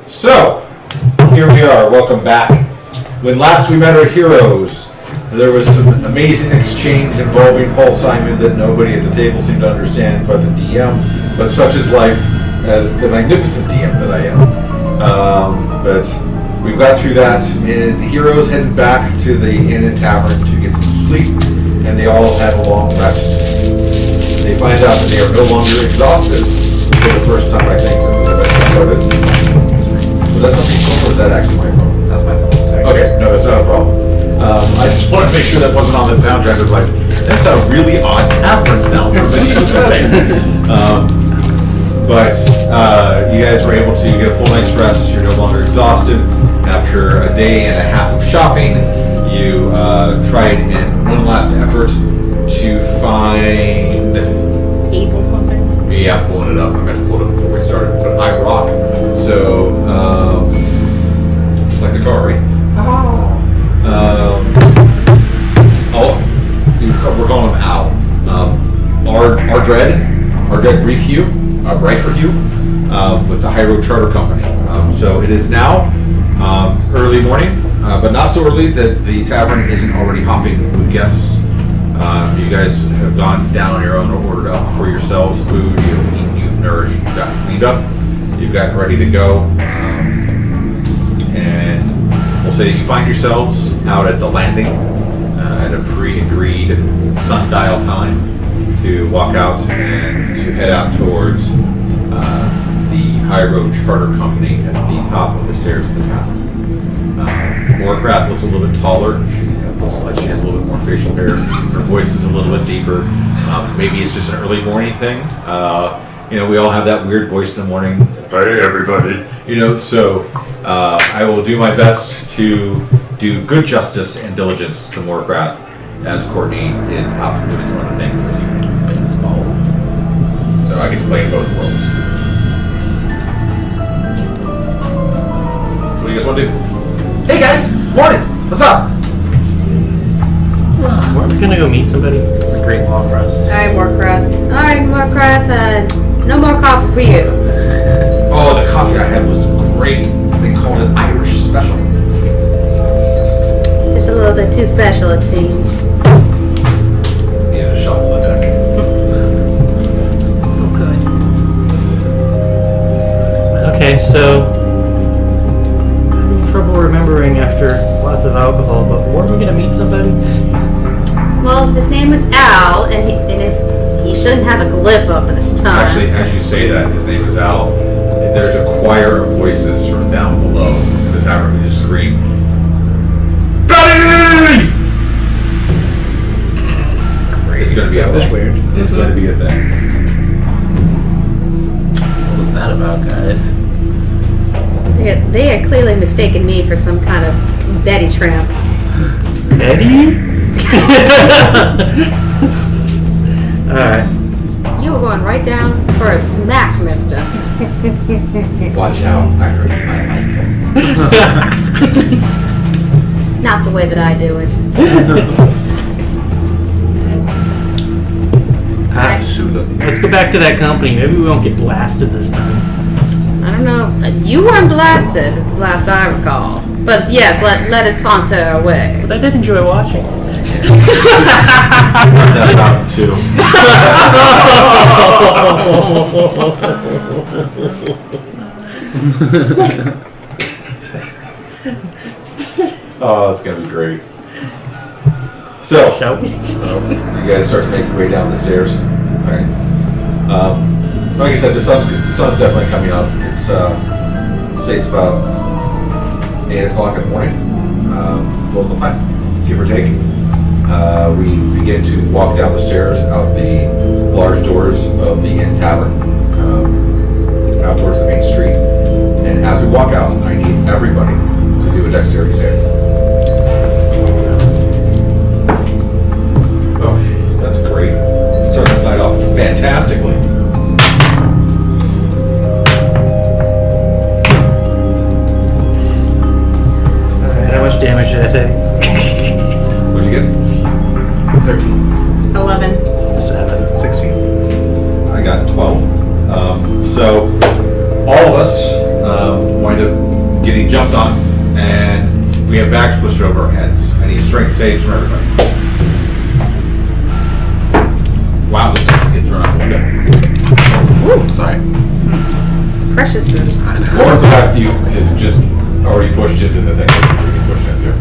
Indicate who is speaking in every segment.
Speaker 1: So, here we are. Welcome back. When last we met our heroes, there was some amazing exchange involving Paul Simon that nobody at the table seemed to understand but the DM. But such is life as the magnificent DM that I am. But we got through that, and the heroes headed back to the inn and tavern to get some sleep, and they all had a long rest. They find out that they are no longer exhausted for the first time, I think, since the event started. Was that something phone, or was that actually my phone?
Speaker 2: That's my phone. Sorry.
Speaker 1: Okay, no, that's not a problem. I just wanted to make sure that wasn't on the soundtrack. I was like, that's a really odd tavern sound for medieval setting. But you guys were able to get a full night's rest. You're no longer exhausted. After a day and a half of shopping, you tried in one last effort to find...
Speaker 3: Able something?
Speaker 1: Yeah, pulling it up. I meant to pull it up before we started. But I rock. So, just like the car, right? We're calling him Al. Our dread brief you, Bryfer Hugh, with the High Road Charter Company. So it is now early morning, but not so early that the tavern isn't already hopping with guests. You guys have gone down on your own or ordered up for yourselves food. You've eaten, you've nourished, you've gotten cleaned up, you've gotten ready to go. And we'll say that you find yourselves out at the landing at a pre-agreed sundial time to walk out and to head out towards the High Road Charter Company at the top of the stairs of the town. Warcraft looks a little bit taller. She looks like she has a little bit more facial hair. Her voice is a little bit deeper. Maybe it's just an early morning thing. We all have that weird voice in the morning. Hey, everybody. So I will do my best to do good justice and diligence to Warcraft as Courtney is out doing some other things this evening. Baseball. So I get to play in both worlds. What do you guys want to do? Hey guys! Morning! What's up?
Speaker 4: Weren't we gonna go meet somebody?
Speaker 2: It's a great long rest.
Speaker 3: Alright, Warcraft. No more coffee for you.
Speaker 1: Oh, the coffee I had was great. They called it Irish Special.
Speaker 3: Just a little bit too special, it seems.
Speaker 1: Needed to shuffle the deck.
Speaker 3: Oh, good.
Speaker 4: Okay, so I'm in trouble remembering after lots of alcohol, but weren't we gonna meet somebody?
Speaker 3: Well, his name is Al, and if he shouldn't have a glyph up in his tongue.
Speaker 1: Actually, as you say that, his name is Al. There's a choir of voices from down below in the tavern who just scream, "Bloody!" It's going to be a thing.
Speaker 2: Weird.
Speaker 1: It's going to be a thing.
Speaker 2: What was that about, guys?
Speaker 3: They had clearly mistaken me for some kind of Betty tramp.
Speaker 4: Eddie? Alright.
Speaker 3: You were going right down for a smack, mister.
Speaker 1: Watch out, I heard you might like it.
Speaker 3: Not the way that I do it.
Speaker 4: Let's go back to that company. Maybe we won't get blasted this time.
Speaker 3: I don't know. You weren't blasted, last I recall. But yes, let us saunter away.
Speaker 4: But I did enjoy watching.
Speaker 1: That's out too. Oh, it's gonna be great. So,
Speaker 4: Shall we?
Speaker 1: you guys start to make your way down the stairs. All right. Like I said, the sun's definitely coming up. It's say it's about 8 o'clock in the morning, local time, give or take. We begin to walk down the stairs out the large doors of the inn tavern, out towards the main street. And as we walk out, I need everybody to do a dexterity save. Oh, that's great. Starting this night off fantastically.
Speaker 4: Alright, how much damage did I take?
Speaker 1: What'd you get?
Speaker 2: 13.
Speaker 3: 11.
Speaker 4: 7.
Speaker 2: 16.
Speaker 1: I got 12. So all of us wind up get bags pushed over our heads. I need strength saves from everybody. Wow, this thing's getting thrown out the window.
Speaker 2: Ooh, sorry.
Speaker 3: Precious boost.
Speaker 2: I know.
Speaker 1: Fourth after you is just already pushed into the thing that you're being pushed into.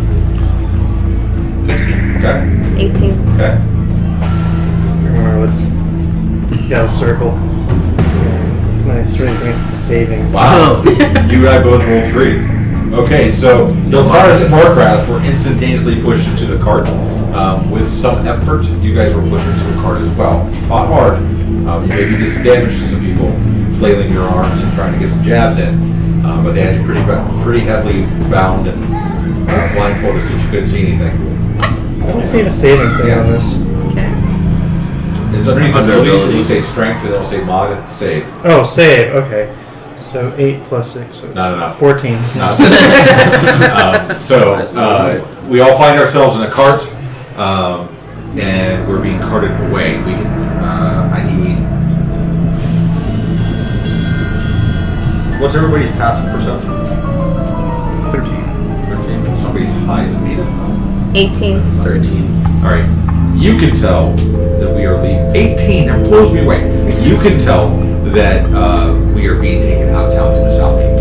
Speaker 1: 15. Okay.
Speaker 3: 18.
Speaker 1: Okay.
Speaker 4: Remember, let's got a circle. It's my strength saving.
Speaker 1: Wow. You and I both rolled 3. Okay, so the Lars and Warcraft were instantaneously pushed into the cart. With some effort, you guys were pushed into a cart as well. You fought hard. You maybe did some damage to some people, flailing your arms and trying to get some jabs in. But they had you pretty heavily bound and blindfolded so you couldn't see anything.
Speaker 4: Let me see the saving thing on this.
Speaker 3: Okay.
Speaker 1: It's underneath the abilities. It'll say strength and it'll say mod and save.
Speaker 4: Oh, save. Okay. So 8 plus 6. So it's
Speaker 1: Not enough.
Speaker 4: 14.
Speaker 1: We all find ourselves in a cart, and we're being carted away. We can. I need. What's everybody's passive perception? 13. Somebody's high as me. That's not.
Speaker 3: 18.
Speaker 2: 13.
Speaker 1: All right. You can tell that we are leaving. 18. That blows me away. You can tell that we are being taken out of town through the south gate.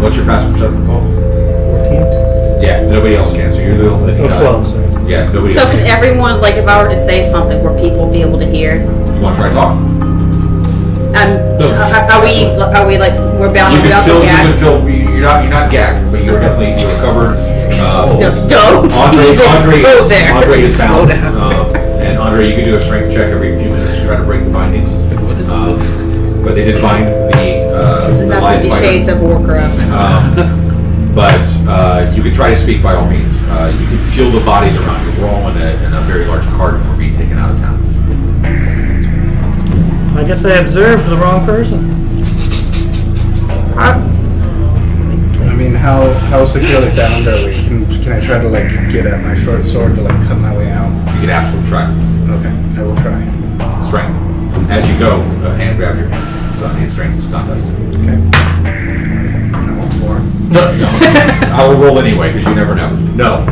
Speaker 1: What's your passive perception, Paul?
Speaker 4: 14.
Speaker 1: Yeah, nobody else can, so you're the only one that can.
Speaker 4: 12. Sorry.
Speaker 1: Yeah, nobody
Speaker 3: So
Speaker 1: else
Speaker 3: could
Speaker 1: can.
Speaker 3: everyone, like, if I were to say something, where people be able to hear?
Speaker 1: You want to try to talk? No.
Speaker 3: Are we like we're bound
Speaker 1: You
Speaker 3: to be
Speaker 1: can
Speaker 3: also
Speaker 1: feel. You
Speaker 3: gagged?
Speaker 1: can feel. You're not gagged, but you're definitely covered.
Speaker 3: Don't
Speaker 1: Andre
Speaker 3: go there.
Speaker 1: Andre is
Speaker 2: Slow
Speaker 1: bound.
Speaker 2: down.
Speaker 1: And Andre, you can do a strength check every few minutes to try to break the bindings.
Speaker 2: Like, what is this?
Speaker 1: But they did bind the.
Speaker 3: This is
Speaker 1: the
Speaker 3: not
Speaker 1: lion
Speaker 3: 50
Speaker 1: fighter.
Speaker 3: Shades of Warcraft.
Speaker 1: But you can try to speak by all means. You can feel the bodies around you. We're all in a very large cart and we're being taken out of town.
Speaker 4: I guess I observed the wrong person.
Speaker 5: I mean, how securely bound are we? Can I try to like get at my short sword to like cut my way out?
Speaker 1: You can absolutely try.
Speaker 5: Okay, I will try.
Speaker 1: Strength. As you go, a hand grabs your hand. So I need a strength contest.
Speaker 5: Okay. No, 4.
Speaker 1: No. I will roll anyway because you never know. No.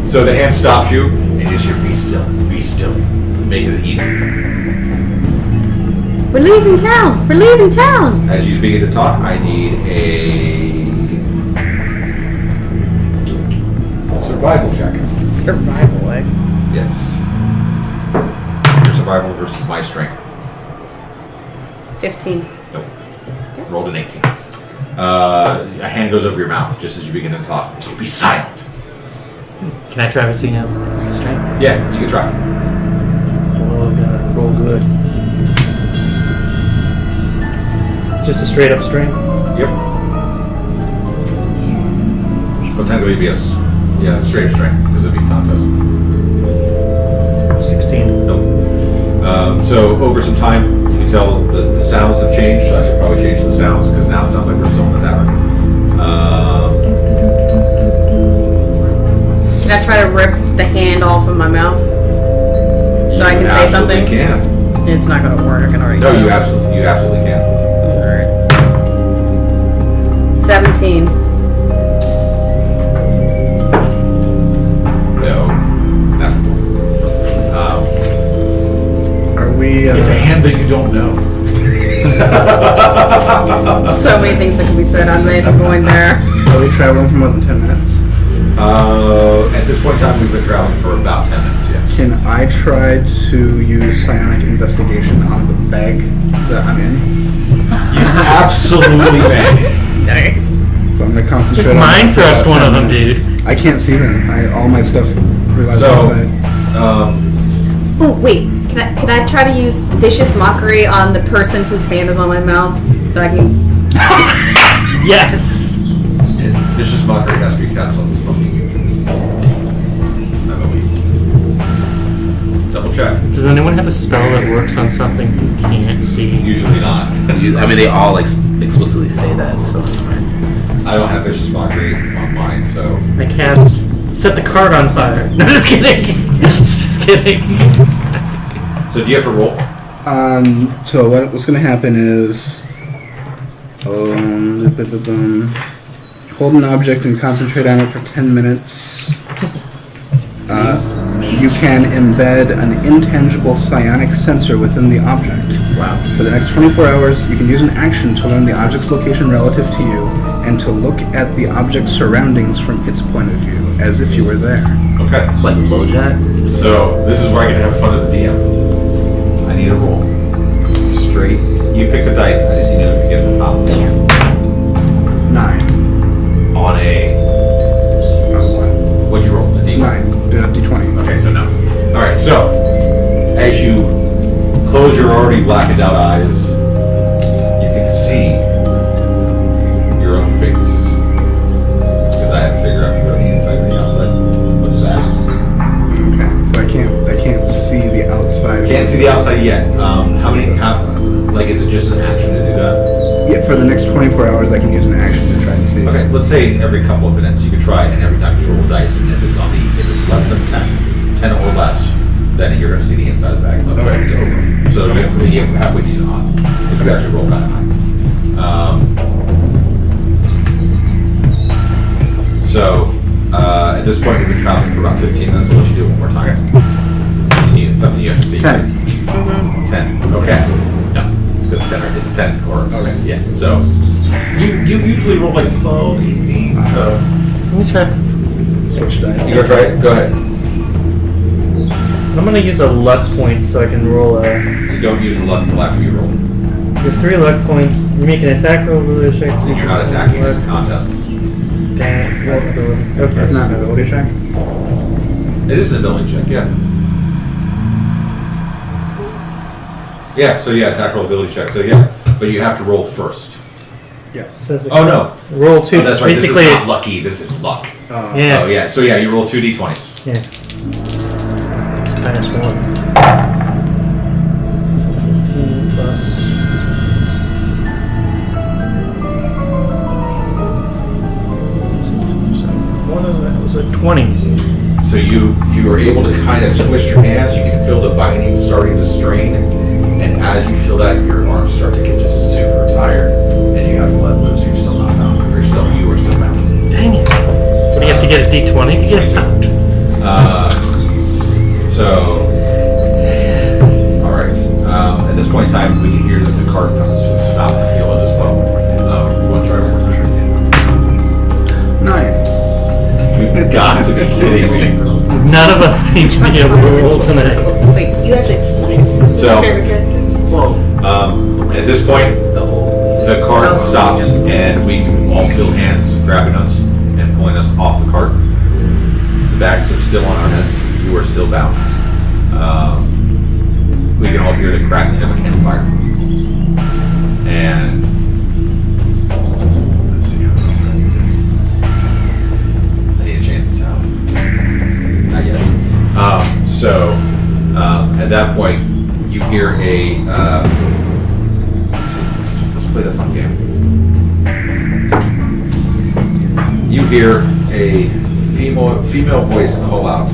Speaker 1: So the hand stops you and you just hear, be still, be still. Make it easy.
Speaker 3: We're leaving town. We're leaving town.
Speaker 1: As you begin to talk, I need a survival check.
Speaker 3: Survival, eh?
Speaker 1: Yes. Your survival versus my strength.
Speaker 3: 15.
Speaker 1: Nope. Rolled an 18. A hand goes over your mouth just as you begin to talk. Be silent.
Speaker 4: Can I try to see him? Strength?
Speaker 1: Yeah, you can try.
Speaker 4: Oh god, roll good. Just a straight up strength?
Speaker 1: Yep. What time do we be? Yeah, straight up strength because it'd be contest.
Speaker 4: 16.
Speaker 1: Nope. So over some time, you can tell the sounds have changed. So I should probably change the sounds because now it sounds like we're still in the tavern.
Speaker 3: Can I try to rip the hand off of my mouth so I can say something?
Speaker 1: You can.
Speaker 3: It's not going to work. I can already
Speaker 1: No,
Speaker 3: tell.
Speaker 1: you absolutely can.
Speaker 3: Alright. 17.
Speaker 1: No. Natural.
Speaker 5: Are we?
Speaker 1: It's a hand that you don't know.
Speaker 3: So many things that can be said. I'm not even going there.
Speaker 5: Are we traveling for more than 10 minutes?
Speaker 1: At this point in time, we've been traveling for about 10 minutes, yes.
Speaker 5: Can I try to use psionic investigation on the bag that I'm in?
Speaker 1: You absolutely may.
Speaker 3: Nice.
Speaker 5: So I'm gonna concentrate.
Speaker 4: Just
Speaker 5: on
Speaker 4: mind
Speaker 5: that for
Speaker 4: thrust
Speaker 5: about
Speaker 4: one
Speaker 5: 10
Speaker 4: of them,
Speaker 5: minutes.
Speaker 4: dude.
Speaker 5: I can't see them. All my stuff relies
Speaker 1: So,
Speaker 5: outside.
Speaker 3: Oh, wait. Can I try to use vicious mockery on the person whose hand is on my mouth so I can...
Speaker 4: Yes!
Speaker 1: Vicious mockery has to be cast on something you can see, I believe. Double check.
Speaker 4: Does anyone have a spell that works on something you can't see?
Speaker 1: Usually not.
Speaker 2: I mean, they all explicitly say that, so.
Speaker 1: I don't have vicious mockery on mine, so.
Speaker 4: I cast set the card on fire. No, just kidding. Just kidding.
Speaker 1: So do you have to roll?
Speaker 5: So what's gonna happen is, Hold an object and concentrate on it for 10 minutes. You can embed an intangible psionic sensor within the object.
Speaker 2: Wow.
Speaker 5: For the next 24 hours, you can use an action to learn the object's location relative to you and to look at the object's surroundings from its point of view, as if you were there.
Speaker 1: Okay.
Speaker 2: It's like LoJack.
Speaker 1: So this is where I get to have fun as a DM. I need a roll. Just straight. You pick the dice. I just need to know if you get the top.
Speaker 2: Damn.
Speaker 1: 9. On a.
Speaker 5: What?
Speaker 1: What'd you roll? A D1?
Speaker 5: 9. D20.
Speaker 1: Okay, so no. All right. So as you close your already blackened out eyes, you can see your own face. Because I had to figure out if you go the inside or the outside of the bag.
Speaker 5: Okay. So I can't see the outside.
Speaker 1: Can't see the outside yet. Like, is it just an action to do that?
Speaker 5: Yeah, for the next 24 hours, I can use an action to try and see.
Speaker 1: Okay, let's say every couple of minutes you can try, and every time you roll a dice, and if it's less than 10 or less, then you're going to see the inside of the bag.
Speaker 5: Okay.
Speaker 1: So it'll be halfway decent odds if you actually roll kind of high. So at this point, we've been traveling for about 15 minutes. I'll let you do it one more time. You need something you have to see.
Speaker 5: 10.
Speaker 1: 10. Okay. No, because it's 10 or
Speaker 5: Okay.
Speaker 1: yeah. So you usually roll like 12, 18. So
Speaker 4: Let me try.
Speaker 5: Switch dice.
Speaker 1: you gonna try it? Go ahead.
Speaker 4: I'm gonna use a luck point so I can roll a.
Speaker 1: You don't use the luck until after you roll.
Speaker 4: You have 3 luck points. You make an attack roll, ability check.
Speaker 1: And you're not attacking. It's a contest.
Speaker 4: Dang, it's not ability. Okay.
Speaker 5: That's not an
Speaker 4: so-
Speaker 5: ability check?
Speaker 1: It is an ability check. Yeah. Yeah. So yeah, attack roll ability check. So yeah, but you have to roll first.
Speaker 5: Yes.
Speaker 4: Says it-
Speaker 1: Oh no.
Speaker 4: Roll 2.
Speaker 1: Oh, that's right.
Speaker 4: Basically,
Speaker 1: This is not lucky. This is luck.
Speaker 4: yeah.
Speaker 1: Oh yeah. So yeah, you roll 2 d20s.
Speaker 4: Yeah. -1. 15 plus. One of that was a 20.
Speaker 1: So you are able to kind of twist your hands. You can feel the binding starting to strain, and as you feel that, your arms start to get just super tired, and you have to let loose. You're still not bound. You are still bound.
Speaker 4: Dang it. What do you have to get a d20 to get a pound?
Speaker 1: So, all right. At this point in time, we can hear that the cart comes to a stop in the field as well. You want to try one?
Speaker 5: 9.
Speaker 1: You've got to be kidding me.
Speaker 4: None of us seem to be able to roll tonight.
Speaker 3: Wait, you actually. Nice. Who's
Speaker 1: So-
Speaker 3: your favorite character?
Speaker 1: At this point, the cart stops, and we can all feel hands grabbing us and pulling us off the cart. The bags are still on our heads. You are still bound. We can all hear the crackling of a campfire. And let's see how I need to change the sound. Not yet. At that point, you hear a. Let's play the fun game. You hear a female voice call out,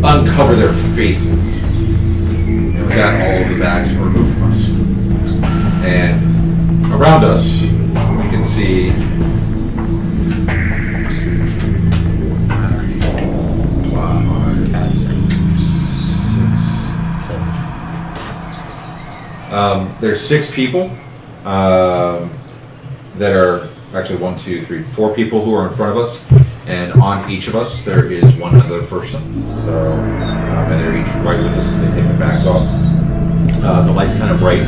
Speaker 1: "Uncover their faces." And with that, all of the bags are removed from us. And around us, we can see. There's 6 people that are actually 1, 2, 3, 4 people who are in front of us, and on each of us there is one other person. So, and they're each right with us as they take the bags off. The light's kind of bright,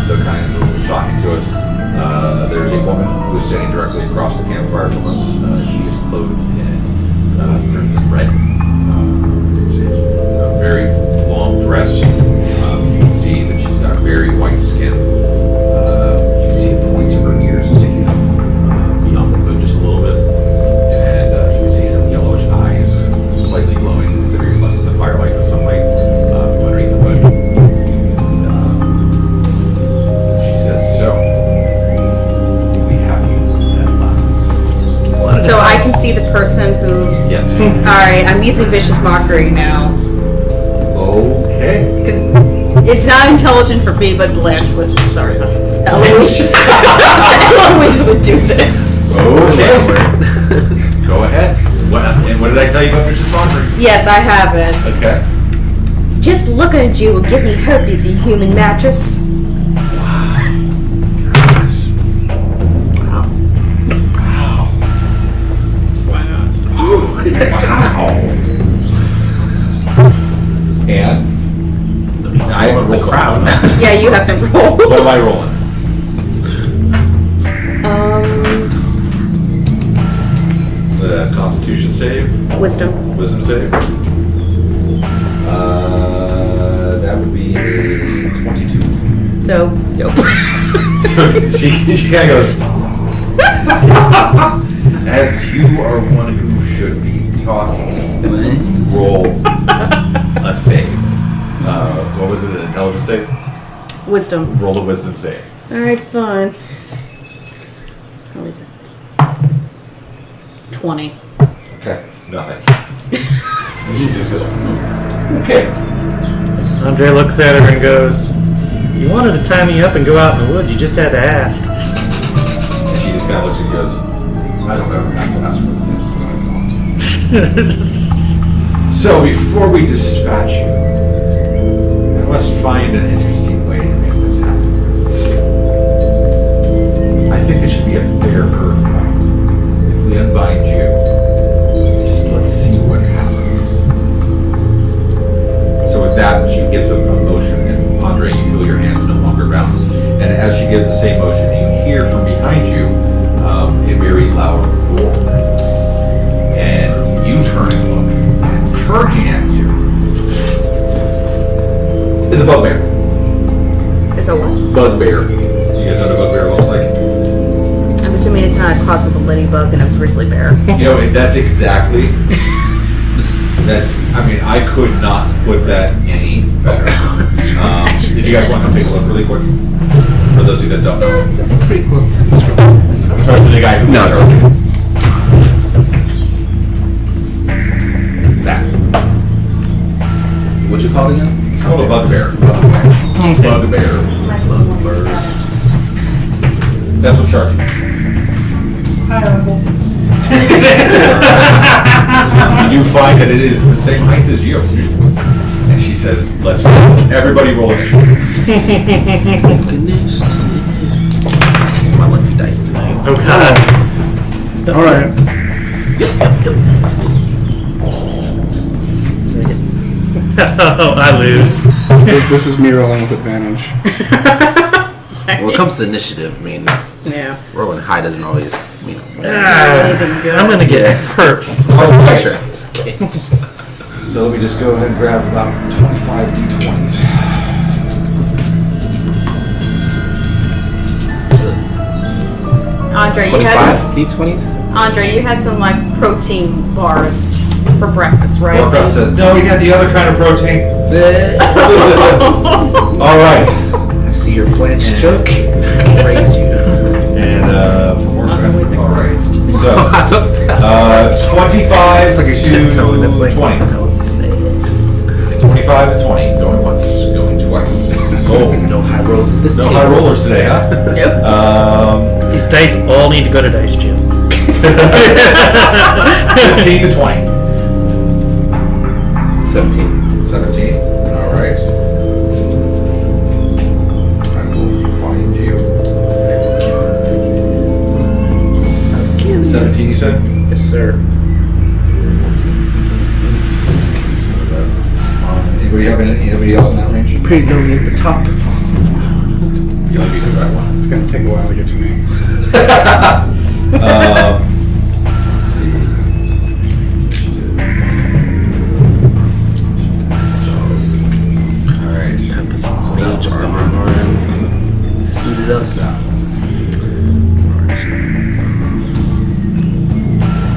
Speaker 1: so it kind of is a little shocking to us. There's a woman who is standing directly across the campfire from us. She is clothed in crimson red. It's a very long dress. You can see that she's got very white skin. You can see the points of her ears sticking up beyond the hood just a little bit. And you can see some yellowish eyes slightly glowing that reflect the firelight of sunlight from underneath the hood. She says, "So, we have you at last."
Speaker 3: So I can see the person who.
Speaker 1: Yes.
Speaker 3: Alright, I'm using vicious mockery now.
Speaker 1: Okay.
Speaker 3: It's not intelligent for me, but Blanche would. Sorry. Eloise would do this.
Speaker 1: Okay. Go ahead. What did I tell you about Vicious Mockery?
Speaker 3: Yes, I have it.
Speaker 1: Okay.
Speaker 3: Just looking at you will give me herpes, you human mattress.
Speaker 1: Wow. And I have to roll crowd.
Speaker 3: Yeah, you have to roll.
Speaker 1: What am I rolling? The Constitution save?
Speaker 3: Wisdom.
Speaker 1: Wisdom save? That would be a 22.
Speaker 3: So, nope.
Speaker 1: So she kind of goes, as you are one who should be talking, roll a save. What was it, an intelligence save?
Speaker 3: Wisdom.
Speaker 1: Roll a wisdom save.
Speaker 3: Alright, fine. How is it? 20.
Speaker 1: Okay, nothing. She just goes, okay.
Speaker 4: Andre looks at her and goes, "You wanted to tie me up and go out in the woods. You just had to ask."
Speaker 1: And she just kind of looks and goes, I don't ever have to ask for the things that I want. So before we dispatch you, I must find an interesting way to make this happen. I think it should be a fairer fight. If we unbind you, just let's see what happens. So with that, she gives a motion, and Andre, you feel your hands no longer bound. And as she gives the same motion, you hear from behind you a very loud roar. And you turn and look, and charging at you is a bugbear.
Speaker 3: It's a what?
Speaker 1: Bugbear. You guys know what a bugbear looks like?
Speaker 3: I'm assuming it's not a cross of a ladybug and a grizzly bear.
Speaker 1: You know, and that's exactly. I mean, I could not put that any better. If you guys want to come take a look really quick, for those of you that don't know.
Speaker 2: Pretty close to this room.
Speaker 1: Especially the guy who
Speaker 2: No,
Speaker 1: was
Speaker 2: it's
Speaker 1: charging. That.
Speaker 2: What'd you call it again?
Speaker 1: It's called a bugbear. Bugbear. That's what's charging. You do find that it is the same height as you. And she says, let's go. Everybody roll initiative.
Speaker 2: Goodness. It's my lucky dice tonight.
Speaker 4: Oh god.
Speaker 5: All right.
Speaker 4: Oh, I lose.
Speaker 5: This is me rolling with advantage.
Speaker 2: When it comes to initiative, I mean,
Speaker 3: Yeah.
Speaker 2: rolling high doesn't always mean.
Speaker 4: I'm gonna get hurt.
Speaker 1: So let me just go ahead and grab about 25 d20s.
Speaker 3: Andre, you
Speaker 2: 25 D20s?
Speaker 3: you had some like protein bars for breakfast, right?
Speaker 1: Warcraft says, no, we had the other kind of protein. All right.
Speaker 2: I see your blanched joke. Praise you.
Speaker 1: And from Warcraft, all right. So, 25
Speaker 2: It's like you're
Speaker 1: to
Speaker 2: tiptoeing. It's like,
Speaker 1: 20.
Speaker 2: don't say it.
Speaker 1: 25 to 20. Going once, going twice. Oh,
Speaker 2: No high rolls this
Speaker 1: no
Speaker 2: table.
Speaker 1: high rollers today, huh?
Speaker 3: Nope.
Speaker 4: These dice all need to go to Dice Gym.
Speaker 1: 15 to 20.
Speaker 2: 17.
Speaker 1: 17. All right. I will find you. 17, you said?
Speaker 2: Yes, sir.
Speaker 1: Anybody else in that range?
Speaker 2: Pretty lonely at the top.
Speaker 1: You only be the right one.
Speaker 5: It's gonna take a while to get to me.
Speaker 1: Let's see.
Speaker 2: Spells.
Speaker 1: All right.
Speaker 2: Tempest, mage, armor, suited up.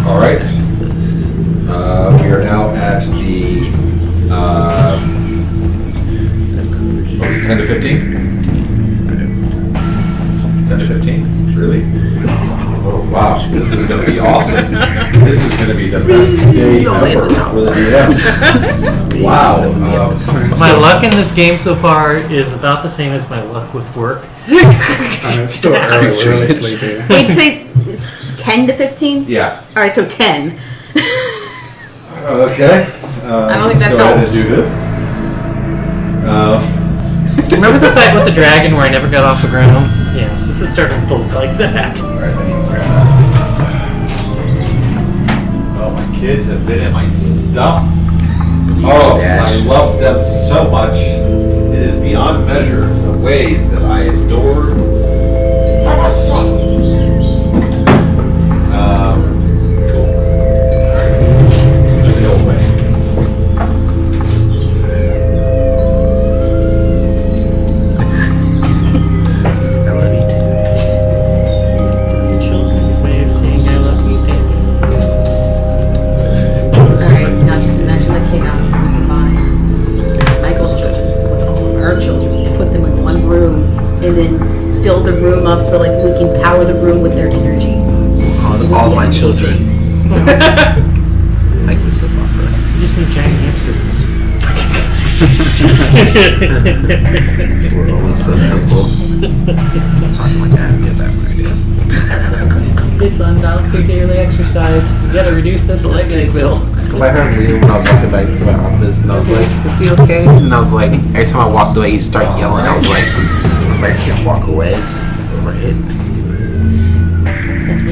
Speaker 1: All right. We are now at the 10 to 15. 10 to 15. Really? Oh wow! This is going to be awesome. This is going to be the best day ever for the DM. Wow.
Speaker 4: My luck in this game so far is about the same as my luck with work.
Speaker 5: It's still early. We're really sleepy.
Speaker 3: Wait, say 10 to 15?
Speaker 1: Yeah.
Speaker 3: All right, so 10.
Speaker 1: Okay.
Speaker 3: I don't think that
Speaker 1: go ahead and
Speaker 3: helps.
Speaker 1: do this.
Speaker 4: Remember the fight with the dragon where I never got off the ground? Yeah, this is starting to look like that.
Speaker 1: Alright, I need to grab that. Oh, my kids have been in my stuff. Oh, I love them so much. It is beyond measure the ways that I adore. Cool. Alright. Do the old way.
Speaker 2: I love you too.
Speaker 4: It's a children's way of saying I love you, Daddy.
Speaker 3: Alright, now just imagine the chaos combined. Michael's just put all of our children, put them in one room, and then fill the room up so like we can power the room with their energy.
Speaker 2: All my children. Like the soap opera.
Speaker 4: You just need giant hamster wheels.
Speaker 2: We're always so simple. I'm talking like I have yet that idea.
Speaker 4: Hey son, now for daily exercise. You gotta reduce this electric bill.
Speaker 2: Because I heard him reading when I was walking back to my office, and I was like, "Is he okay?" And I was like, every time I walked away, he'd start yelling. I was like, I can't walk away. It's overhead.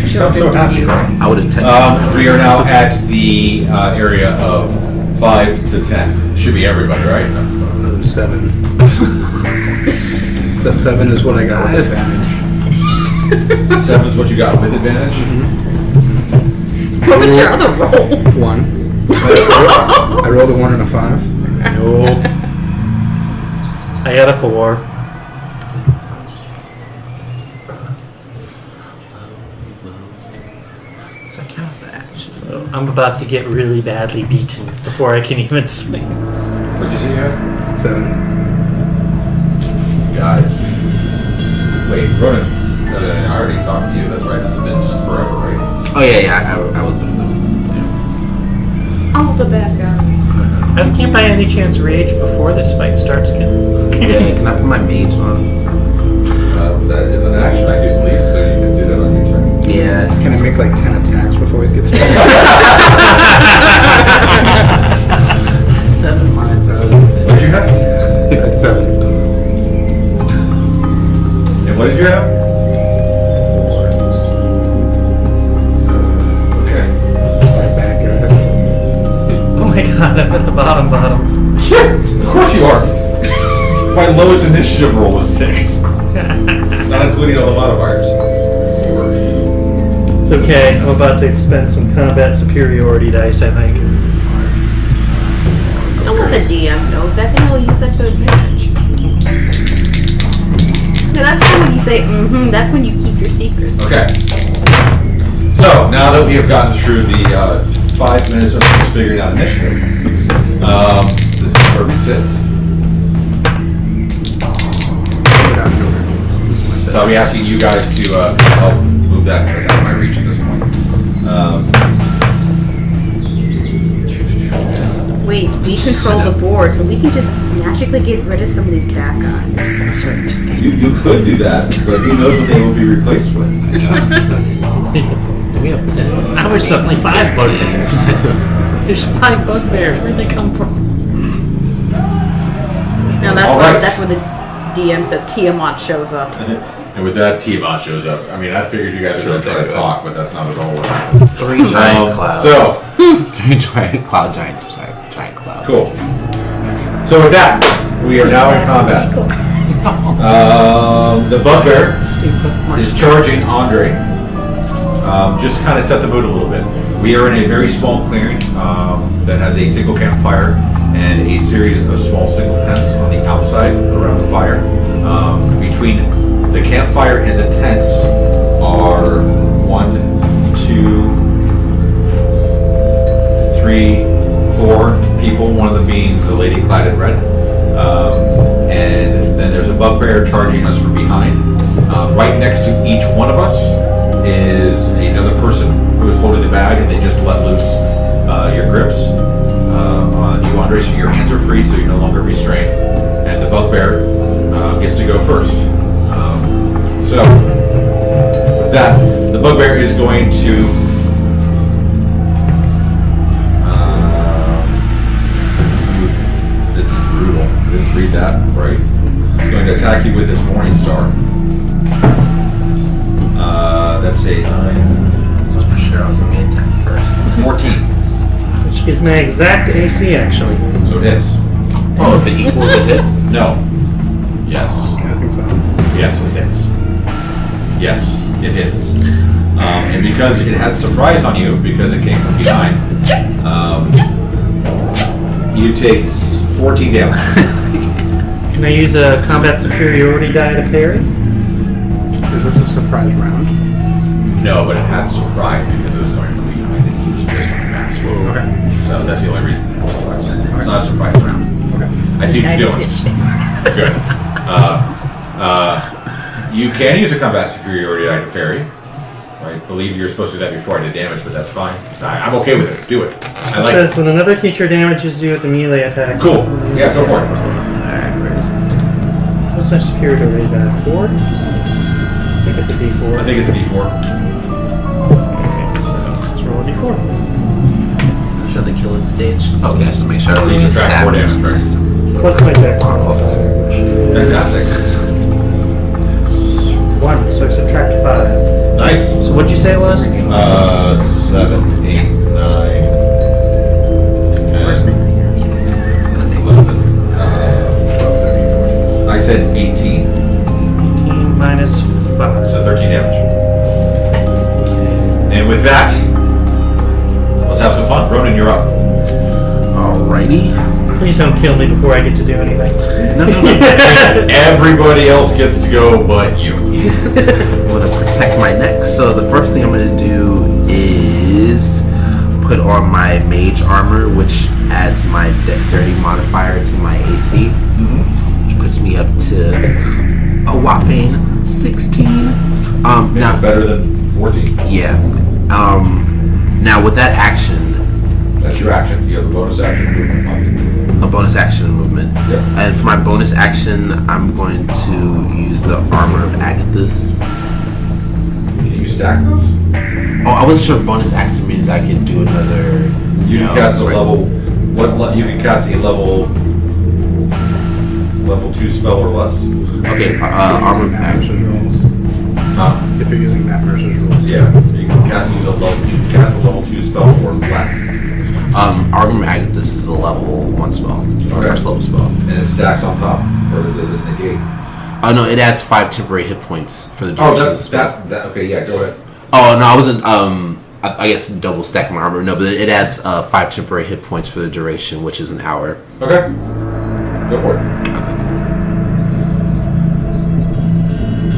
Speaker 1: She sounds so happy, right?
Speaker 2: I would have texted him.
Speaker 1: We are now at the area of 5 to 10. Should be everybody, right?
Speaker 5: 7. 7 is what I got with advantage.
Speaker 1: 7 is what you got with advantage?
Speaker 3: What was your other roll?
Speaker 5: 1. I rolled a 1 and a 5.
Speaker 4: Nope. I got a 4.
Speaker 2: Does that count as an action?
Speaker 4: So I'm about to get really badly beaten before I can even swing.
Speaker 1: What'd you say you had?
Speaker 5: 7.
Speaker 1: Guys. Wait, Ronan. I already talked to you. That's right. This has been just forever, right?
Speaker 2: Oh yeah. I was the first.
Speaker 3: All the bad guys.
Speaker 4: I can't by any chance rage before this fight starts, Ken.
Speaker 2: Yeah. Can I put my mage on?
Speaker 1: That is an action, I do believe, so you can do that on your turn.
Speaker 2: Yes.
Speaker 5: Can I make like 10 attacks before it gets started?
Speaker 2: 7 mine throws.
Speaker 1: What did you have?
Speaker 5: 7.
Speaker 1: And what did you have?
Speaker 2: 4.
Speaker 1: Okay.
Speaker 5: My bad guys.
Speaker 4: Oh my god, I'm at the bottom.
Speaker 1: Shit! Of course you are. My lowest initiative roll was 6. Not including all the modifiers.
Speaker 4: It's okay, I'm about to expend some combat superiority dice, I think.
Speaker 3: Don't let the DM know that, then he'll use that to advantage. No, that's when you say, that's when you keep your secrets.
Speaker 1: Okay. So, now that we have gotten through the 5 minutes of just figuring out initiative, this is where we sit. So I'll be asking you guys to help move that because that's out of my reach at this point.
Speaker 3: Wait, we control the board, so we can just magically get rid of some of these bad guys.
Speaker 1: You could do that, but who knows what they will be replaced with.
Speaker 2: Do we have 10?
Speaker 4: Now there's suddenly 5 bugbears. There's 5 bugbears. Where'd they come from?
Speaker 3: Now that's
Speaker 1: All
Speaker 3: where
Speaker 1: right.
Speaker 3: that's where the DM says Tiamat shows up.
Speaker 1: And with that, Tiamat shows up. I mean, I figured you guys were going to try to talk, but that's not at all what happened.
Speaker 2: 3 giant clouds.
Speaker 1: So,
Speaker 2: 3 giant cloud giants. Sorry, giant clouds.
Speaker 1: cool. So with that, we are now in combat. The bugbear is charging Andre. Just kind of set the mood a little bit. We are in a very small clearing that has a single campfire and a series of small single tents on the outside around the fire. Between the campfire and the tents are 1, 2, 3, 4 people, one of them being the lady clad in red. And then there's a bugbear charging us from behind. Right next to each one of us is another person who is holding the bag, and they just let loose your grips on you, Andre, so your hands are free, so you're no longer restrained. And the bugbear gets to go first. So, with that, the the bugbear is going to this is brutal. Just read that, right? He's going to attack you with his Morning Star. That's a 9.
Speaker 2: Just for sure, I was gonna get attacked first.
Speaker 1: 14.
Speaker 4: Which is my exact AC, actually.
Speaker 1: So it hits.
Speaker 2: Oh, if it equals, it hits.
Speaker 1: No. Yes.
Speaker 5: Yeah, I think so.
Speaker 1: Yes, it hits. Yes, it hits. And because it had surprise on you, because it came from behind, you take 14 damage.
Speaker 4: Can I use a combat superiority die to parry?
Speaker 5: Is this a surprise round?
Speaker 1: No, but it had surprise because it was going from behind and he was just on the mask.
Speaker 5: Okay.
Speaker 1: So that's the only reason it's a surprise. It's not a surprise round.
Speaker 5: Okay.
Speaker 1: I see what
Speaker 3: I
Speaker 1: you're
Speaker 3: did
Speaker 1: doing.
Speaker 3: this shit.
Speaker 1: Good. You can use a combat superiority die to parry. I believe you were supposed to do that before I did damage, but that's fine. I'm okay with it. Do it. I
Speaker 4: It
Speaker 1: like
Speaker 4: says when another creature damages you with a melee attack.
Speaker 1: Cool. Yeah, go for it.
Speaker 4: What's my superiority die? 4? I think it's a D4.
Speaker 1: I think it's a D4.
Speaker 4: Okay, so let's roll a D4.
Speaker 2: This is the killing stage. Okay, so make sure
Speaker 1: So
Speaker 2: I
Speaker 1: you
Speaker 2: use a
Speaker 1: subtract 4
Speaker 2: savage.
Speaker 1: damage,
Speaker 4: Plus my dex.
Speaker 1: Fantastic.
Speaker 4: 1, so I subtract 5.
Speaker 1: Nice.
Speaker 4: So what'd you say it was?
Speaker 1: 7, 8, 9, 10, 11. I said 18.
Speaker 4: 18 minus 5.
Speaker 1: So 13 damage. And with that, let's have some fun. Ronan, you're up.
Speaker 2: Alrighty.
Speaker 4: Please don't kill me before I get to do anything.
Speaker 2: No.
Speaker 1: Everybody else gets to go but you.
Speaker 2: I'm gonna protect my neck. So the first thing I'm gonna do is put on my mage armor, which adds my dexterity modifier to my AC, which puts me up to a whopping 16.
Speaker 1: Now better than 14.
Speaker 2: Yeah. Now with that action,
Speaker 1: That's your action. You have a bonus action movement.
Speaker 2: a bonus action movement.
Speaker 1: Yep.
Speaker 2: And for my bonus action, I'm going to use the armor of Agathis.
Speaker 1: Can you stack those?
Speaker 2: Oh, I wasn't sure if bonus action means I could do another.
Speaker 1: You can cast a
Speaker 2: sorry.
Speaker 1: level. You can cast a level 2 spell or less.
Speaker 2: Okay, armor of
Speaker 5: Map versus rules.
Speaker 1: Huh?
Speaker 5: If you're using map versus rules.
Speaker 1: Yeah. You can cast a level 2 spell or less.
Speaker 2: Armor of Agathis is a level 1 spell,
Speaker 1: Okay.
Speaker 2: first level spell.
Speaker 1: And it stacks on top, or does it negate?
Speaker 2: Oh no, it adds 5 temporary hit points for the
Speaker 1: Oh,
Speaker 2: duration of the spell.
Speaker 1: that. Okay, yeah. Go ahead.
Speaker 2: Oh no, I wasn't. I guess double stack my armor. No, but it adds 5 temporary hit points for the duration, which is an hour.
Speaker 1: Okay. Go for it.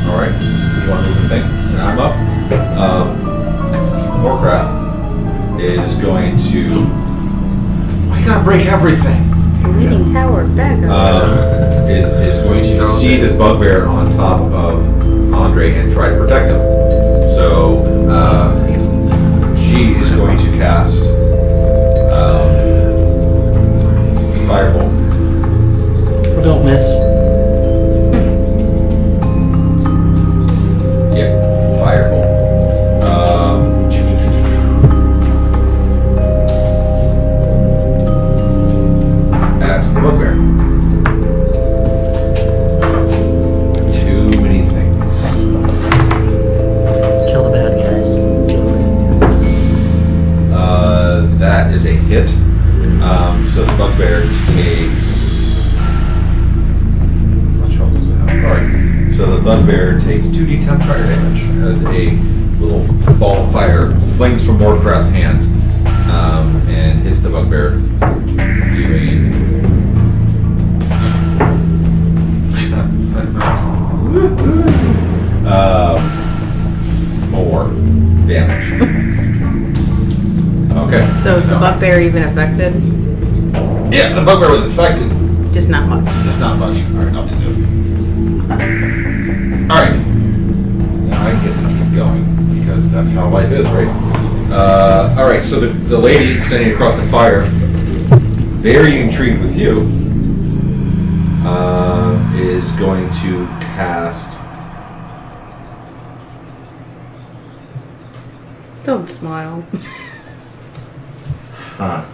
Speaker 1: All right. You want to move the thing? And I'm up. Warcraft is going to. Why you gotta break everything?
Speaker 3: Leading tower back up.
Speaker 1: Is going to see this bugbear on top of Andre and try to protect him. So
Speaker 2: I guess.
Speaker 1: she is going to cast Firebolt.
Speaker 4: Oh, don't miss.
Speaker 1: Yeah, Firebolt. At the bugbear. Too many things.
Speaker 4: Kill the bad guys.
Speaker 1: That is a hit. So the bugbear takes. How much health does it have? Alright. So the bugbear takes 2d10 fire damage as a little ball of fire flings from Warcraft's hand and hits the bugbear, doing. 4 damage. Okay.
Speaker 3: So is the bugbear even affected?
Speaker 1: Yeah, the bugbear was affected.
Speaker 3: Just not much.
Speaker 1: Just not much. Alright, I'll do this. Alright. Now I get to keep going, because that's how life is, right? Alright, so the lady standing across the fire, very intrigued with you, is going to cast
Speaker 3: Don't smile.
Speaker 1: Huh.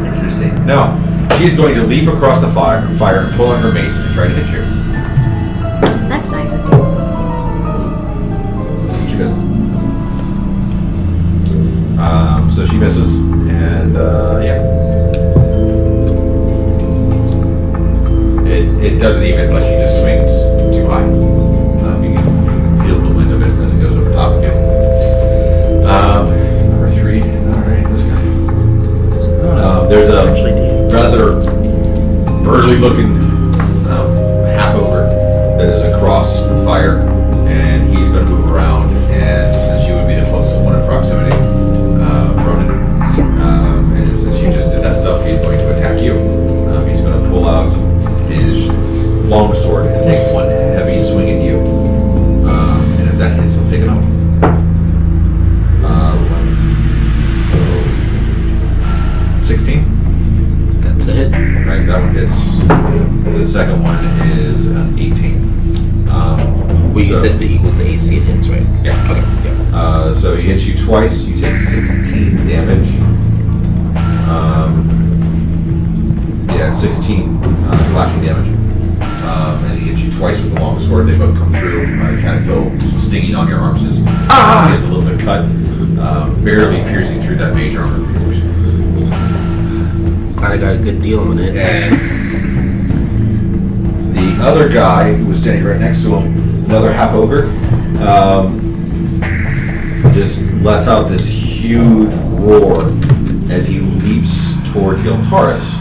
Speaker 1: Interesting. No, she's going to leap across the fire and pull out her mace and try to hit you.
Speaker 3: That's nice of you.
Speaker 1: She misses. So she misses, and yeah. It doesn't even, but she just swings too high. You can feel the wind of it as it goes over top of you. Number 3. Alright, this guy. There's a rather burly looking half ogre that is across the fire, and he's going to move around, and since you would be the closest one in proximity, Ronan, and since you just did that stuff, he's going to attack you. He's going to pull out his longsword and take one heavy swing at you, and if that hits, he'll take it off. 16.
Speaker 2: That's it.
Speaker 1: Right, that one hits. The second one is an 18.
Speaker 2: Well, you said if it equals the AC, it hits, right?
Speaker 1: Yeah.
Speaker 2: Okay. Yeah.
Speaker 1: So he hits you twice. You take 16 damage. 16 slashing damage. As he hits you twice with the longsword, they both come through. You kind of feel some stinging on your arms as it's a little bit cut, barely piercing through that mage armor of yours.
Speaker 2: Glad I got a good deal on it.
Speaker 1: And the other guy who was standing right next to him, another half ogre, just lets out this huge roar as he leaps towards Yeltaris.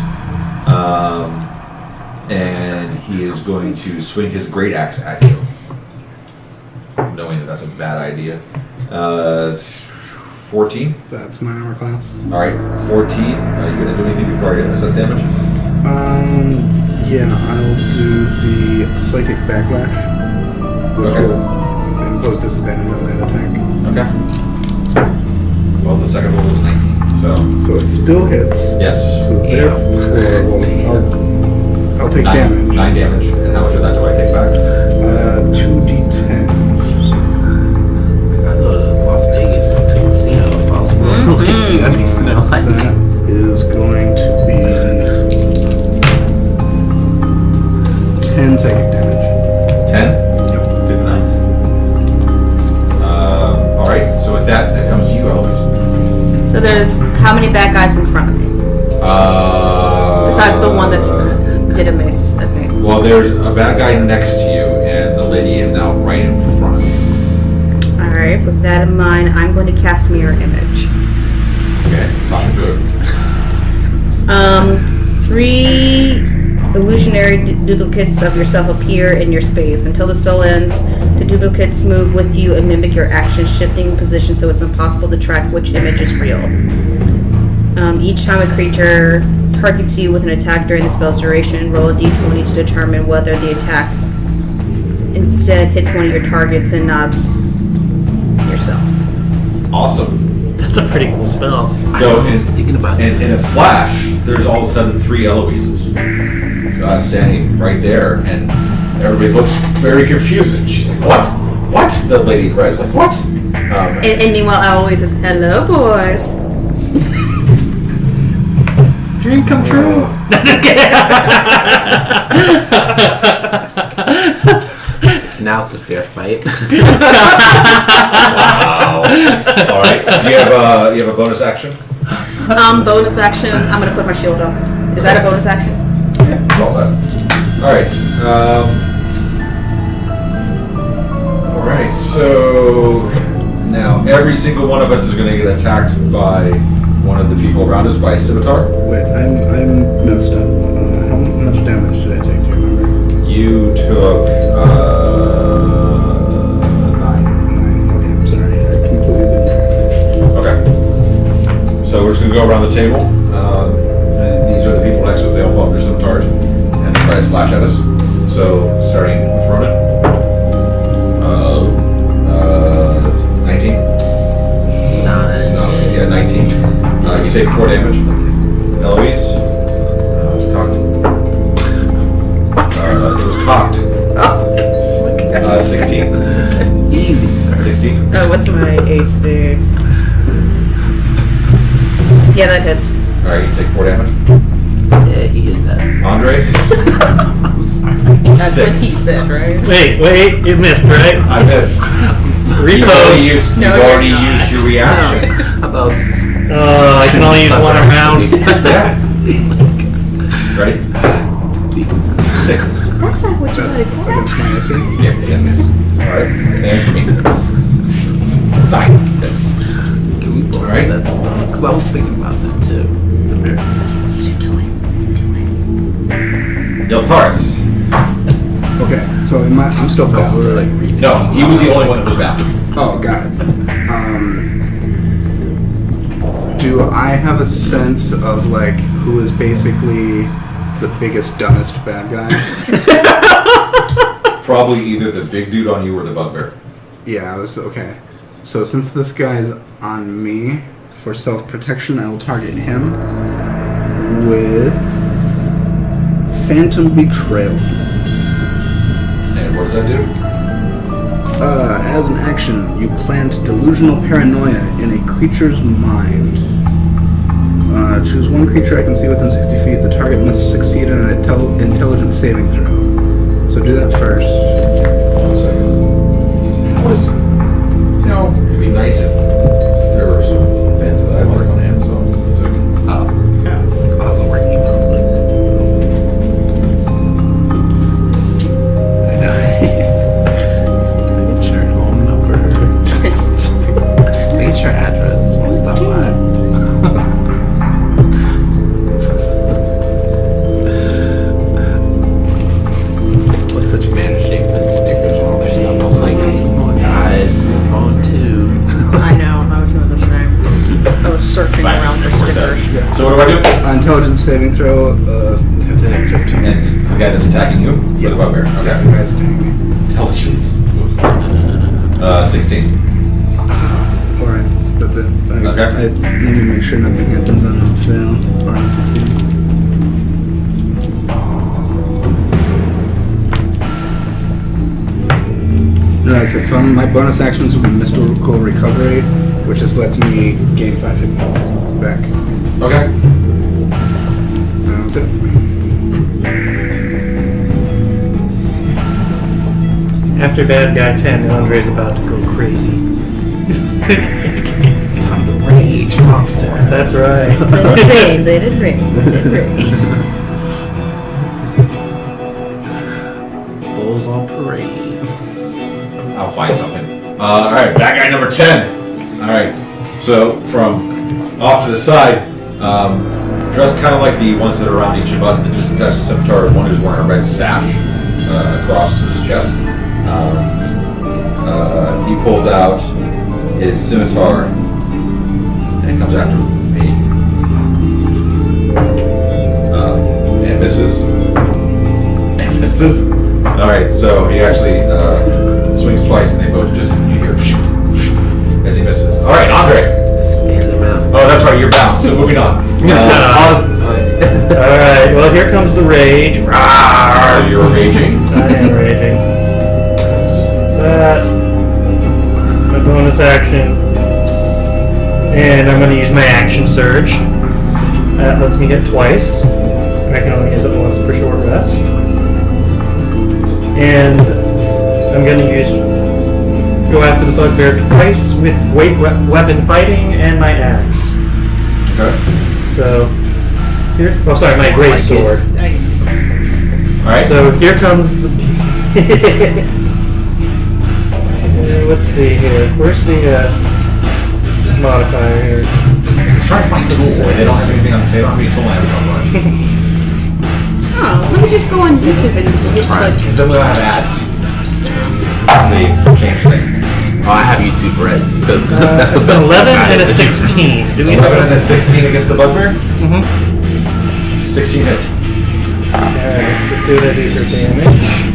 Speaker 1: And he is going to swing his great axe at you, knowing that that's a bad idea. 14.
Speaker 5: That's my armor class.
Speaker 1: All right, 14. You gonna do anything before I get assess damage?
Speaker 5: Yeah, I'll do the psychic backlash, which
Speaker 1: Okay.
Speaker 5: will impose disadvantage on that attack.
Speaker 1: Okay. Well, the second roll was a 19, so
Speaker 5: So it still hits.
Speaker 1: yes.
Speaker 5: So therefore, I'll take damage.
Speaker 1: 9 damage. And how much of that do I take back?
Speaker 5: 2d10.
Speaker 2: I go to Las Vegas to casino if possible. That needs to know.
Speaker 5: That is going to be 10 psychic damage.
Speaker 1: 10.
Speaker 5: Yep.
Speaker 1: Good, nice. All right. So with that comes to you, Eloise.
Speaker 3: So there's how many bad guys in front of me? Besides the one that did a miss at me.
Speaker 1: Well, there's a bad guy next to you, and the lady is now right in front of you.
Speaker 3: Alright, with that in mind, I'm going to cast Mirror Image.
Speaker 1: Okay. Talk me through it.
Speaker 3: 3 illusionary duplicates of yourself appear in your space. Until the spell ends, the duplicates move with you and mimic your action, shifting position so it's impossible to track which image is real. Each time a creature targets you with an attack during the spell's duration, roll a d20 to determine whether the attack instead hits one of your targets and not yourself.
Speaker 1: Awesome.
Speaker 4: That's a pretty cool spell.
Speaker 1: So
Speaker 2: I was thinking about
Speaker 1: in a flash, there's all of a sudden 3 Eloises standing right there, and everybody looks very confused. And she's like, "What? What?" The lady in red is like, "What?"
Speaker 3: And meanwhile, Eloise says, "Hello, boys."
Speaker 4: Dream come true.
Speaker 2: now it's a fair fight.
Speaker 1: Wow. All right. Do you have a bonus action?
Speaker 3: Bonus action. I'm gonna put my shield up. Is that a bonus action?
Speaker 1: Yeah, call that. All right. All right. So now every single one of us is going to get attacked by one of the people around us by a scimitar.
Speaker 5: Wait, I'm messed up. How much damage did I take? Do you remember?
Speaker 1: You took 9.
Speaker 5: 9. Okay, I'm sorry. I completely didn't track.
Speaker 1: Okay. So we're just going to go around the table. And these are the people next to us. They all pull up their scimitars and try to slash at us. So starting with Ronan. 19. No, yeah, 19. You take 4 damage. Eloise. It was cocked. It was cocked. 16
Speaker 3: AC. Yeah, that hits.
Speaker 1: Alright, you take 4 damage.
Speaker 2: Yeah, he hit that.
Speaker 1: Andre?
Speaker 2: I'm sorry.
Speaker 3: That's what
Speaker 1: 6.
Speaker 3: he said, right?
Speaker 4: Wait, you missed, right?
Speaker 1: I missed. You've
Speaker 4: Repose.
Speaker 1: already used your reaction.
Speaker 2: I thought it was...
Speaker 4: I can only use one around.
Speaker 1: Yeah. Ready? 6.
Speaker 3: That's not what you wanted to tell me.
Speaker 5: Against my AC?
Speaker 1: Yeah, yes. Alright, and for me. 9. Yes.
Speaker 2: Can we blow
Speaker 1: Alright.
Speaker 2: that spell? Because I was thinking about that too.
Speaker 3: You should do it.
Speaker 1: Yeltaris.
Speaker 5: Okay, so I'm still
Speaker 2: So I was
Speaker 5: bound.
Speaker 2: literally like reading.
Speaker 1: No, he was the only one that was bound.
Speaker 5: Oh, got it. Do I have a sense of like who is basically the biggest, dumbest bad guy?
Speaker 1: Probably either the big dude on you or the bugbear.
Speaker 5: Yeah, I was okay. So since this guy's on me, for self-protection, I will target him with Phantom Betrayal.
Speaker 1: And what does that do?
Speaker 5: As an action, you plant delusional paranoia in a creature's mind. Choose one creature I can see within 60 feet. The target must succeed in an intelligence saving throw. So do that first.
Speaker 1: 1 second. What is... You know, it'd be nice if there were some bands that I like on Amazon.
Speaker 2: Oh. I wasn't working. I was like... I know. Get your home number. Get your address. Just want to stop by. Like such a manager, they put stickers on all their stuff. I was like, come on, guys, I'm on too.
Speaker 3: I know, I was doing the same. I was searching around for stickers.
Speaker 1: So what do I do?
Speaker 5: Intelligence saving throw. You have to hit 15.
Speaker 1: And it's the guy that's attacking you? Or the bugbear?
Speaker 5: Yeah,
Speaker 1: Okay.
Speaker 5: the guy's attacking me.
Speaker 1: Intelligence. 16.
Speaker 5: Alright, that's it.
Speaker 1: Okay.
Speaker 5: I need to make sure nothing happens on a fail or on a succeed. No, that's it. So my bonus actions will be mystical recovery, which just lets me gain 5 hit points back.
Speaker 1: Okay.
Speaker 5: That's it.
Speaker 4: After bad guy 10, Andre's about to go crazy.
Speaker 2: Time to rage, monster.
Speaker 4: That's right.
Speaker 3: Let it rain, let it rain, let it rain.
Speaker 2: Bulls on parade.
Speaker 1: I'll find something. Alright, bad guy number 10. Alright, so from off to the side, dressed kind of like the ones that are around each of us that just attached to scimitar, one who's wearing a red sash across his chest. He pulls out his scimitar and comes after me. And misses. And misses. Alright, so he actually swings twice and they both just, you hear as he misses. Alright, Andre. Oh, that's right, you're bound, so moving on.
Speaker 4: Alright, well, here comes the rage.
Speaker 1: So you're raging.
Speaker 4: I am raging. That's that. My bonus action. And I'm going to use my action surge. That lets me hit twice. And I can only use it once for short rest. And I'm going to go after the bugbear twice with weapon fighting and my axe.
Speaker 1: Okay.
Speaker 4: So, here. Oh, sorry, my great sword.
Speaker 3: Nice.
Speaker 1: Alright.
Speaker 4: So here comes the. Let's see here. Where's the modifier here?
Speaker 1: Try to find tools. They don't have anything on. They don't have any tool items online.
Speaker 3: Oh, let me just go on YouTube and just like.
Speaker 1: Because then we'll have ads. See, change things.
Speaker 2: Oh, I have YouTube red because that's the
Speaker 4: It's
Speaker 2: best.
Speaker 4: an 11
Speaker 2: guy
Speaker 4: and a
Speaker 2: is.
Speaker 4: 16. Do we
Speaker 1: 11
Speaker 4: have
Speaker 1: and a 16 against the bugbear.
Speaker 4: Mm-hmm.
Speaker 1: 16 hits.
Speaker 4: Alright, so let's see what I do for damage.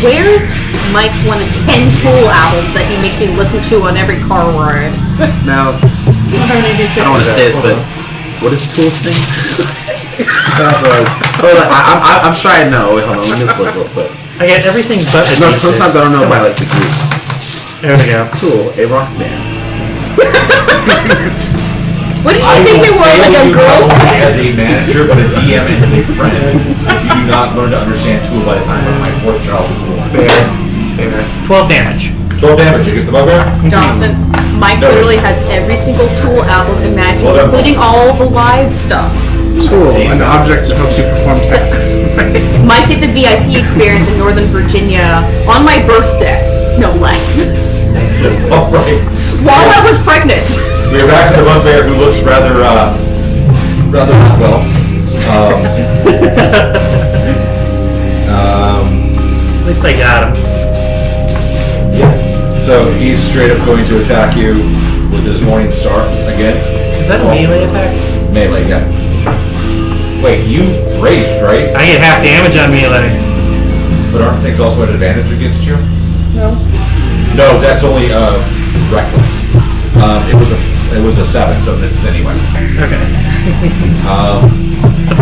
Speaker 3: Where's Mike's one of 10 Tool albums that he makes me listen to on every car ride?
Speaker 2: Now, I don't want to say this, but what is Tool's thing? I'm sure I know. Wait, hold on. Let me just look real quick.
Speaker 4: I get everything but
Speaker 2: No,
Speaker 4: adhesives.
Speaker 2: sometimes I don't know by like the group.
Speaker 4: There we go.
Speaker 2: Tool, a rock band.
Speaker 3: What do you think they were, like a girl?
Speaker 1: As a manager, but a DM and a friend. If you do not learn to understand Tool by the time my 4th child was born.
Speaker 2: Fair.
Speaker 4: 12 damage.
Speaker 1: 12 damage against the bugbear?
Speaker 3: Jonathan, Mike
Speaker 1: No.
Speaker 3: literally has every single Tool album imagined,
Speaker 1: Well done.
Speaker 3: including all the live stuff.
Speaker 5: Tool, an object that helps you perform tasks.
Speaker 3: Mike did the VIP experience in Northern Virginia on my birthday, no less.
Speaker 1: All right.
Speaker 3: While I was pregnant.
Speaker 1: We're back to the bugbear who looks rather not well.
Speaker 4: At least I got him.
Speaker 1: Yeah. So he's straight up going to attack you with his Morning Star again.
Speaker 4: Is that a melee attack?
Speaker 1: Melee, yeah. Wait, you raged, right?
Speaker 4: I get half damage on melee.
Speaker 1: But aren't things also at advantage against you?
Speaker 4: No.
Speaker 1: No, that's only reckless. It was a 7, so this is anyway.
Speaker 4: Okay.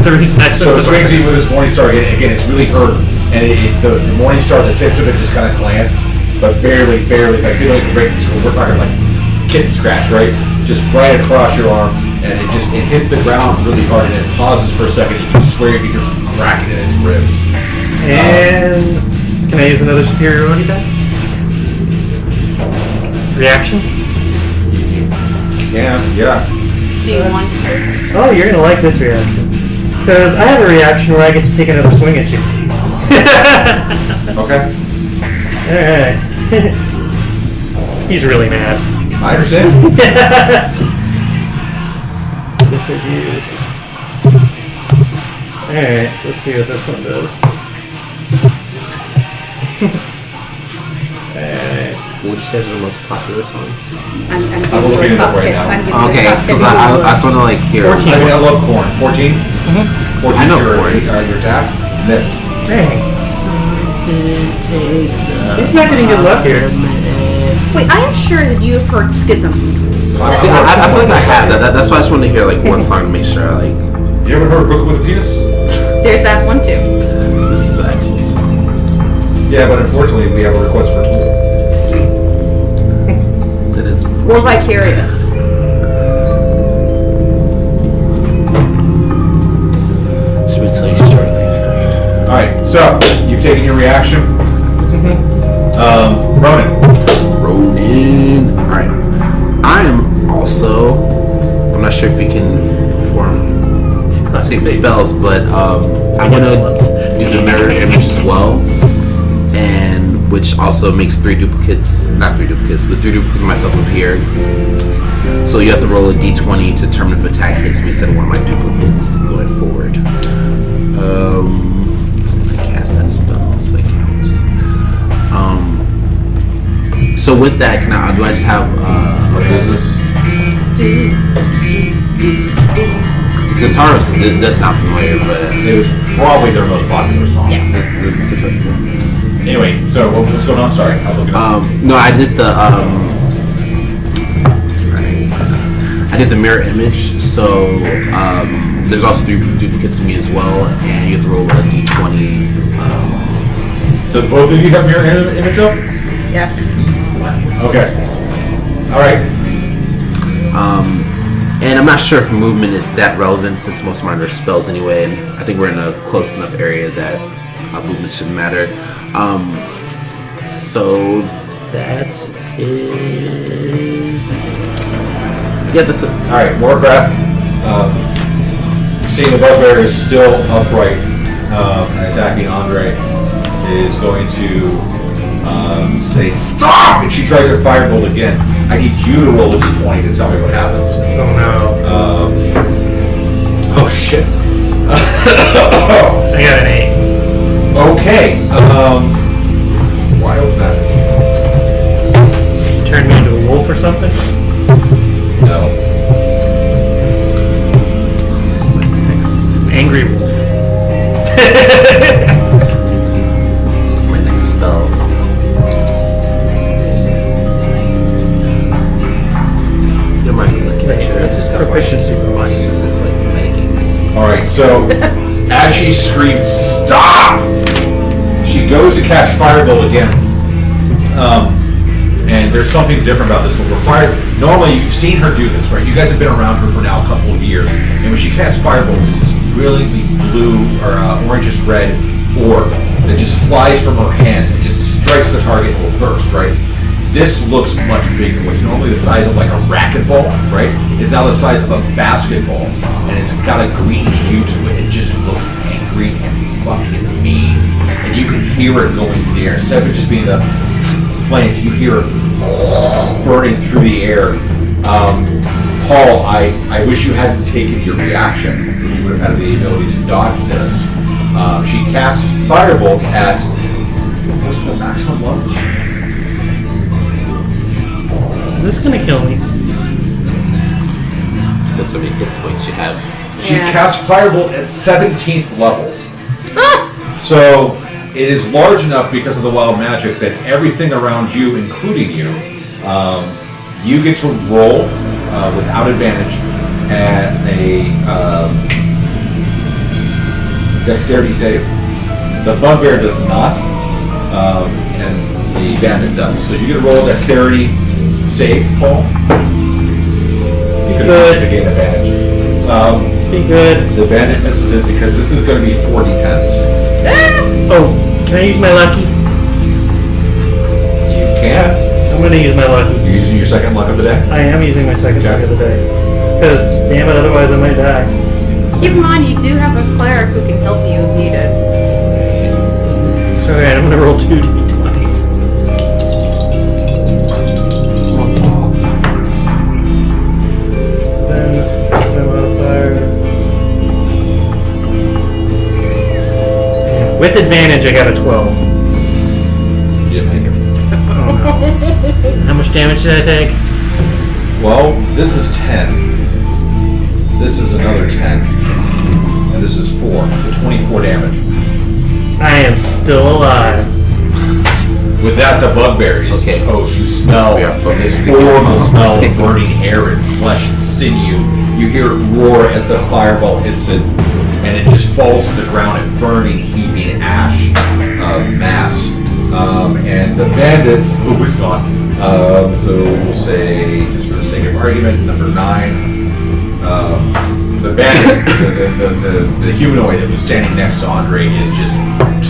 Speaker 4: 3 seconds.
Speaker 1: So it swings you with this Morning Star again. It's really hurt, and the Morning Star, the tips of it just kind of glance, but barely. Like they don't even break the screw. We're talking like kitten scratch, right? Just right across your arm, and it hits the ground really hard, and it pauses for a second. You can swear you can just crack it in its ribs.
Speaker 4: And can I use another superiority die? Reaction?
Speaker 1: Yeah.
Speaker 3: Do you want?
Speaker 4: Oh, you're gonna like this reaction. Because I have a reaction where I get to take another swing at you.
Speaker 1: Okay.
Speaker 4: Alright. He's really mad.
Speaker 1: I understand.
Speaker 4: Alright, so let's see what this one does. Alright.
Speaker 2: What would you say is the most popular song?
Speaker 3: I'm
Speaker 1: I'm
Speaker 3: giving
Speaker 1: looking
Speaker 3: you
Speaker 1: it
Speaker 3: a
Speaker 1: up
Speaker 3: top
Speaker 1: right
Speaker 3: 10.
Speaker 1: now.
Speaker 3: I'm giving you
Speaker 2: Okay,
Speaker 3: a top 10.
Speaker 2: because I sort of like hear.
Speaker 4: 14.
Speaker 1: I mean, I love corn. 14? 14
Speaker 2: I know
Speaker 1: your,
Speaker 2: corn.
Speaker 1: your attack. Miss.
Speaker 4: Dang.
Speaker 2: Something takes
Speaker 4: He's not getting good luck here.
Speaker 3: Wait, I am sure that you have heard Schism.
Speaker 2: See, I feel like I have that. That's why I just want to hear like one song to make sure like
Speaker 1: You ever heard Hook with a Penis?
Speaker 3: There's that one too.
Speaker 2: this is an excellent song.
Speaker 1: Yeah, but unfortunately we have a request for Tool.
Speaker 2: That is
Speaker 3: Or
Speaker 2: unfortunate.
Speaker 3: Vicarious.
Speaker 2: Should we tell you shortly?
Speaker 1: Alright, so you've taken your reaction. Ronan.
Speaker 2: Ronin. Alright. I am also. I'm not sure if we can perform the same spells, but I'm gonna do the mirror image as well. And which also makes 3 duplicates. Not 3 duplicates, but 3 duplicates of myself appear. So you have to roll a d20 to determine if attack hits me instead of one of my duplicates going forward. I'm just gonna cast that spell so it counts. So with that, do I just have
Speaker 1: What is this?
Speaker 2: this guitar does sound familiar, but
Speaker 1: It was probably their most popular song.
Speaker 3: Yeah.
Speaker 2: this is guitar.
Speaker 1: Anyway, so what's going on? Sorry, I was looking at
Speaker 2: No, I did the I did the mirror image. So there's also 3 duplicates of me as well, and you have to roll a d20.
Speaker 1: So both of you have mirror image up?
Speaker 3: Yes.
Speaker 1: Okay. Alright.
Speaker 2: And I'm not sure if movement is that relevant since most of mine are spells anyway, and I think we're in a close enough area that movement shouldn't matter. So that's it.
Speaker 1: Alright, Warcraft. Seeing the bugbear is still upright and attacking Andre, is going to say stop, and she tries her firebolt again. I need you to roll a d20 to tell me what happens.
Speaker 4: Oh no.
Speaker 1: Oh shit.
Speaker 4: I got an 8.
Speaker 1: Okay. Wild magic.
Speaker 4: Turn me into a wolf or something?
Speaker 1: No.
Speaker 2: That's my next,
Speaker 4: Angry wolf.
Speaker 2: my next spell. You mind make sure
Speaker 4: That's just proficiency bonus.
Speaker 2: This is like metagaming.
Speaker 1: Alright, so as she screams, stop! She goes to catch Firebolt again. And there's something different about this one. Normally, you've seen her do this, right? You guys have been around her for now a couple of years. And when she casts Firebolt, it's this brilliantly blue or orangish red orb that just flies from her hands and just strikes the target and will burst, right? This looks much bigger. What's normally the size of like a racquetball, right, is now the size of a basketball. And it's got a green hue to it. It just looks angry and fucking mean. And you can hear it going through the air. Instead of it just being the flames, you hear it burning through the air. Paul, I wish you hadn't taken your reaction. You would have had the ability to dodge this. She casts Firebolt at, what's the maximum level?
Speaker 4: This is gonna kill me.
Speaker 2: That's how many hit points you have.
Speaker 1: She casts Firebolt at 17th level. So it is large enough because of the wild magic that everything around you, including you, you get to roll without advantage at a dexterity save. The bugbear does not, and the bandit does. So you get to roll a dexterity save, Paul. You can
Speaker 4: Good.
Speaker 1: to gain advantage.
Speaker 4: Be good.
Speaker 1: The bandit misses it because this is going to be 4 d10s.
Speaker 4: Oh, can I use my lucky?
Speaker 1: You can.
Speaker 4: I'm gonna use my lucky.
Speaker 1: You're using your second luck of the day.
Speaker 4: I am using my second luck of the day. Because, damn it, otherwise I might die.
Speaker 3: Keep in mind, you do have a cleric who can help you if needed.
Speaker 4: Alright, I'm gonna roll 2 d20s. Then, that's my modifier. And with advantage, I got a 12.
Speaker 1: You didn't make it.
Speaker 4: Oh no. How much damage did I take?
Speaker 1: Well, this is 10. This is another 10. And this is 4. So 24 damage.
Speaker 4: I am still alive.
Speaker 1: With that, the bugbear is toast. You smell
Speaker 2: We are
Speaker 1: this
Speaker 2: focusing
Speaker 1: horrible
Speaker 2: on
Speaker 1: smell
Speaker 2: things.
Speaker 1: of burning air and flesh and sinew. You hear it roar as the fireball hits it, and it just falls to the ground in burning, heaping ash mass. And the bandit, who is gone, so we'll say, just for the sake of argument, number 9, the bandit, the humanoid that was standing next to Andre is just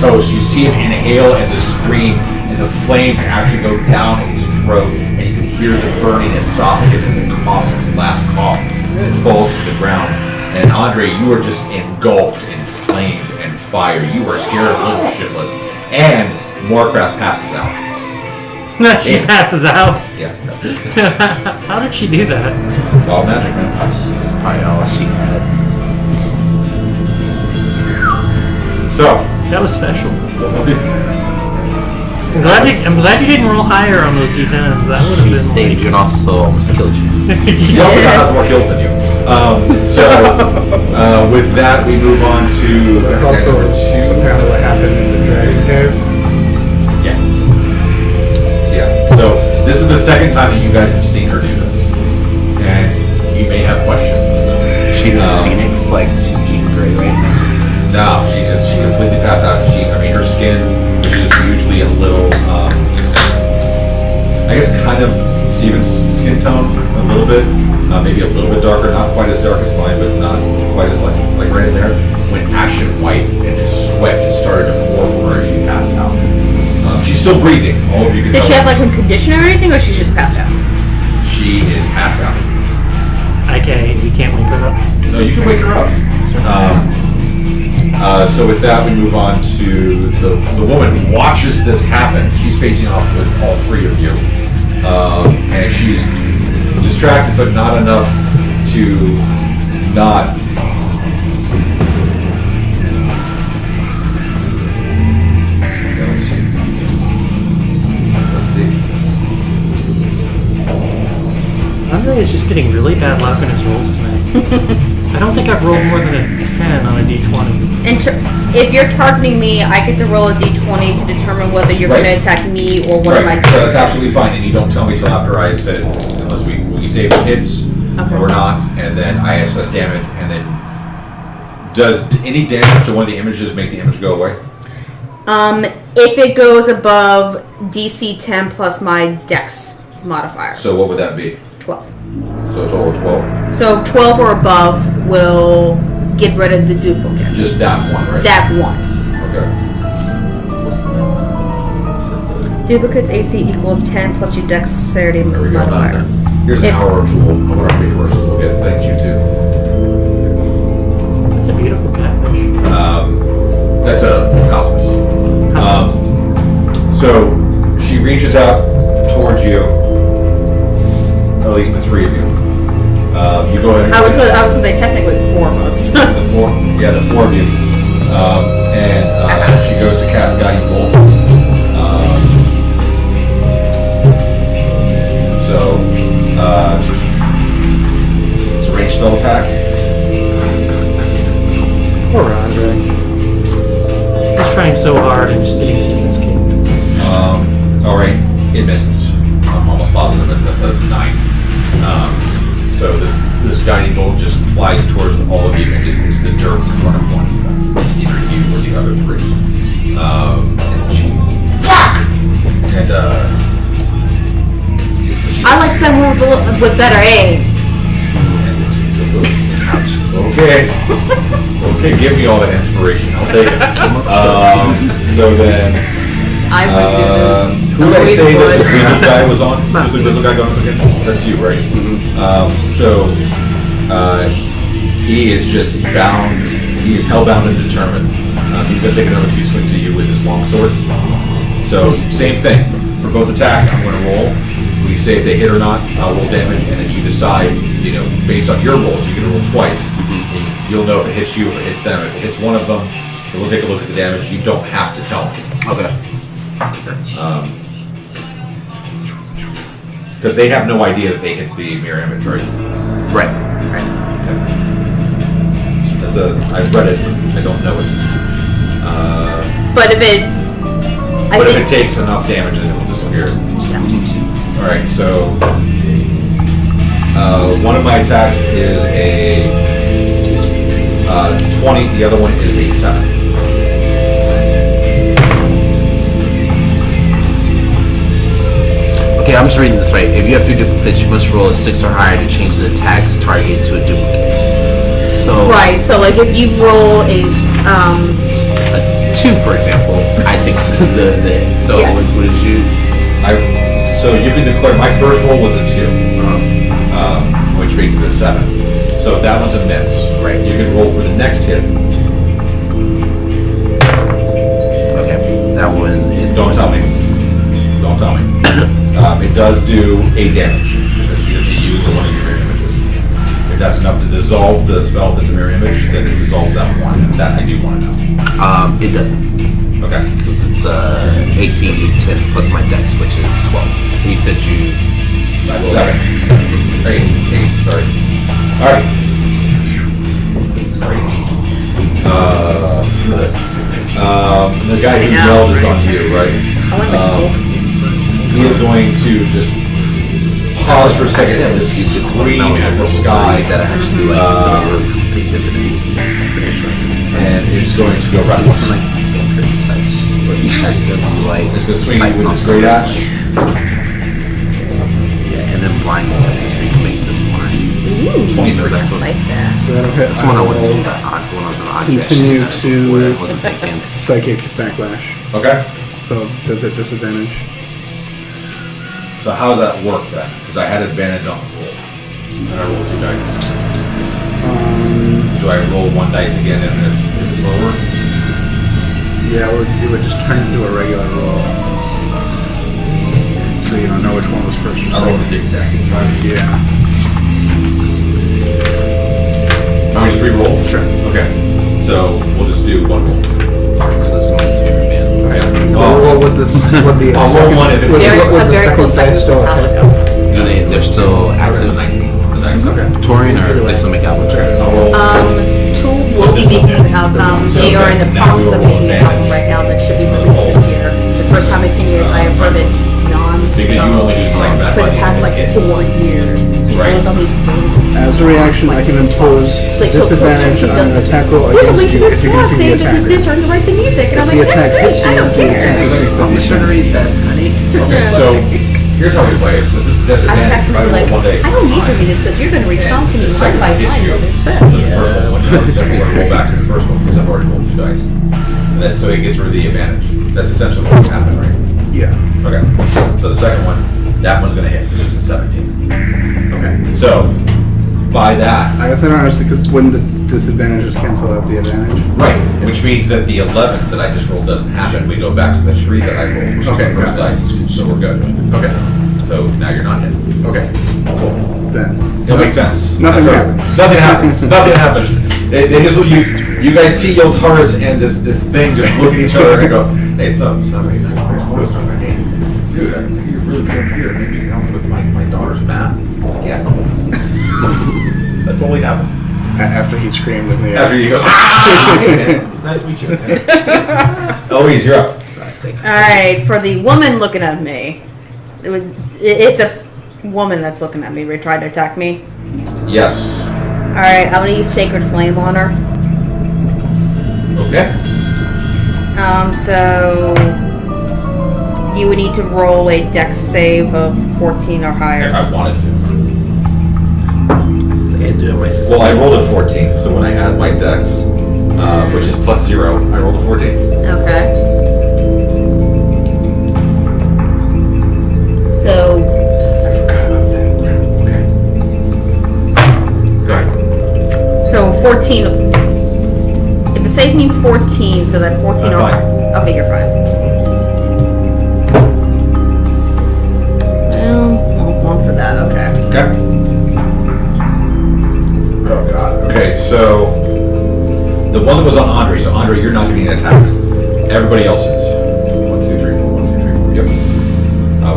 Speaker 1: toast. You see him inhale as a scream, and the flames actually go down his throat, and you can hear the burning esophagus as it coughs its last cough, and it falls to the ground. And Andre, you are just engulfed in flames and fire. You are scared a little shitless. And Moorcraft passes out.
Speaker 4: She passes out.
Speaker 1: Yeah, that's it.
Speaker 4: How did she do that?
Speaker 1: Wild magic, man.
Speaker 2: That's probably all she had.
Speaker 1: So,
Speaker 4: That was special. I'm glad you didn't roll higher on those d10s. That would have
Speaker 2: She
Speaker 4: been
Speaker 2: saved you and also almost killed you.
Speaker 1: he also has more kills than you. With that, we move on to
Speaker 5: That's also apparently what happened in the Dragon Cave.
Speaker 1: Yeah. Yeah. So this is the second time that you guys have seen her do this, and you may have questions.
Speaker 2: She the Phoenix, like she's Jean Grey right now.
Speaker 1: No, she completely passed out. Her skin, which is usually a little, I guess, kind of Steven's skin tone, a little bit, maybe a little bit darker, not quite as dark as mine, but not quite as like right in there. Went ashen white, and just sweat just started to pour from her as she passed out. She's still breathing. All of you can
Speaker 3: Does
Speaker 1: tell.
Speaker 3: she have like a condition or anything, or she's just passed out?
Speaker 1: She is passed out.
Speaker 4: You can't wake her up.
Speaker 1: No, you can wake her up. So with that, we move on to the woman who watches this happen. She's facing off with all 3 of you. And she's distracted, but not enough to not... Okay, let's see.
Speaker 4: Andre is just getting really bad luck on his rolls tonight. I don't think I've rolled more than a 10 on a d20.
Speaker 3: If you're targeting me, I get to roll a d20 to determine whether you're going to attack me or one of my
Speaker 1: Right,
Speaker 3: kids.
Speaker 1: that's absolutely fine, and you don't tell me till after I said it, unless we say if it hits or not, and then I assess damage, and then does any damage to one of the images make the image go away?
Speaker 3: If it goes above DC 10 plus my Dex modifier.
Speaker 1: So what would that be?
Speaker 3: 12.
Speaker 1: So a total of 12.
Speaker 3: So 12 or above will get rid of the duplicate.
Speaker 1: Just that one, right?
Speaker 3: That one.
Speaker 1: Okay.
Speaker 2: What's the
Speaker 3: Duplicate's AC equals 10 plus your Dexterity
Speaker 1: There we go.
Speaker 3: modifier.
Speaker 1: Here's an
Speaker 3: If-
Speaker 1: hour tool of what our big horses will get. Thank you too.
Speaker 4: It's a beautiful catfish.
Speaker 1: That's a cosmos. So she reaches out towards you. At least the three of you. You go ahead. And
Speaker 3: I was gonna say technically it's 4 of us.
Speaker 1: the four of you. And she goes to cast Guiding Bolt. It's a ranged spell attack.
Speaker 4: Poor Andre. He's trying so hard and just getting his ass kicked.
Speaker 1: Alright, it misses. I'm almost positive that that's a 9. So this guiding bolt just flies towards all of you and just hits the dirt in front of one of them. Either you or the other 3. And she... Fuck! And
Speaker 3: I like someone with better aim.
Speaker 1: Okay. Okay, give me all that inspiration. I'll take it. So then...
Speaker 3: I would do this.
Speaker 1: Who did I
Speaker 3: Always
Speaker 1: say that
Speaker 3: would.
Speaker 1: the Grizzle guy was on?
Speaker 2: not
Speaker 1: Who's the Grizzle guy going up against? That's you, right? He is just bound. He is hellbound and determined. He's going to take another 2 swings at you with his longsword. So, same thing. For both attacks, I'm going to roll. We say if they hit or not, I'll roll damage, and then you decide, based on your rolls, you can roll twice. You'll know if it hits you, if it hits them. If it hits one of them, then we'll take a look at the damage. You don't have to tell me.
Speaker 2: Okay.
Speaker 1: Because they have no idea that they hit the mirror image, right?
Speaker 2: Right.
Speaker 1: I've read it, I don't know it.
Speaker 3: But if it...
Speaker 1: But if it takes enough damage, then it will disappear. Alright, so... one of my attacks is a 20, the other one is a 7.
Speaker 2: Okay, I'm just reading this right. If you have 3 duplicates, you must roll a 6 or higher to change the attack's target to a duplicate. So
Speaker 3: Right, so like if you roll a
Speaker 2: 2, for example, I take the hit. So
Speaker 3: Yes.
Speaker 2: what did you?
Speaker 1: So you can declare, my first roll was a 2, which makes it a 7. So that one's a miss.
Speaker 2: Right.
Speaker 1: You can roll for the next hit.
Speaker 2: Okay, that one is.
Speaker 1: Don't tell me. Don't tell me. It does do 8 damage. If it's either to you or one of your mirror images. If that's enough to dissolve the spell if it's a mirror image, then it dissolves that one. And that I do want to know.
Speaker 2: It doesn't.
Speaker 1: Okay.
Speaker 2: It's AC 10 plus my Dex, which is 12. You said you.
Speaker 1: 7. 8, sorry. Alright. This is crazy. The guy who yelled is on you, right?
Speaker 3: I want like bolt.
Speaker 1: He is going to just pause for a second and just scream at the sky,
Speaker 2: that I actually like really complete dividends.
Speaker 1: and it's going to go right.
Speaker 2: It's like finger touch. Like
Speaker 1: It's going to swing you with his great axe.
Speaker 2: Yeah, and then blind weapons where you can make them blind.
Speaker 3: Ooh,
Speaker 1: 23.
Speaker 3: I like that.
Speaker 5: So that'll hit.
Speaker 2: That's when I went when I was an odd
Speaker 5: Continue to-
Speaker 2: where I wasn't thinking.
Speaker 5: Psychic backlash.
Speaker 1: Okay.
Speaker 5: So that's at disadvantage.
Speaker 1: So how does that work then? Because I had advantage on the roll. And I rolled 2 dice. Do I roll 1 dice again if it's lower?
Speaker 5: Yeah, it would just turn into a regular roll. So you don't know which one was first or
Speaker 1: I rolled
Speaker 5: second.
Speaker 1: the exact same time.
Speaker 5: Yeah.
Speaker 1: Can we just re-roll?
Speaker 2: Sure.
Speaker 1: Okay. So we'll just do 1 roll.
Speaker 2: So this is my favorite band.
Speaker 5: What would this? What the?
Speaker 1: I'll roll 1 if it
Speaker 5: What
Speaker 3: There's
Speaker 1: hits.
Speaker 5: would
Speaker 3: a
Speaker 5: the
Speaker 3: very cool
Speaker 5: second
Speaker 3: second
Speaker 5: dice still hit?
Speaker 3: Metallica.
Speaker 2: They're still
Speaker 1: That was a
Speaker 2: active?
Speaker 1: 19. The dice. Okay.
Speaker 2: Torian or they still make albums?
Speaker 1: I'll roll.
Speaker 3: Two will be making an album. They are in the process of making an album right now that should be released this year. The first time in 10 years I have heard it
Speaker 1: Because you only do
Speaker 3: non-stop.
Speaker 1: like
Speaker 3: For the
Speaker 1: that.
Speaker 3: past like 4 years. people
Speaker 1: Right.
Speaker 3: with all these buildings.
Speaker 5: As a reaction, I can impose
Speaker 3: Like,
Speaker 5: disadvantage on an attack roll
Speaker 3: There's a link
Speaker 5: against
Speaker 3: to
Speaker 5: you
Speaker 3: this
Speaker 5: if you can
Speaker 3: blog
Speaker 5: see the
Speaker 3: saying to do
Speaker 5: attacker.
Speaker 3: this or to write the music, and I'm
Speaker 5: If the
Speaker 3: like, that's
Speaker 5: attack
Speaker 3: great.
Speaker 5: hits
Speaker 3: I
Speaker 5: you,
Speaker 3: don't
Speaker 5: the
Speaker 3: care.
Speaker 5: attack-
Speaker 2: I'll be sure to read that, honey.
Speaker 1: Okay, so here's how we play it. So this is set
Speaker 3: I
Speaker 1: advantage.
Speaker 3: text him
Speaker 1: I
Speaker 3: and be
Speaker 1: roll
Speaker 3: like,
Speaker 1: one day.
Speaker 3: I don't need to read this because you're going to recount to me
Speaker 1: The
Speaker 3: line
Speaker 1: second
Speaker 3: by
Speaker 1: one hits
Speaker 3: line
Speaker 1: you.
Speaker 3: what it
Speaker 1: That's
Speaker 3: says.
Speaker 1: the first one. Then we're going to roll back to the first one because I've already rolled 2 dice. And then so it gets rid of the advantage. That's essentially what's happening, right?
Speaker 5: Yeah.
Speaker 1: Okay. So the second one, that one's going to hit. This is a 17.
Speaker 2: Okay.
Speaker 1: So by that,
Speaker 5: I guess I don't understand because when the disadvantages cancel out the advantage.
Speaker 1: right, which means that the 11 that I just rolled doesn't happen. We go back to the 3 that I rolled, which
Speaker 2: Okay,
Speaker 1: is the first
Speaker 2: got it.
Speaker 1: dice. So we're good.
Speaker 2: Okay.
Speaker 1: So now you're not hit.
Speaker 2: Okay.
Speaker 1: Cool.
Speaker 5: Then.
Speaker 1: It'll make sense.
Speaker 5: Nothing
Speaker 1: That's
Speaker 5: happens.
Speaker 1: right. Nothing happens. Nothing happens. They just you guys see Yeltaris and this thing just look at each other and go, hey, it's up. Hey, dude, you're really good up here. Maybe you can help me with my daughter's math. Yeah. That totally happens.
Speaker 5: After he screamed in the air.
Speaker 1: After you go, ah! Hey, man. Nice to meet you. Eloise, you're up.
Speaker 2: So I say,
Speaker 3: Alright, for the woman looking at me, it's a woman that's looking at me, trying to attack me.
Speaker 1: Yes.
Speaker 3: Alright, I'm going to use Sacred Flame on her.
Speaker 1: Okay.
Speaker 3: So you would need to roll a dex save of 14 or
Speaker 1: If
Speaker 3: higher.
Speaker 1: I wanted to.
Speaker 2: so I do it myself.
Speaker 1: Well, I rolled a 14, so when I add my dex, which is plus 0, I rolled a 14.
Speaker 3: Okay. So,
Speaker 1: Okay. Go ahead.
Speaker 3: so 14. If a save means 14, so that 14
Speaker 1: I'm
Speaker 3: or
Speaker 1: fine.
Speaker 3: higher. Okay, you're fine. Well, one for that. Okay.
Speaker 1: Okay. Oh god. Okay, so the one that was on Andre. So Andre, you're not getting attacked. Everybody else is. 1, 2, 3, 4. 1, 2, 3, 4. Yep.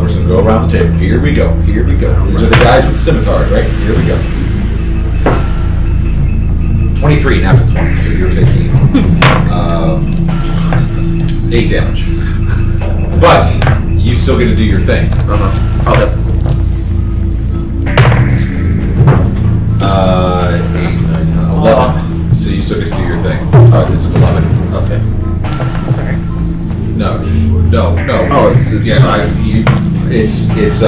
Speaker 1: We're just gonna go around the table. Here we go. Here we go. These are the guys with scimitars, right? Here we go. 23, natural 20. So you're taking 8 damage. But you still get to do your thing.
Speaker 2: Okay.
Speaker 1: 8, 9, 10, 11. So you still get to do your thing. It's 11.
Speaker 2: Okay.
Speaker 3: Sorry.
Speaker 1: No.
Speaker 2: Oh, it's
Speaker 1: it's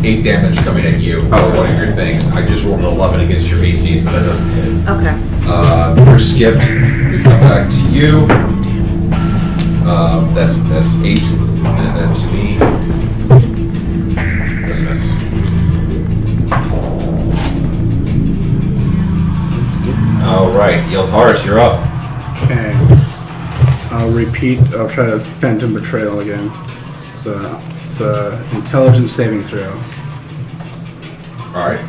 Speaker 1: 8 damage coming at you for
Speaker 2: Okay.
Speaker 1: one of your things. I just rolled an 11 against your AC, so that doesn't hit.
Speaker 3: Okay.
Speaker 1: You're skipped. We come back to you. That's 8, and then to me. That's a miss.
Speaker 2: Sounds good.
Speaker 1: All right, Yeltaris, you're up.
Speaker 5: Okay. I'll try to Phantom Betrayal again. So it's a intelligence saving throw.
Speaker 1: All right.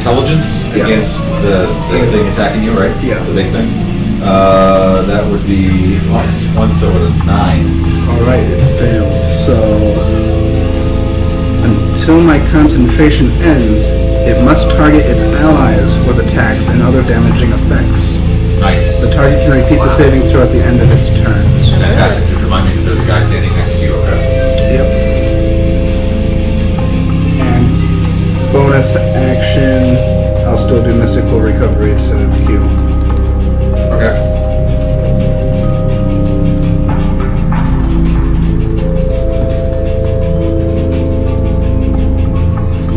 Speaker 1: Intelligence
Speaker 5: Yeah.
Speaker 1: against the thing attacking you, right?
Speaker 5: Yeah.
Speaker 1: The big thing. That would be -1, so with a 9.
Speaker 5: Alright, it fails. So until my concentration ends, it must target its allies with attacks and other damaging effects.
Speaker 1: Nice.
Speaker 5: The target can repeat the saving throw at the end of its turns.
Speaker 1: Fantastic. Just remind me that there's a guy standing next to you. Okay.
Speaker 5: Yep. And bonus action, I'll still do mystical recovery to heal.
Speaker 1: Okay.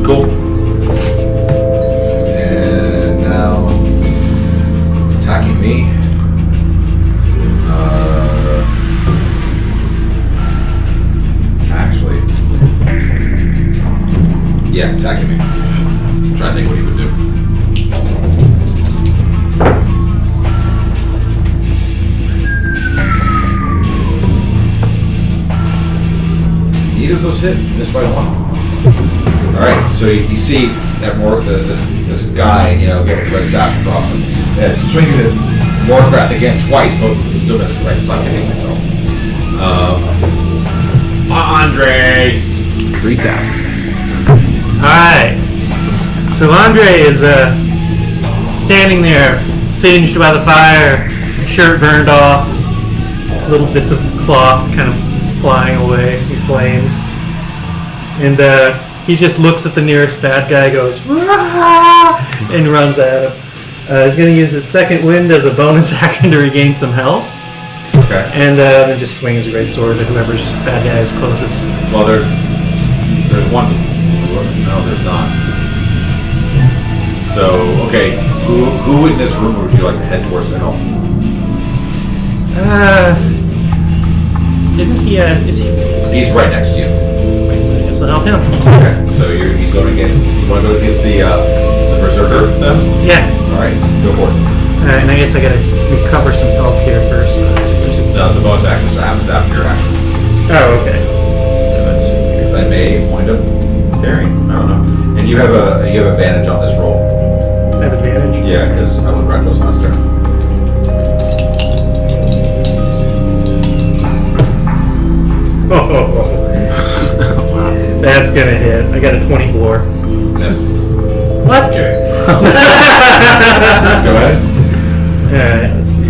Speaker 1: Cool. And now attacking me. Actually, yeah, attacking me. I'm trying to think what he would do. Neither of those hit. Missed by 1. All right, so you see that this guy, you know, get with the red sash across him, swings at Morcraft again twice. Both of them still miss because I suck hitting myself. Andre.
Speaker 2: 3,000.
Speaker 4: Alright. So Andre is standing there, singed by the fire, shirt burned off, little bits of cloth kind of flying away in flames. And he just looks at the nearest bad guy, goes, "Rah!" and runs at him. He's going to use his second wind as a bonus action to regain some health.
Speaker 1: Okay.
Speaker 4: And then just swing his great sword at whoever's bad guy is closest.
Speaker 1: Well, there's one. No, there's not. So, okay, who in this room would you like to head towards to help?
Speaker 4: Is he?
Speaker 1: He's right next to you.
Speaker 4: I guess I'll help him.
Speaker 1: Okay, so he's going to get. You want to go against the berserker then?
Speaker 4: Yeah.
Speaker 1: All right, go for it.
Speaker 4: And I guess I gotta recover some health here first. So let's see.
Speaker 1: No, it's a bonus action, so it happens after your action.
Speaker 4: Oh, okay.
Speaker 1: So let's see, because I may wind up carrying. I don't know. And you have advantage on this roll.
Speaker 4: I have advantage.
Speaker 1: Yeah, because I went retro last turn.
Speaker 4: Oh. That's gonna hit. I got a 24.
Speaker 1: Yes.
Speaker 4: What?
Speaker 1: Okay. Go ahead.
Speaker 4: Alright, let's see.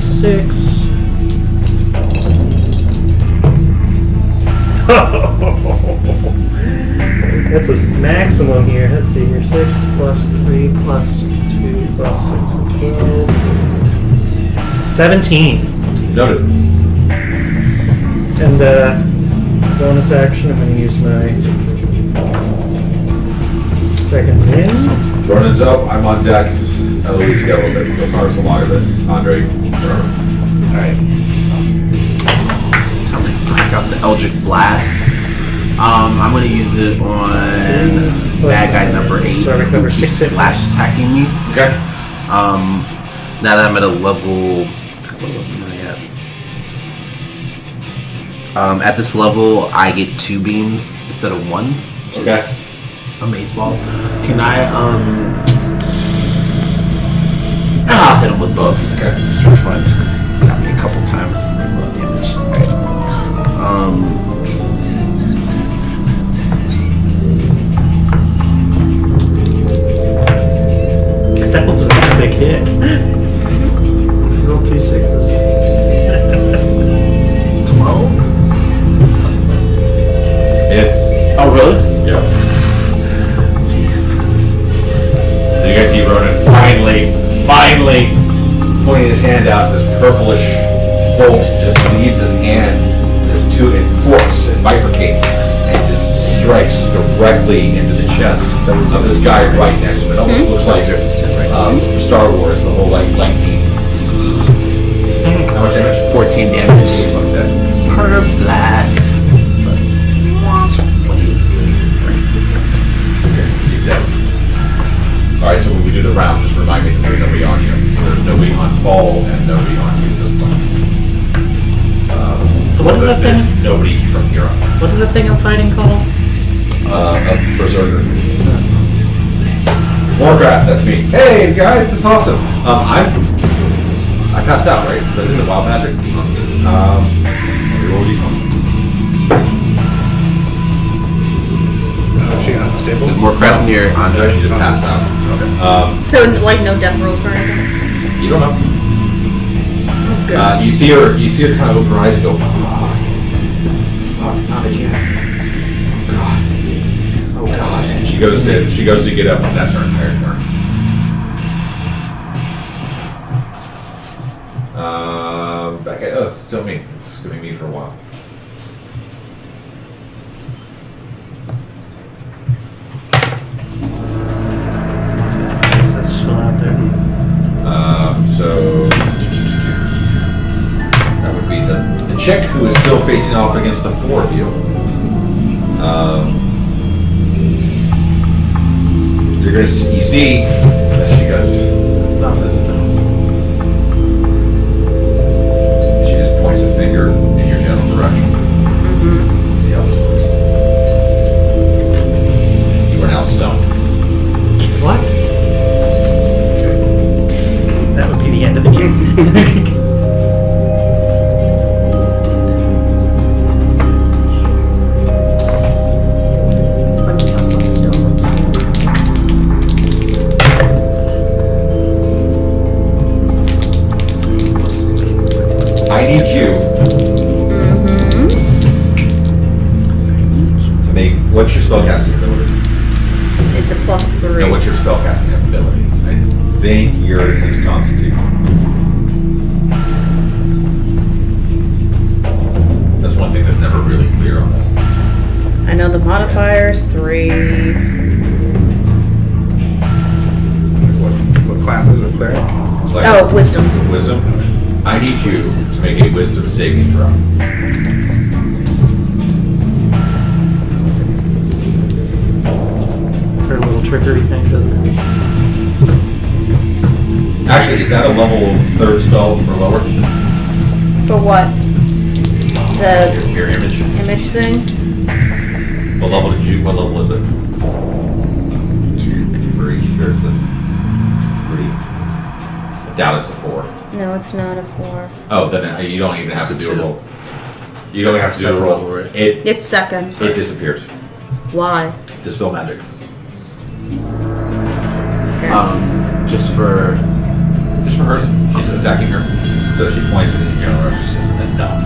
Speaker 4: 6. That's a maximum here. Let's see here. 6 plus 3 plus 2 plus 6 and 12. 17.
Speaker 1: Noted.
Speaker 4: And bonus action, I'm going to use my second wind.
Speaker 1: Ronan's up. I'm on deck. Eloise, you got a little bit. Guitar's a lot of it. Andre, remember?
Speaker 2: Alright. It's time to crack out the Eldritch Blast. I'm going to use it on bad guy number 8.
Speaker 4: So I recover 6 hit
Speaker 2: slash attacking me.
Speaker 1: Okay.
Speaker 2: Now that I'm at a level... What level am I at? At this level, I get 2 beams instead of 1. Which
Speaker 1: Okay.
Speaker 2: is amaze balls. Can I, I'll hit him with both.
Speaker 1: Okay.
Speaker 2: It's for fun. Just got me a couple times. Damage. Alright.
Speaker 4: That was a big hit. Roll 2 6s.
Speaker 2: 12?
Speaker 1: It's.
Speaker 2: Oh, really?
Speaker 1: Yeah.
Speaker 2: Jeez.
Speaker 1: So you guys see Ronan finally pointing his hand out. This purplish bolt just leaves his hand. There's 2. It forks and bifurcates and just strikes directly into the chest of this guy right next to him. It almost looks like Star Wars, the whole like lightning. How much damage?
Speaker 2: 14 damage.
Speaker 1: He's like that.
Speaker 2: Per blast. So that's 28.
Speaker 1: Okay, he's dead. Alright, so when we do the round, just remind me that there's nobody on you. So there's nobody on Paul and nobody on you at this point.
Speaker 4: So what is that thing?
Speaker 1: Nobody from here on.
Speaker 4: What is that thing I'm fighting called?
Speaker 1: A berserker. Warcraft, that's me. Hey guys, that's awesome. I passed out, right? Because I did the wild magic. Roll d20.
Speaker 5: She unstable.
Speaker 2: There's more crap near
Speaker 1: Andre,
Speaker 2: Andre.
Speaker 1: she just passed out. Okay.
Speaker 3: So, like, no death rolls or anything?
Speaker 1: You don't know.
Speaker 3: Oh, goodness.
Speaker 1: You see her kind of open her eyes and go, fuck, not again. Oh god. And she goes to get up, and that's her entire turn. Back at it's still me. It's gonna be me for a while.
Speaker 4: That's still out there.
Speaker 1: So that would be the chick who is still facing off against the 4 of you. You're gonna see, you see that she goes, enough is enough. And she just points a finger in your general direction. See how this works. You are now stoned.
Speaker 4: What?
Speaker 1: Okay.
Speaker 4: That would be the end of it.
Speaker 1: spellcasting ability?
Speaker 3: It's a +3.
Speaker 1: No, what's your spellcasting ability? I think yours is Constitution. That's one thing that's never really clear on that.
Speaker 3: I know the modifier's 3.
Speaker 5: What class is it, cleric?
Speaker 1: Like,
Speaker 3: Oh, wisdom.
Speaker 1: Wisdom? I need you to make a wisdom saving throw.
Speaker 4: Her little trickery thing, doesn't it?
Speaker 1: Actually, is that a level 3rd spell or lower?
Speaker 3: For what? The
Speaker 1: Your image?
Speaker 3: image thing?
Speaker 1: What level is it? 3, sure it's a 3. I doubt it's a 4.
Speaker 3: No, it's not a 4.
Speaker 1: Oh, then you don't even have to
Speaker 2: It's a
Speaker 1: do a
Speaker 2: 2.
Speaker 1: roll. You don't have to do a
Speaker 2: Separate
Speaker 1: roll.
Speaker 2: roll, right?
Speaker 3: It's second.
Speaker 1: It disappears.
Speaker 3: Why?
Speaker 1: Dispel magic.
Speaker 2: Just for
Speaker 1: Just for her. She's attacking her. So she points and you know, she says, enough.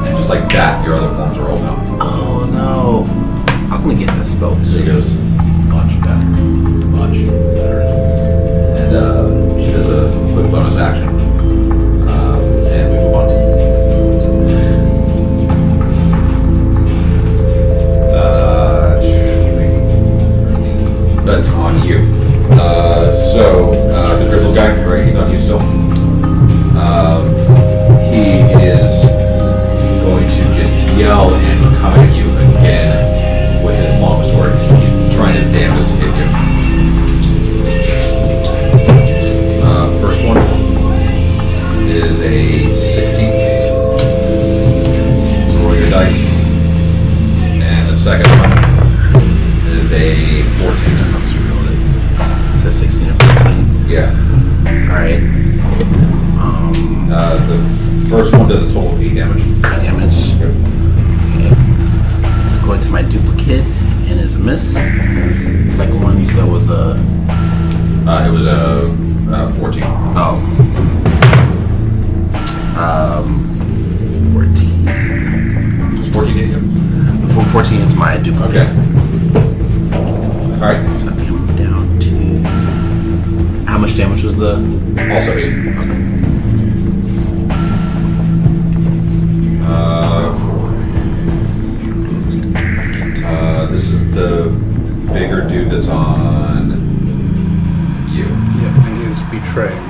Speaker 1: And just like that, your other forms are all gone.
Speaker 2: oh no, I was gonna get that spell
Speaker 1: So she
Speaker 2: too.
Speaker 1: goes, much better. Much better. And she does a quick bonus action. And we move on. That's on you. So, the grizzled guy, right, he's on you still. He is going to just yell and come at you again with his longsword. He's trying his damnedest to hit you. First one is a 16. Roll your dice. And the second one is a 14.
Speaker 2: Must reroll it. It says 16 or 14.
Speaker 1: Yeah.
Speaker 2: Alright.
Speaker 1: The first one does a total of 8 damage.
Speaker 2: Damage. Okay. Let's go into my duplicate and it's a miss. And the second one you said was a.
Speaker 1: It was a 14.
Speaker 2: Oh. 14.
Speaker 1: It's 14 hit you.
Speaker 2: 14 is my duplicate.
Speaker 1: Okay. Alright.
Speaker 2: So I'm down to. How much damage was the.
Speaker 1: Also 8. This is the bigger dude that's on you.
Speaker 5: Yeah, and he's betraying.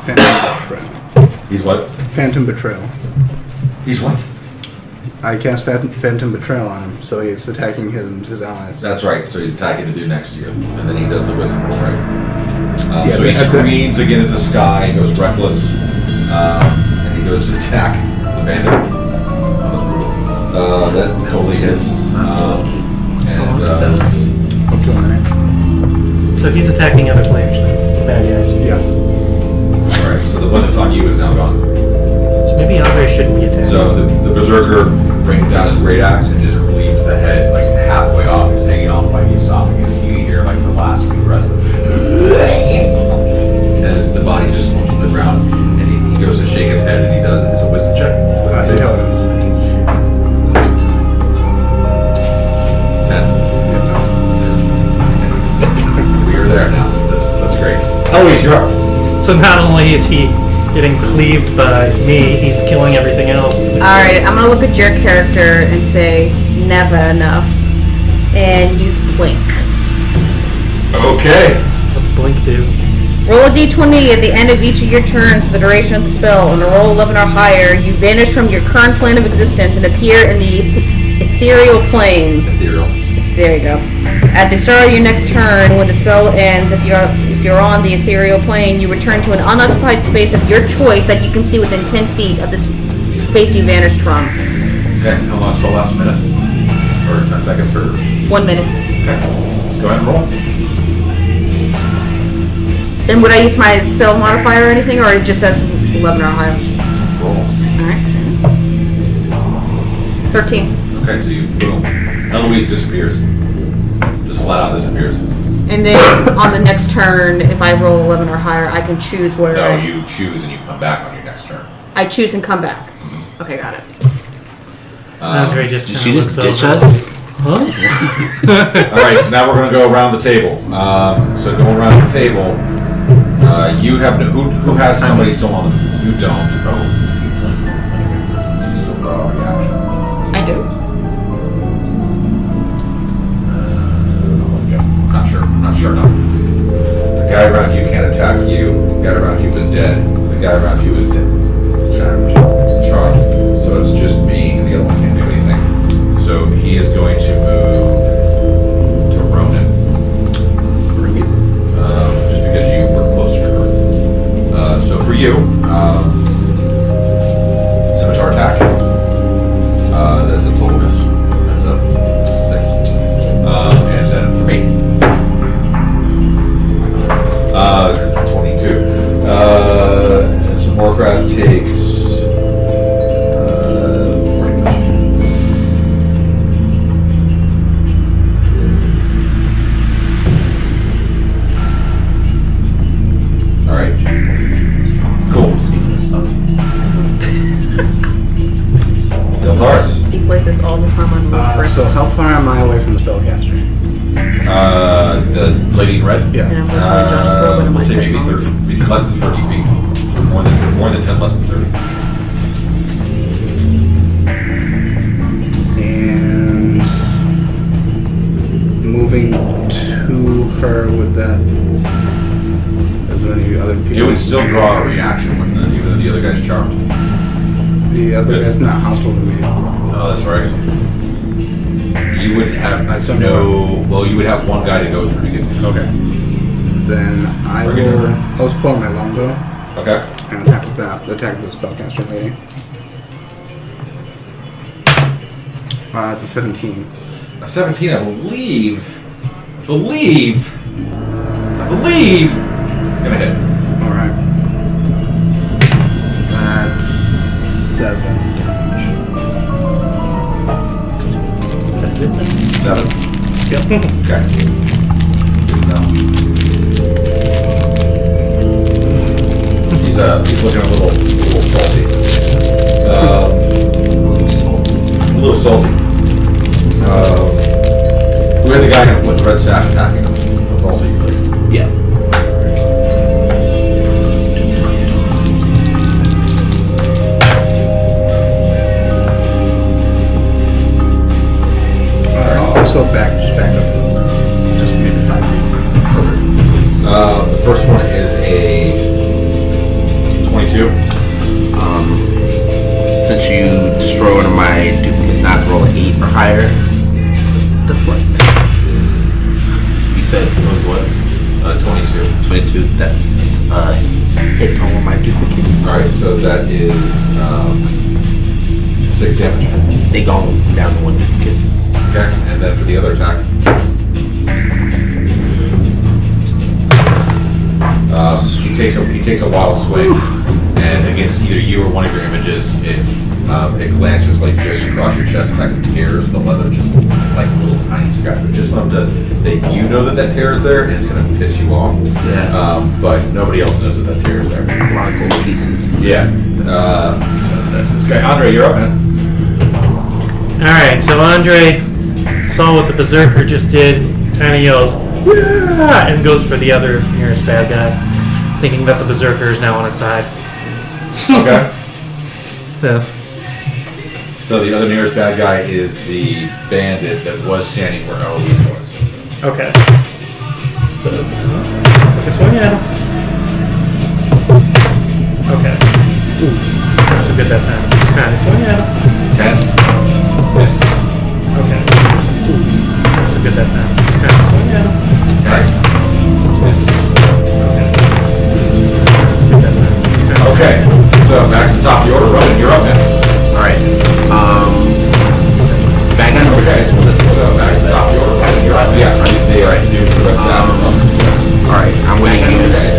Speaker 5: Phantom betrayal.
Speaker 1: He's what?
Speaker 5: Phantom betrayal.
Speaker 1: He's what?
Speaker 5: I cast Phantom betrayal on him, so he's attacking his allies.
Speaker 1: That's right. So he's attacking the dude next to you, and then he does the wisdom roll, right?
Speaker 5: Yeah,
Speaker 1: So he
Speaker 5: at the-
Speaker 1: screams again at the sky, goes reckless, and he goes to attack the bandit. That was brutal. That totally hits. And
Speaker 5: Up to a minute.
Speaker 4: So he's attacking other players now. The bad guys.
Speaker 5: Yeah.
Speaker 1: all right. So the one that's on you is now gone.
Speaker 4: So maybe Andre shouldn't be attacking.
Speaker 1: So the berserker brings down his great axe and just cleaves the head like halfway off. It's hanging off by the esophagus. You hear like the last few breaths as the body just slumps to the ground, and he goes to shake his head, and he does. It's a wisdom check. Wisdom save.
Speaker 5: Intelligence.
Speaker 1: 10. We're there now. That's great. Eloise, you're up.
Speaker 4: So not only is he getting cleaved by me, he's killing everything else.
Speaker 3: Alright, I'm gonna look at your character and say, never enough. And use blink.
Speaker 1: Okay.
Speaker 4: What's Blink do?
Speaker 3: Roll a d20 at the end of each of your turns for the duration of the spell. On a roll 11 or higher, you vanish from your current plane of existence and appear in the ethereal plane.
Speaker 1: Ethereal.
Speaker 3: There you go. At the start of your next turn, when the spell ends, if you're on the ethereal plane, you return to an unoccupied space of your choice that you can see within 10 feet of the space you vanished from.
Speaker 1: Okay. How long spell last? A minute? Or 10 seconds? Or
Speaker 3: 1 minute.
Speaker 1: okay. Go ahead and roll.
Speaker 3: Then would I use my spell modifier or anything, or it just says 11 or higher?
Speaker 1: Roll.
Speaker 3: Alright. 13.
Speaker 1: Okay, so you boom. Eloise disappears. Just flat out disappears.
Speaker 3: And then on the next turn, if I roll 11 or higher, I can choose where
Speaker 1: No, you choose and you come back on your next turn.
Speaker 3: I choose and come back. Okay, got it.
Speaker 4: Andre just
Speaker 2: Did
Speaker 4: kinda
Speaker 2: she just
Speaker 4: looks
Speaker 2: ditch
Speaker 4: over.
Speaker 2: us?
Speaker 4: Huh?
Speaker 1: All right, so now we're going to go around the table. So going around the table, you have who has somebody still on them? You don't.
Speaker 3: I do.
Speaker 1: Not sure enough. The guy around you can't attack you. The guy around you is dead. The guy around you is dead. Charmed. So it's just me, and the other one can't do anything. So he is going to move to Ronan.
Speaker 2: Bring it.
Speaker 1: Just because you were closer to her. So for you, scimitar attack. That's a total miss. That's a 6. And then for me, 22. So Warcraft takes 40 damage. All right. Cool.
Speaker 2: See you suck.
Speaker 1: Deltars.
Speaker 3: He places all this harm on Wolfrix.
Speaker 5: So how far am I away from the spellcaster?
Speaker 1: The lady in red.
Speaker 5: Yeah.
Speaker 3: And I'm listening to Josh Groban in my
Speaker 1: We'll say maybe
Speaker 3: headphones.
Speaker 1: 30, maybe less than 30 feet. More than 10, less than 30.
Speaker 5: And moving to her with that. Is there any other people?
Speaker 1: You would still draw a reaction when even though the other guy's charmed.
Speaker 5: The other guy's not hostile to me.
Speaker 1: Oh, that's right. You wouldn't have
Speaker 5: That's so
Speaker 1: well, you would have one guy to go through to get to.
Speaker 5: Okay. Then I
Speaker 1: Bring it
Speaker 5: will.
Speaker 1: over.
Speaker 5: I'll just pull out my longbow
Speaker 1: Okay.
Speaker 5: and attack with that. Attack the spellcaster lady. It's a 17.
Speaker 1: A 17, I believe it's gonna hit.
Speaker 5: All right. That's 7 damage.
Speaker 4: That's it then.
Speaker 1: 7.
Speaker 4: Yep.
Speaker 1: Okay. Good enough. He's looking a little salty. A little salty. We had the guy with the red sash attacking him. That's also you, right?
Speaker 2: Yeah.
Speaker 5: I'll also back up. Just maybe 5 feet.
Speaker 1: Perfect. The first one is a 22.
Speaker 2: Since you destroy one of my duplicates, not to roll an 8 or higher, it's a deflect. You said it was what?
Speaker 1: 22.
Speaker 2: 22. That's hit on one of my duplicates.
Speaker 1: Alright, so that is 6 damage.
Speaker 2: They go down to one duplicate.
Speaker 1: Okay, and then for the other attack. He takes a wild swing, and against either you or one of your images, it glances like just across your chest, in fact it tears the leather just like a little tiny scratch, but just enough that you know that tear is there, and it's gonna piss you off.
Speaker 2: Yeah.
Speaker 1: But nobody else knows that tear is there.
Speaker 2: A lot of gold pieces.
Speaker 1: Yeah. So that's this guy. Andre, you're up, man.
Speaker 4: Alright, so Andre saw what the Berserker just did, kind of yells, "Yeah!" and goes for the other nearest bad guy, thinking that the Berserker is now on his side.
Speaker 1: Okay.
Speaker 4: So,
Speaker 1: the other nearest bad guy is the bandit that was standing where Eloise was.
Speaker 4: okay. So, take a swing at him. Okay. Ooh, not so good that time. 10, swing at him.
Speaker 1: 10. Miss.
Speaker 4: Okay. Ooh, not so good that time. 10, swing at him.
Speaker 1: 10. Miss.
Speaker 4: Okay. Not so good that time. 10.
Speaker 1: Okay. So back to the top of the order. Ronan, you're up, man.
Speaker 2: Alright. Bad guy number 6 will this
Speaker 1: So back to the top of the order. Ronan, you're up. Yeah, I used the new red sash.
Speaker 2: Alright, I'm going to use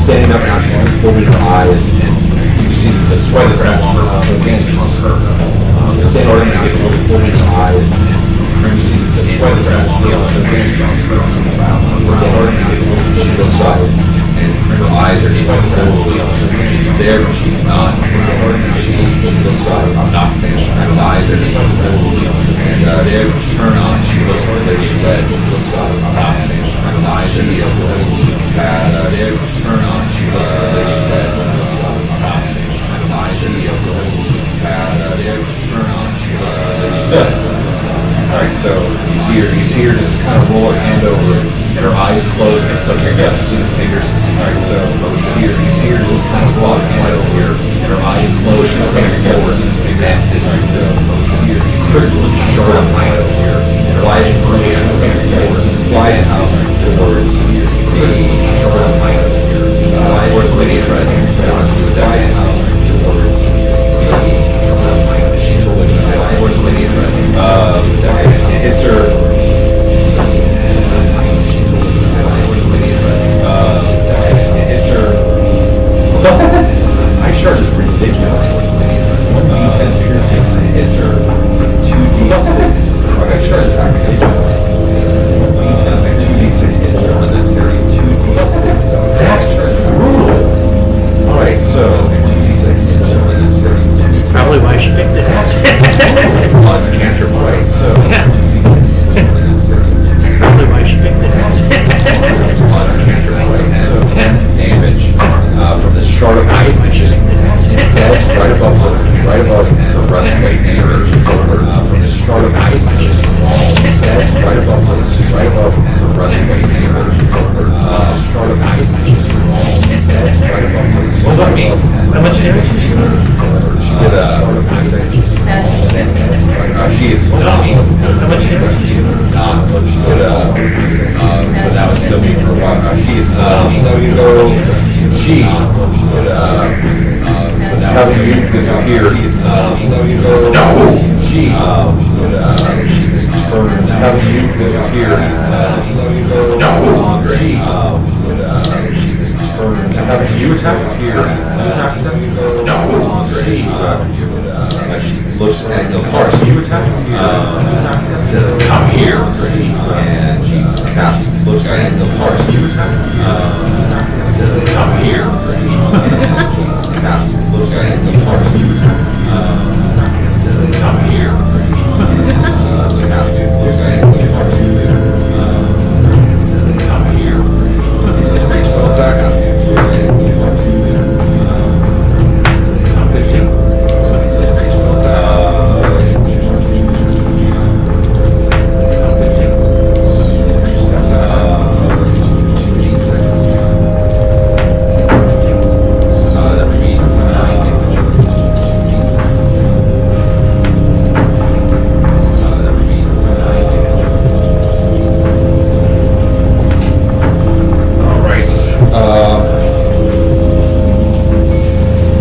Speaker 1: standing up now, she's opening her eyes, and you see the sweat is no longer advancing on her. Standing up now, she's opening her eyes, and you see the sweat is no longer advancing on her. Standing up now, she looks up, and her eyes are totally she's there, but she's not. She looks up, I'm not finished. Her eyes are totally and they turn on, she looks at the lady's bed, she looks up, I'm not finished. Her eyes are totally they turn on, she looks at the lady's bed, she looks up, I'm not finished. Her eyes are totally they turn on, she looks at the lady's bed. Alright, so you see her just kind of roll her hand over it, and her eyes close and flick her head, see the fingers. Alright, so you see her just kind of slot her hand over here, and her eyes close and flick her forward. And this crystalline sharp light here flies from her hand forward, flies out towards the sharp light here, towards the lady's right hand, flies out towards the sharp light. She totally towards the lady's right hand. It hits her. It hits her. What? My shark is ridiculous. 1d10 piercing hits her. 2d6. Okay, sure. 1d10 and 2d6 hits her. And that's 2d6. That's brutal. Alright, so 2d6 hits her. And that's 32.
Speaker 4: Probably why she picked it.
Speaker 1: Well, it's a cantrip, right? So
Speaker 4: Yeah. Probably why she picked it.
Speaker 1: it's a cantrip, right? So 10 damage from this shard of ice that just embeds right above the breastplate and shoulder. From this shard of ice that just embeds right above the breastplate and shoulder. Shard of ice that just embeds right above the. What does that mean?
Speaker 4: How much damage did she do?
Speaker 1: She did she is. What does that mean?
Speaker 4: How much damage did she do?
Speaker 1: She did so that would still be for a while. She is. So you go. She would having you disappear. No. She would having you disappear. No longer. She would having you attack here. No longer. She looks at your parts. You attack says come here, and she casts looks at your parts. You attack says come here, and she casts looks at your parts. You attack says come here, and she casts looks at your parts. Says come here. It's a range spell attack. 15.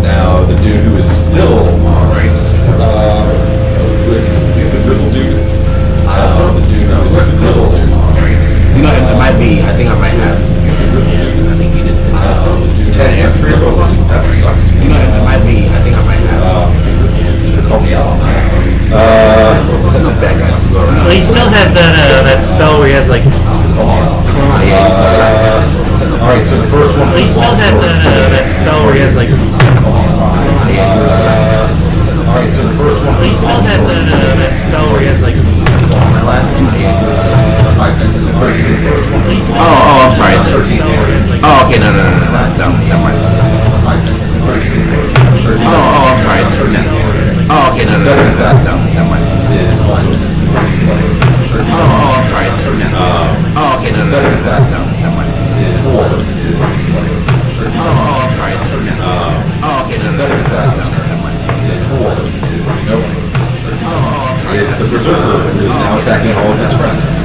Speaker 1: Now the dude who is still alright. The grizzled dude. Also the dude who is still alright.
Speaker 2: You know, it might be. I think I might have. I think he just said.
Speaker 1: Also the dude 10 and 3 of them. That sucks.
Speaker 2: You know, it might be. I think I might have.
Speaker 1: Should have called me out.
Speaker 2: There's no bad guys to go around.
Speaker 4: Well, he still has that spell where he has like.
Speaker 1: Alright, so the first one.
Speaker 4: Well, he still has that spell where he has like.
Speaker 1: Alright, so the first one.
Speaker 4: Well, he still has that spell where he has like.
Speaker 2: My last one. Oh, I'm sorry. Oh, okay, no. That's that might. Oh, I'm sorry. Oh, okay, no. That's that might. Oh, I'm sorry. Oh, okay, no. That's that might. Oh, I'm sorry. Oh, okay, no. That might.
Speaker 1: Nope.
Speaker 2: Oh, I'm sorry.
Speaker 1: The berserker is now attacking all of his friends.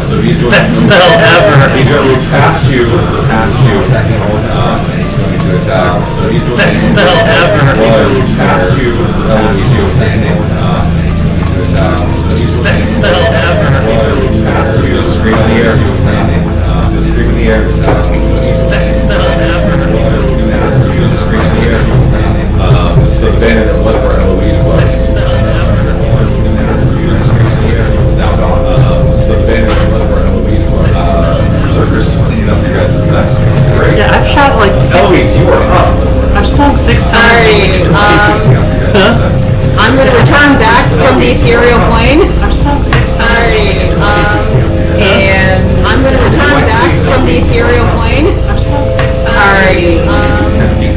Speaker 1: So he's doing
Speaker 4: Best spell ever.
Speaker 1: He's going to move past you, attacking all of his friends, and he's going to attack. So he's doing
Speaker 4: Best spell ever.
Speaker 1: He's past you, relative to you, standing, and he's going to attack. So he's doing
Speaker 4: Best spell ever.
Speaker 1: He's past you, scream in the air, he's standing, scream in the air, attack.
Speaker 4: Best spell ever.
Speaker 3: ethereal plane. Alrighty. And I'm going to return back from the ethereal plane. Alrighty.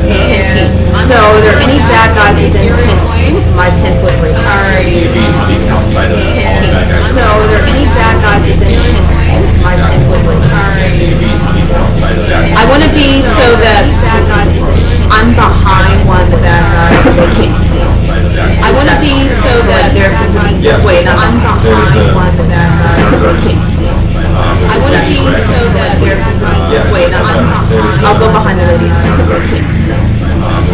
Speaker 3: And so are there any bad guys within 10 my 10-foot radius? Alrighty. So are there any bad guys within 10 my 10-foot radius? I want to be so that I'm behind one of the bad guys that they can't see. I want to be so that they're moving this way and I'm behind one of the bad guys that they can't see. I want to be so that they're moving this way and I'm behind. I'll go behind the ladies that they can't see.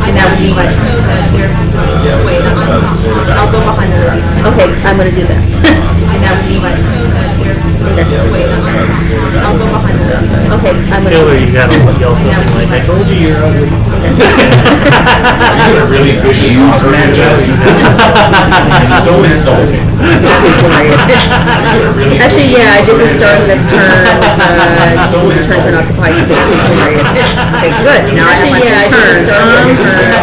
Speaker 3: And that would be my so that they're moving this way and I'm behind. I'll go behind the ladies. Okay, I'm going to do that. And that would be my so that they're moving this way and I'll go behind the ladies. Okay, I'm going to do
Speaker 4: Killer,
Speaker 3: that.
Speaker 4: you gotta yell something like, I told you you're ugly.
Speaker 1: You're a really vicious operator. So insulting.
Speaker 3: Actually, yeah, just a starting this turn, turn to an occupied space. Okay, good. Now actually, yeah, just a starting this turn,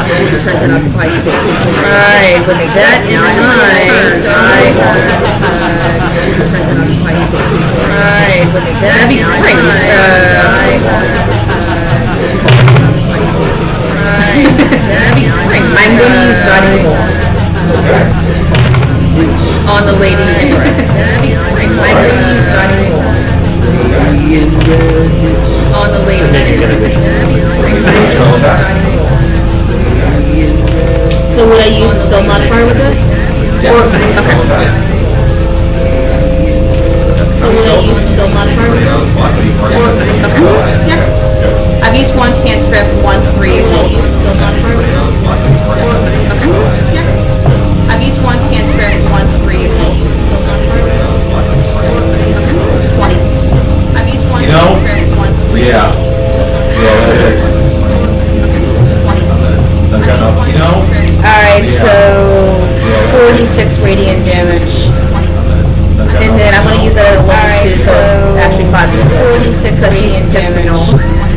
Speaker 3: turn to an occupied space. Alright, we'll make that now turn to an occupied space. Alright, we'll make that now I'm going to use Guiding Bolt on the lady in red. I'm going to use Guiding Bolt on the lady in red. So would I use a spell modifier with it? Or, okay. So would I use a spell modifier with it? Or, okay. Yeah. I've used one cantrip, 1/3. Will I use a spell modifier with it? Or, okay. Yeah. I've used one cantrip, 1/3. Will I use a spell modifier with it? Or, okay. 20. I've used one cantrip, 1/3.
Speaker 1: Yeah. Yeah, that is.
Speaker 3: 20. Alright, so 46 radiant damage. And then I'm going to use that at 11 too, so it's actually 5d6. 46 radiant damage.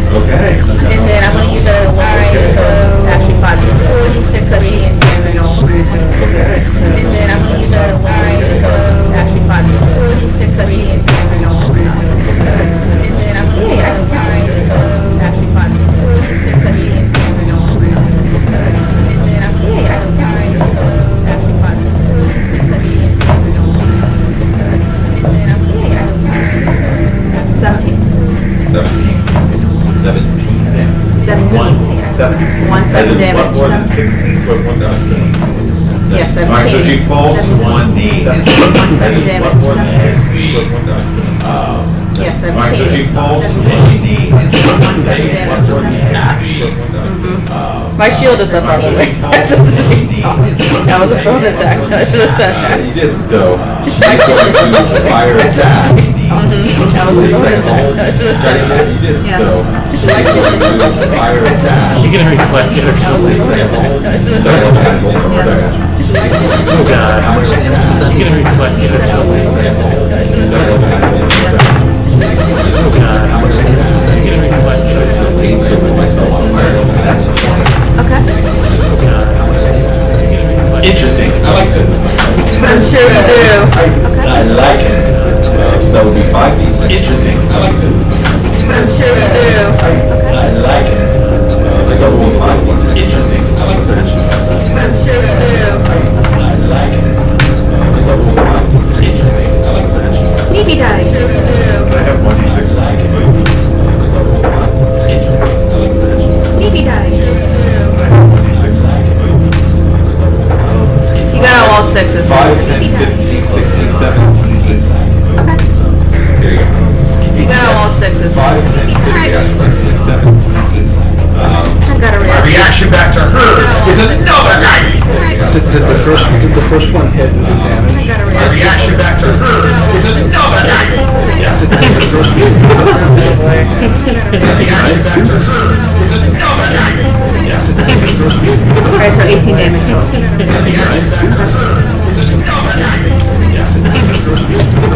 Speaker 1: Okay.
Speaker 3: And then I'm going to use that at 11 too, so it's actually 5d6. 46 radiant damage. And then I'm going to use that at 11 too, so it's actually 5d6. 46 radiant damage. And then I'm going to use that at 11 too, so it's actually 5d6. 46 radiant damage. And then I'm going to use that at 11 too, so it's actually 5d6. 46 radiant damage. And then I'm going to use that at 17. 17 damage. 17. Yes, 17.
Speaker 1: Alright, so she falls to one knee.
Speaker 3: 7 damage. Yes, 17.
Speaker 1: Alright, so she falls to one knee.
Speaker 3: 7 My shield is up, by the way. That was a bonus action. I should have said that.
Speaker 1: You did, though. She's going to fire attack.
Speaker 3: That was a bonus action. I should have said that.
Speaker 1: You did,
Speaker 3: Yes.
Speaker 1: though. She's going to fire attack.
Speaker 4: She can reflect it or something. Oh god. She can reflect it or something. Oh god. She can reflect it or something.
Speaker 3: Okay.
Speaker 4: Oh god.
Speaker 1: Interesting. I like this.
Speaker 3: I'm sure you do.
Speaker 1: I like it. So that would be 5d6. Interesting. I like this.
Speaker 3: I'm sure you do.
Speaker 1: I like it. That would be 5d6. Interesting. I like this.
Speaker 3: I'm sure you do.
Speaker 1: I like it. That would be 5d6. Interesting. I like this.
Speaker 3: Maybe dice.
Speaker 1: I have 1d6. I like it. Interesting. I like this.
Speaker 3: Maybe dice.
Speaker 1: I have 1d6. I like it.
Speaker 3: You got all 6s.
Speaker 1: 5, 10, 15, 16, 17.
Speaker 3: Okay.
Speaker 1: Here you go.
Speaker 3: You got all 6s.
Speaker 1: 5, 10, 15, 16, 17.
Speaker 3: I got a
Speaker 1: My reaction back to her is another 90.
Speaker 5: Did the first one hit and do damage?
Speaker 3: I got a
Speaker 1: My reaction back to her is another 90. My reaction back to her is another 90.
Speaker 3: Alright, so 18 damage total.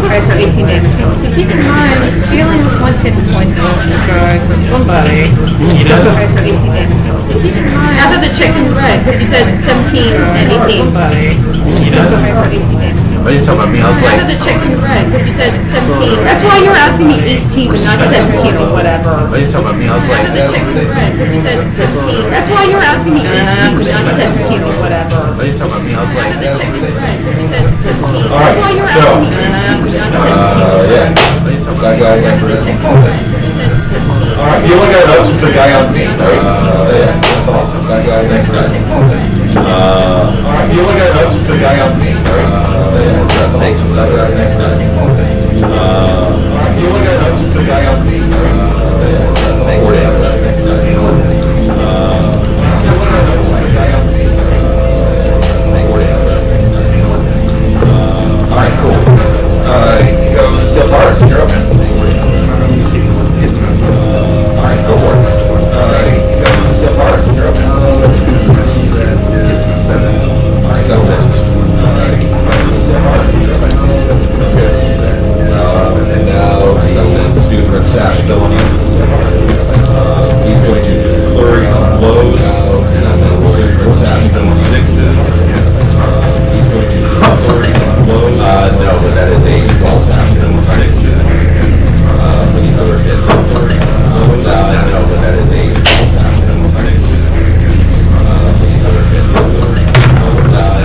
Speaker 3: Alright, so 18 damage total.
Speaker 6: Keep in mind, she only has 1 hit point though, surprise of somebody.
Speaker 4: He does.
Speaker 3: Alright, so 18 damage total.
Speaker 6: Keep in mind.
Speaker 3: I thought the chicken red, because you said 17 and 18.
Speaker 6: Somebody. Sorry for 18 damage.
Speaker 2: Oh, you're talking about me? I was
Speaker 6: I
Speaker 2: like,
Speaker 6: had to check in red because you said 17.
Speaker 3: That's why you were asking me 18 and not 17 or whatever.
Speaker 2: oh, you're talking about me? I was
Speaker 6: I
Speaker 2: like,
Speaker 6: had to check in red because you said 17.
Speaker 3: That's why you were asking me 18 and not 17 or whatever.
Speaker 2: oh, you're talking about me? I was
Speaker 6: I
Speaker 2: like,
Speaker 6: had to check in red because you said 17.
Speaker 1: All right,
Speaker 3: That's why you were
Speaker 1: so,
Speaker 3: asking me 18 and not 17.
Speaker 1: yeah.
Speaker 2: oh, you're talking about me? I was like,
Speaker 6: Because you said 17.
Speaker 1: All right, the only guy that knows is the guy on me. Yeah, that's awesome. All right, the only guy that knows is the guy on me. Yeah, that's awesome. All right, the only guy that knows is the guy on me. All right, cool. He goes, Deltaris, you're up. All right, go for it. He goes, Deltaris, you're up.
Speaker 5: That's going to miss. That is a 7.
Speaker 1: All right, so misses. Deltaris, you're up.
Speaker 5: That's going to miss. That is a 7.
Speaker 1: And now, so this is due for a sash still on you. He's going to do flurry of blows. Due for a sash still 6s. He's going to do flurry of blows. No, but that is a sash still 6s. For the other hits. No, but that is a sash still 6s. For the other hits. No, but that is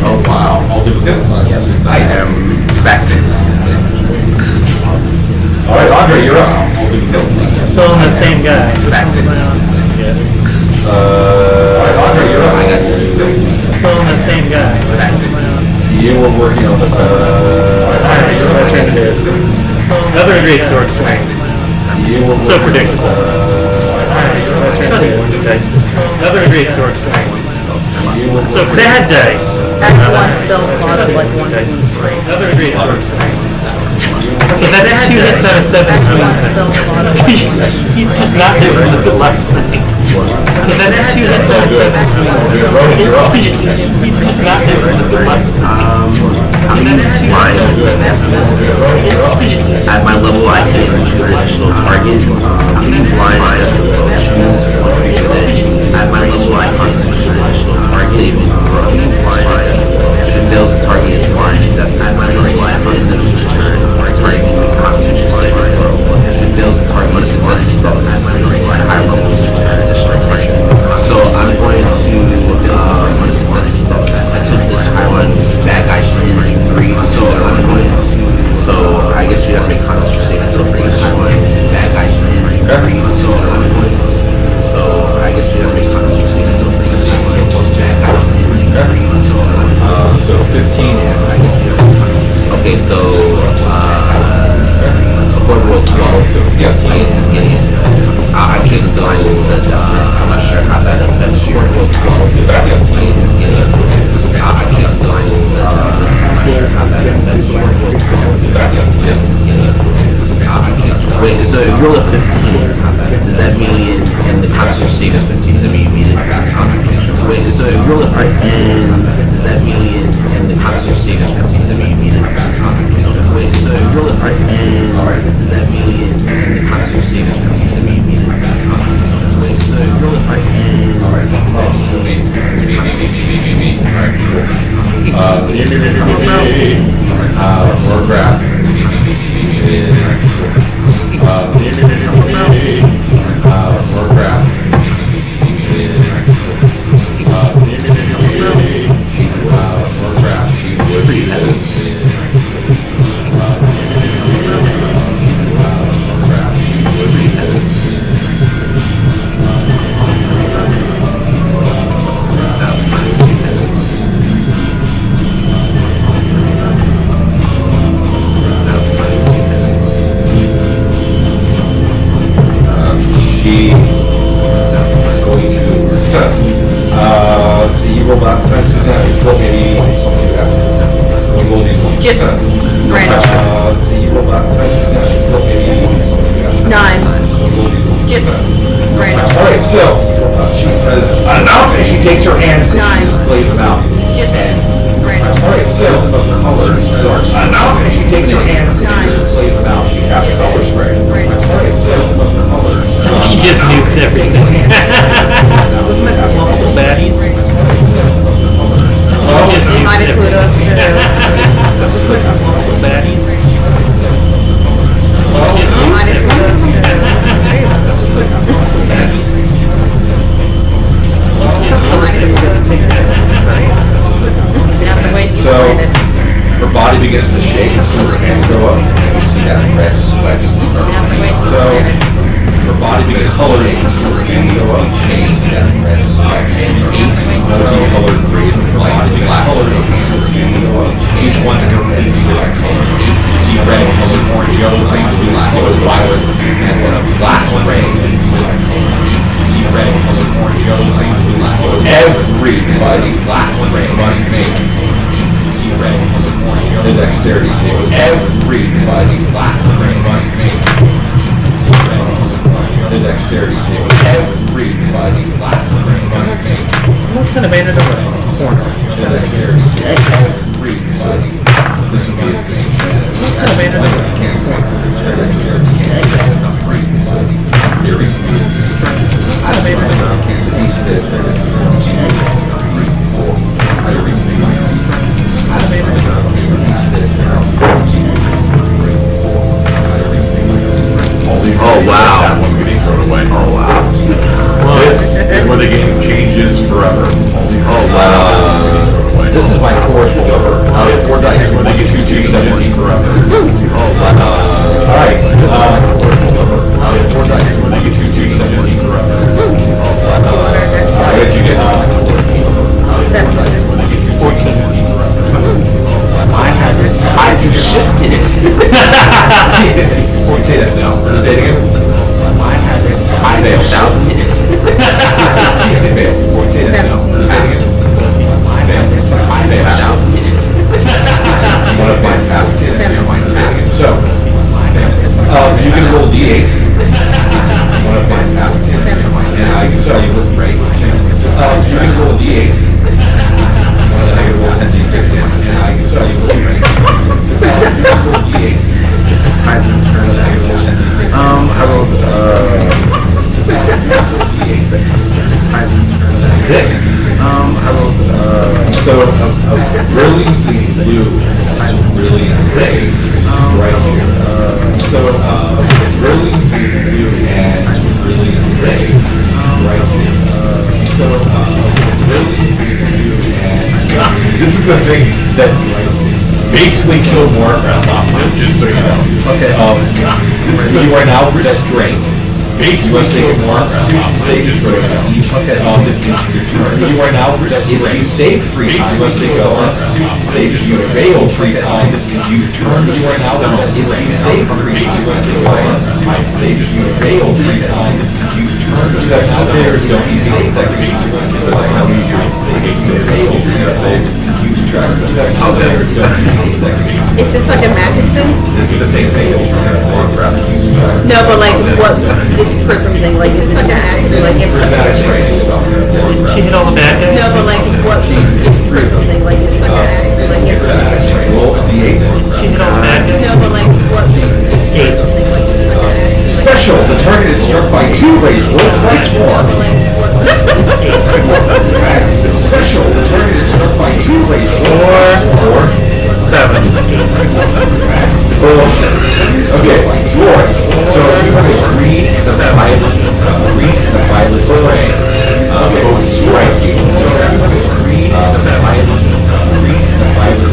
Speaker 2: oh wow.
Speaker 1: all duplicates.
Speaker 2: I am back to.
Speaker 1: All right, Andre, you're up. All duplicates.
Speaker 4: Still on that same guy.
Speaker 2: Back to.
Speaker 1: All right, Andre, you're up.
Speaker 2: I got duplicates.
Speaker 4: Still on that same guy.
Speaker 2: Back to.
Speaker 1: You were working on the.
Speaker 4: Alright, my turn it is. Another great sword swing.
Speaker 1: You were
Speaker 4: So
Speaker 1: working on the-
Speaker 4: predictable. My turn it is. Another great sword swing.
Speaker 1: You were
Speaker 4: So bad dice.
Speaker 3: Add one spell slot of like one.
Speaker 4: Another great sword swing. So that's 2 hits out of 7
Speaker 3: Add one
Speaker 4: swings.
Speaker 3: spell slot of like one.
Speaker 4: He's just not doing a good luck tonight. So that's 2 hits out of 7 swings. He's just not doing a good luck tonight.
Speaker 2: I'm using blind. At my level, I can choose an additional target. I'm using blind. I choose one creature that at my level, I can choose an additional target. Save and throw. Blind. If it fails, the target is blind. At my level, I can choose a target. Constitution save and throw. If it fails, the target is success is spell. At my level, I higher level, choose an additional target. So I'm going to success is spell. I took this one bad guy stream 3. So I'm going to. So I guess you have to make constitution save until 3. Bad guy stream 3. So I'm going to. So I guess you have to make constitution save until 3. Bad guy stream 3.
Speaker 1: So 15.
Speaker 2: I guess you have to make constitution. Okay, so Horde roll 12. So yes, I guess it's getting it. I'm just so I just said I'm not sure how that affects your roll 12. I guess it's getting it. I'm just so I just said I'm not sure how that affects your roll 12. Yes, getting it. Wait, so if you roll a 15, does that mean, and the constitution save is 15, does that mean you beat it? Wait, so if you roll a 15, does that mean, and the constitution save is 15, does that mean you beat it? Wait, so if you roll a 15, does that mean, and the constitution save is 15, does that mean you beat it? Wait, so if you roll a 15, does that mean...
Speaker 1: Warcraft. She is going to. Let's see. You rolled last time, Suzanne. You rolled maybe. Let's see what happens. You rolled maybe.
Speaker 6: Just right.
Speaker 1: Let's see. You rolled last time, Suzanne. You rolled maybe.
Speaker 3: 9.
Speaker 6: Just right.
Speaker 1: All right. So she says enough, and she takes her hands and she
Speaker 3: 9.
Speaker 1: plays them out.
Speaker 6: Just right.
Speaker 1: Alright, so color starts. She takes her hands and plays them out. She casts color spray. Alright, so color starts.
Speaker 4: He just nukes everything. Multiple baddies. He just
Speaker 3: They might
Speaker 4: nukes
Speaker 3: include
Speaker 4: everything.
Speaker 3: us too.
Speaker 4: Multiple baddies. He just
Speaker 3: They might
Speaker 4: nukes
Speaker 3: include us
Speaker 4: everything.
Speaker 3: too. They might include us too. You have to wait till you
Speaker 1: So,
Speaker 3: find it.
Speaker 1: her body begins to shake as soon as her hands go up. And you see that red sweat start.
Speaker 3: You have to wait till you
Speaker 1: So,
Speaker 3: find it.
Speaker 1: her body begins to shake as soon as her hands go up. And you see that red sweat start. 8 multicolored threes. Her body begins to color as soon as her hands go up. Each one's a different color. You see red, you see orange, yellow, green, blue, so violet, and the last one red. You see red, you see orange, yellow, green, blue, so everybody must make the dexterity save. Everybody must make the dexterity save. Everybody must make
Speaker 4: What kind of bandit over there? Corner.
Speaker 1: the dexterity save. Everybody. This is me.
Speaker 4: What kind of bandit over there?
Speaker 1: Can't point for their dexterity. Everybody. There is music. I don't know. He's this.
Speaker 2: Oh, wow.
Speaker 7: That one's getting thrown away.
Speaker 2: Oh wow.
Speaker 7: This is where the game changes forever.
Speaker 2: Oh wow.
Speaker 1: This is my chorus roller. Out of 4 dice,
Speaker 7: Where they get two changes forever.
Speaker 2: Oh wow.
Speaker 1: Alright, this is my chorus roller. Out of 4 dice,
Speaker 7: Where they get two changes forever.
Speaker 1: Alright, what did you get?
Speaker 3: 7.
Speaker 7: Where they get two changes forever.
Speaker 2: Tides have shifted.
Speaker 1: Say that now. Say it again.
Speaker 2: Tides have shifted.
Speaker 1: Say that now. Say it again. One of my passes. So, you can roll d8s. One of my passes. And I can tell you what rate. You can roll d8s. And I can roll 10d6 damage. And I can tell you what rate. You can roll d8s.
Speaker 2: It's a tides and turns. I rolled 6. It's a tides and turns.
Speaker 1: 6.
Speaker 2: I rolled
Speaker 1: So a really blue, really safe strike here. So really blue and really safe strike here. So really blue and this is the thing that basically killed Warcraft off, just so you know.
Speaker 2: Okay.
Speaker 1: This is you are now restrained. Basically, take a Constitution save for each.
Speaker 2: Okay.
Speaker 1: You are now restrained. If you save 3 times, you must take a Constitution save. If you fail 3 times, you turn. You are now restrained. If you save 3 times, you must take a Constitution save. If you fail 3 times, you turn. That's not fair. Don't use the second. You must take a Constitution save. If you fail 3 times, you turn. That's not fair. Don't use the second.
Speaker 3: Is this like a magic thing?
Speaker 1: This is the same thing that you turn on Warcraft.
Speaker 3: No, but like what this prism thing? Like is this like a magic thing? Like if some,
Speaker 4: Didn't she hit all the bad guys?
Speaker 3: no, but like what this prism thing? Like is this like a magic thing? Like if some,
Speaker 1: Roll a d8.
Speaker 4: She hit all the bad guys?
Speaker 3: no, but like what this prism thing? Like is this like a magic thing? Like,
Speaker 1: Special. The target is struck by 2 rays. Roll twice more.
Speaker 3: but like what this
Speaker 1: Special. The target is struck by 2 rays. 4.
Speaker 2: 7.
Speaker 1: Okay. 4. So if you have a green and a violet ray, both strike you. So if you have a green and a violet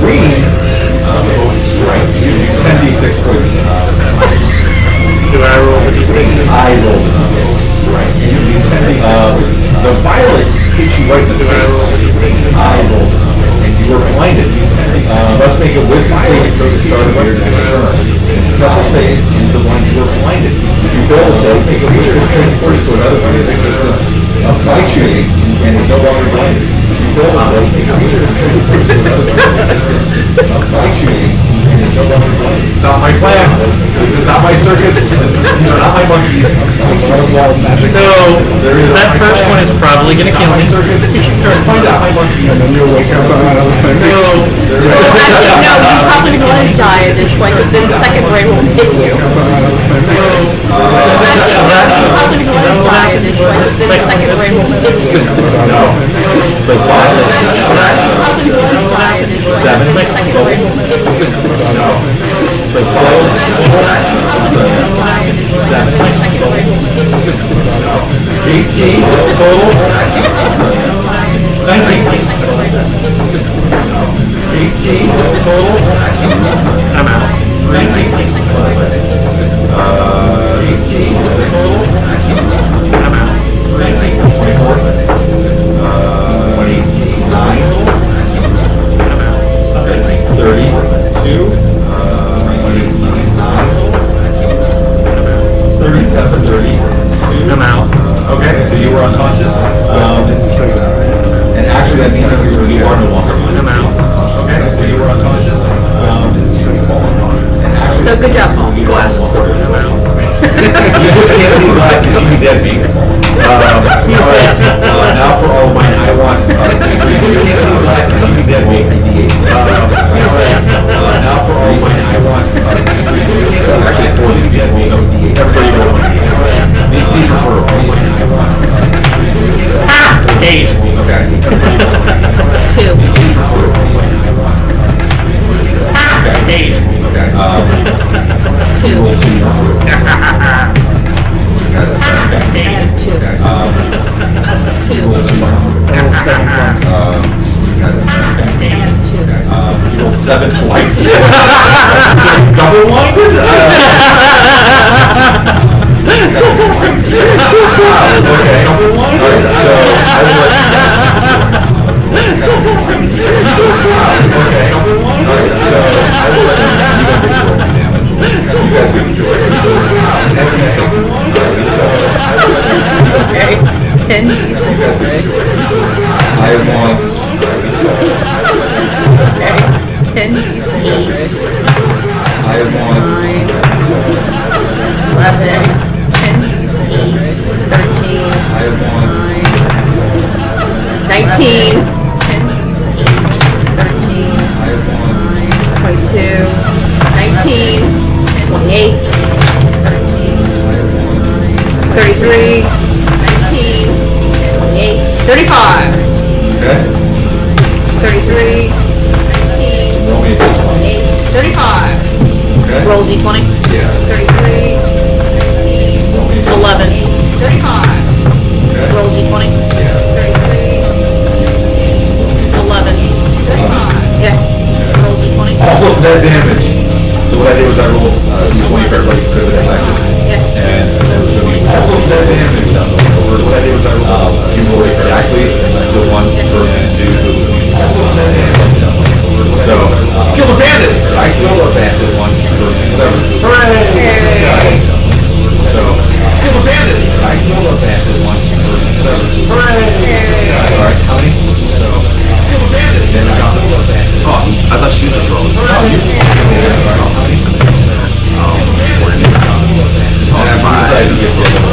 Speaker 1: green, both strike you. 10d6 poison.
Speaker 4: Do I roll the d6s?
Speaker 1: I rolled right. The violet hits you right in the face. I rolled and you were blinded. You must make a wisdom saving throw to start of your next turn. Successful save is the one you were blinded. If you fail to save, make a wisdom saving throw to another one of existence by choosing and is no longer blinded. If you fail to save, make a wisdom saving throw to another one of existence by choosing and is is not my plan. This is not my circus. These are not my monkeys.
Speaker 4: So that first one is probably gonna kill me.
Speaker 1: Find out.
Speaker 5: And then you'll wake up on another thing.
Speaker 4: So
Speaker 3: Well, actually, no, you probably want to die at this point because then the second ray won't hit you. Actually, you probably want to die at this point because then the second ray won't hit you.
Speaker 2: It's like violence.
Speaker 3: Probably want to die at this point because then the second ray won't hit you.
Speaker 2: It's like violence.
Speaker 3: Seven.
Speaker 1: 18 total. 19. 18 total.
Speaker 4: I'm out.
Speaker 1: 19. 18 total.
Speaker 4: I'm out.
Speaker 1: 19. 24. 18. 9.
Speaker 4: I'm out.
Speaker 1: 32. 37, 32.
Speaker 4: I'm out.
Speaker 1: Okay, so you were unconscious. And actually, that means that you are no longer
Speaker 4: I'm out.
Speaker 1: Okay, so you were unconscious. And actually,
Speaker 3: So good job, Paul.
Speaker 2: Glass quarter.
Speaker 4: I'm out.
Speaker 1: you just can't see his eyes because you can dead me. Alright, now for all of mine, I want. You just can't see his eyes because you can dead me. Now for all of mine, I want. Actually, 4 of these dead me. So everybody roll 1d8. These are for all of mine, I want.
Speaker 4: 8.
Speaker 1: Okay.
Speaker 3: 2.
Speaker 4: 8.
Speaker 1: Okay.
Speaker 3: 2.
Speaker 1: Roll 2.
Speaker 3: I have 2. 2.
Speaker 4: I rolled 7 plus.
Speaker 3: I have 2.
Speaker 1: You rolled 7 twice. So it's double-minded? Okay. Alright, so I will Okay. Alright, so I will let you roll damage. You guys can enjoy it.
Speaker 3: Okay. 10 d6.
Speaker 1: I want.
Speaker 3: Okay. 10 d6.
Speaker 1: I want.
Speaker 3: 9. 11. 10 d6. 13.
Speaker 1: I want.
Speaker 3: 19. 10 d6. 13.
Speaker 1: I want.
Speaker 3: 22. 19. 28. 33. 19. 28. 35.
Speaker 1: Okay.
Speaker 3: 33. 19.
Speaker 1: Roll me a d20.
Speaker 3: 35.
Speaker 1: Okay.
Speaker 3: Roll d20.
Speaker 1: Yeah.
Speaker 3: 33. 19.
Speaker 1: Roll me a
Speaker 3: 11. 35.
Speaker 1: Okay.
Speaker 3: Roll d20.
Speaker 1: Yeah.
Speaker 3: 33. 11. 35. Yes. Roll d20.
Speaker 1: All of that damage. So what I did was I rolled d20 for everybody who could have been affected.
Speaker 3: Yes.
Speaker 1: And there was going to be all of that damage. So what I did was I rolled, you rolled exactly the one for dude who all of that damage. So, kill the bandit! I killed a bandit one for whatever. Hooray! So, kill the bandit! I killed a bandit one for whatever. Hooray! Alright, how many? So, kill the bandit! Damage on the bandit.
Speaker 2: Oh, I thought you just rolled.
Speaker 1: How many? And after you decide to get rolled,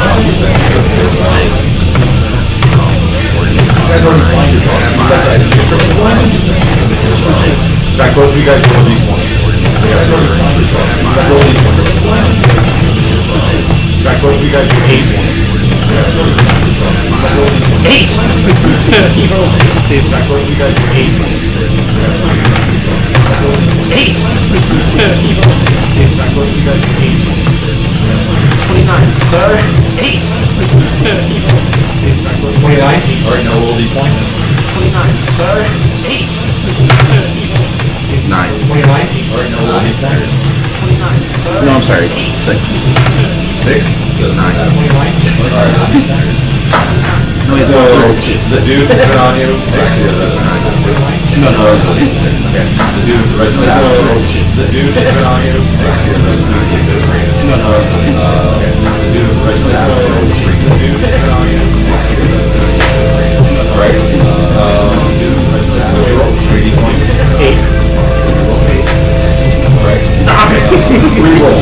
Speaker 2: 6.
Speaker 1: you guys already blind your phone. You guys already get blind.
Speaker 2: 6.
Speaker 1: In fact, both of you guys roll d20. You guys already blind your phone. You guys roll d20. In fact, both of you guys roll d20. You guys already blind your phone. You guys roll d20.
Speaker 4: 8. You rolled 8.
Speaker 1: In fact, both of you guys roll d20.
Speaker 4: 8.
Speaker 1: In fact, both of you guys roll d20.
Speaker 2: 29, sir.
Speaker 4: 8.
Speaker 1: 29? Alright, now roll d20.
Speaker 2: 29, sir.
Speaker 4: 8.
Speaker 2: 9.
Speaker 1: 29? Alright, now roll d20.
Speaker 2: 29, sir. No, I'm sorry. 6.
Speaker 1: 6?
Speaker 2: 9.
Speaker 1: 29? Alright.
Speaker 2: No, it's
Speaker 1: So,
Speaker 2: just
Speaker 1: the dude that's been on you, 6.
Speaker 2: No, no, it's really 6.
Speaker 1: Okay. The dude, the dude that's been on you, 6.
Speaker 2: No, no, it's really 6.
Speaker 1: Okay. The dude, the dude that's been on you, 6. Alright. What'd you roll? 3d20?
Speaker 4: 8.
Speaker 1: Alright. Reroll.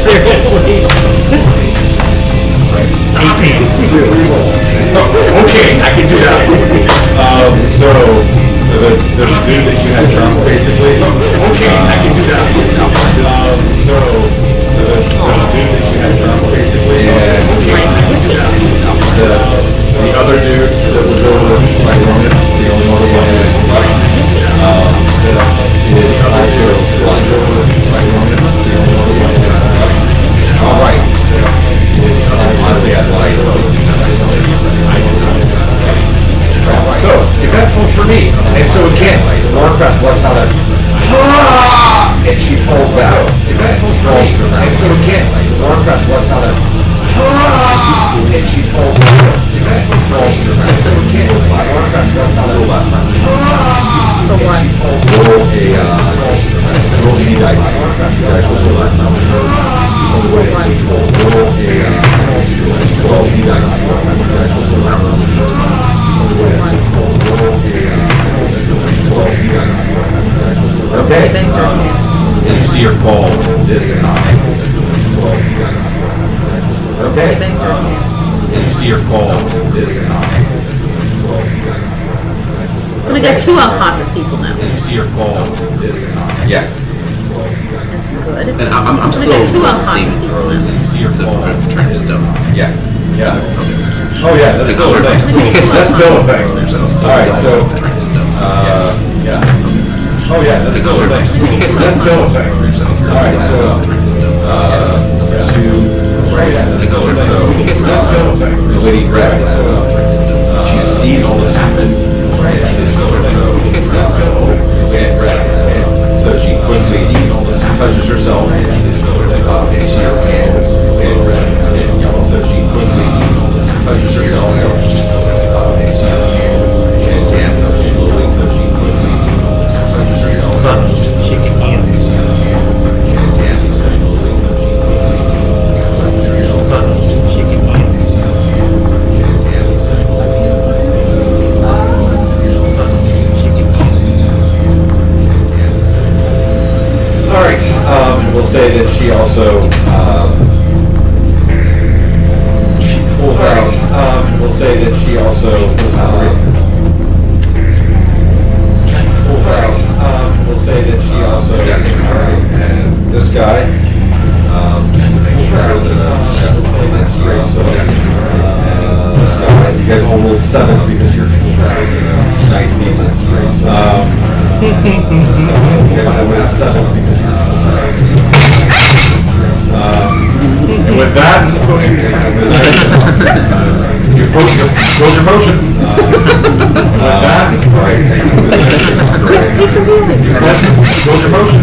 Speaker 4: Seriously. 18.
Speaker 1: Oh, okay, I can do that. So the dude that you had drunk, basically. Okay, I can do that. So the dude that you had drunk, basically. And the other dude that was over by Ronan, the only one that is also blind over by Ronan, the only one that is all right. Honestly, I'd like so, eventful for me. And so again, Warcraft was how to and she falls back. Eventful for me. And so again, Warcraft was how to and she falls back. Eventful for me. And so again, Warcraft was how to last time. And she falls roll roll any dice. Dice was her last time. Roll a 12 any dice. Dice was her last time. Okay. And you see her fall this time. Okay. And you see her fall this time.
Speaker 3: So we got 2 unconscious people now.
Speaker 1: You see her fall this time. Yeah.
Speaker 3: That's good.
Speaker 2: And I'm
Speaker 3: So
Speaker 2: still
Speaker 3: we got 2
Speaker 2: seeing
Speaker 3: unconscious people now.
Speaker 2: throws to turn stone.
Speaker 1: Yeah. Yeah. Oh yeah, that's still a thing. That's still a thing. Alright, so yeah. Oh yeah, that's still a thing. That's still a thing. Alright, so 2 right at the door, so that's still a thing. The lady grabs it, she sees all this happen right at the door, so that's still a thing. So she quickly sees all this, touches herself, and she has hands and yellow, so she quickly sees all this, touches herself, and she has hands and stands up slowly, so she quickly sees all this, touches herself.
Speaker 4: She can heal. She can heal.
Speaker 1: Alright, and we'll say that she also she pulls out, and we'll say that she also pulls out, we'll say that she also and this guy, we'll say that she also this guy, you guys all roll 7 because you're nice people. I would have 7 because and with that, you close your motion. And with that,
Speaker 3: Quick, take some healing.
Speaker 1: close your motion.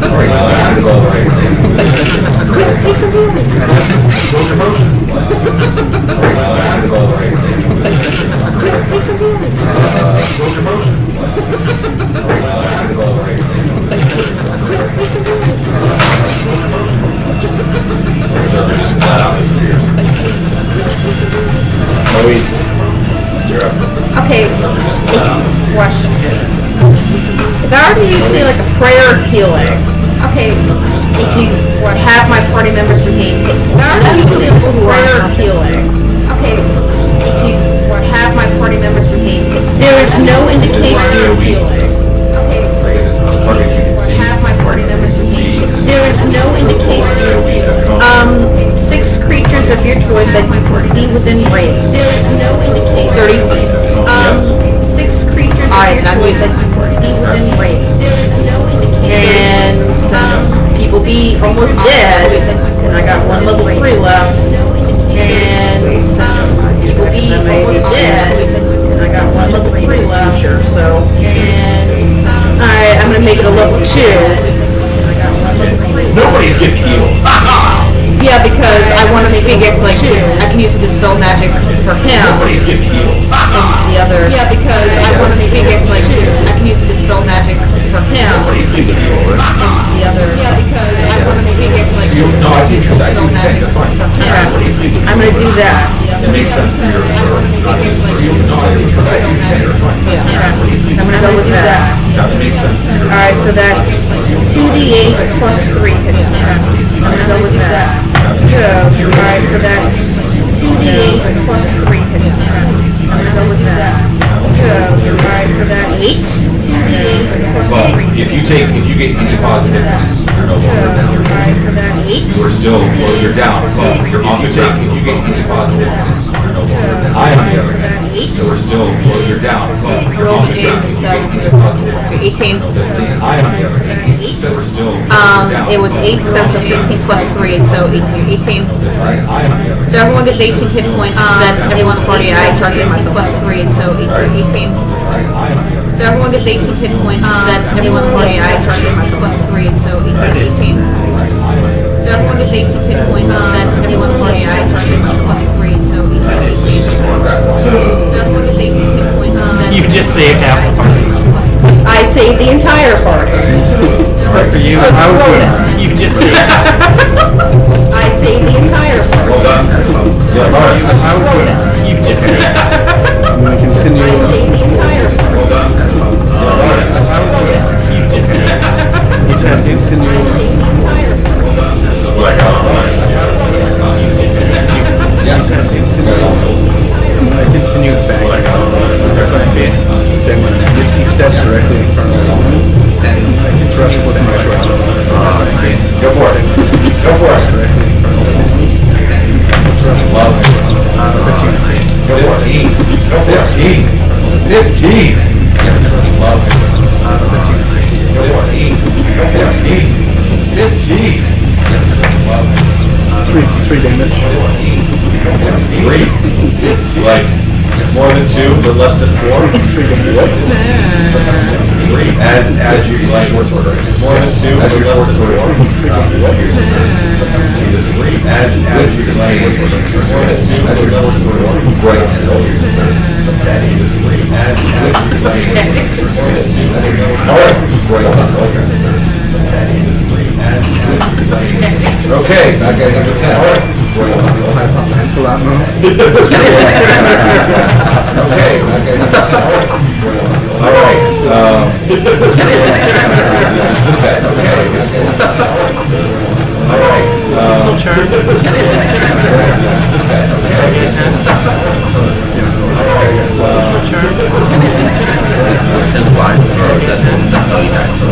Speaker 1: All right,
Speaker 3: Quick, take some healing.
Speaker 1: close your motion. All right,
Speaker 3: Quick, take some healing.
Speaker 1: close your motion.
Speaker 3: Quick, take some healing.
Speaker 1: Observer just flat out disappears. Louise, you're up.
Speaker 6: Okay, question. If I were to use, say, like a prayer of healing, okay, to have my party members regain, if I were to use, say, like a prayer of healing, okay, to have my party members regain, there is no indication of healing. Okay, to have my party members regain, there is no indication of healing. 6 creatures of your choice that you can see within range. There is no indication. 30 feet. 6 creatures of your choice that you can see within range. There is no indication. And since people be almost dead, and I got 1 level 3 left, and since people be almost dead, and I got 1 level 3 left, so, and alright, I'm gonna make it a level 2. I got 1 level 3 left.
Speaker 1: Nobody's getting healed.
Speaker 6: Yeah, because I want to make it like I can use it to dispel magic for him.
Speaker 1: Nobody's getting healed.
Speaker 6: And the other. Yeah, because I want to make it like I can use it to dispel magic for him.
Speaker 1: Nobody's getting healed.
Speaker 6: And the other. Yeah, because I want to make it like
Speaker 1: No, I see what you're
Speaker 6: dispel
Speaker 1: saying.
Speaker 6: magic
Speaker 1: That's
Speaker 6: for
Speaker 1: fine.
Speaker 6: him. I'm gonna do that.
Speaker 1: It makes sense for your turn. No, I see what you're saying. That's fine.
Speaker 6: Yeah. I'm gonna go with that.
Speaker 1: That makes sense for your
Speaker 6: All right, so that's 2 2d8 plus 3 hit points. I'm gonna go with that. So, alright, so that's 2d8 plus 3 hit points. I'm gonna go with that. So, alright, so that's 8. 2d8 plus
Speaker 1: Well,
Speaker 6: 3.
Speaker 1: if you get any positive points, you're no longer down.
Speaker 6: Alright, so that's 8.
Speaker 1: You're still, well, you're down, but you're on the top. If you get any positive points, you're no longer down. I, on the other hand, so we're still, well, you're down, but you're on the top. If you get any positive points,
Speaker 3: 18.
Speaker 1: I, on the other hand, so we're still, down.
Speaker 3: It was 8 cents, so 15 plus 3, so 18. 18. So everyone gets 18 hit points. That's everyone's party. I target myself. Plus 3, so 18. 18. So everyone gets 18 hit points. That's everyone's party. I target myself. Plus 3, so 18. 18. So everyone gets 18 hit points. That's everyone's party. I target myself. Plus 3, so 18. So everyone gets 18 hit points.
Speaker 4: You just saved half the party.
Speaker 6: I saved the entire party.
Speaker 4: Except for you. You just saved
Speaker 6: I saved the entire party.
Speaker 1: Well done. Yeah, Lawrence.
Speaker 4: You just saved
Speaker 5: I'm going to continue.
Speaker 6: I saved the entire party.
Speaker 1: Well done. Lawrence.
Speaker 4: You just saved
Speaker 5: You can continue.
Speaker 6: I saved the entire party.
Speaker 1: This is what I got on mine. Yeah.
Speaker 5: I'm going to continue back. Then when Misty steps directly in front of me, then I can thrust with my short sword.
Speaker 1: Go for it. Go for it.
Speaker 5: Directly in front of Misty step.
Speaker 1: Love it.
Speaker 5: 15.
Speaker 1: Go 15. Go 15. 15. Love it. 15. Go 14. Go 15. 15. Love it.
Speaker 5: 3 damage.
Speaker 1: 3. Like, more than 2, but less than 4. 3. As you like short sword, right? More than 2, as your short sword. 3. As you like short sword, more than 2, as your short sword. Right. Okay, back at number 10.
Speaker 5: Pencil out move.
Speaker 1: Okay, back at number 10. All right. This guy. Okay. All right.
Speaker 4: Is he still charmed?
Speaker 1: This guy. Okay.
Speaker 4: Is he still charmed?
Speaker 2: It's 10 blind, or is that oh, you died, so.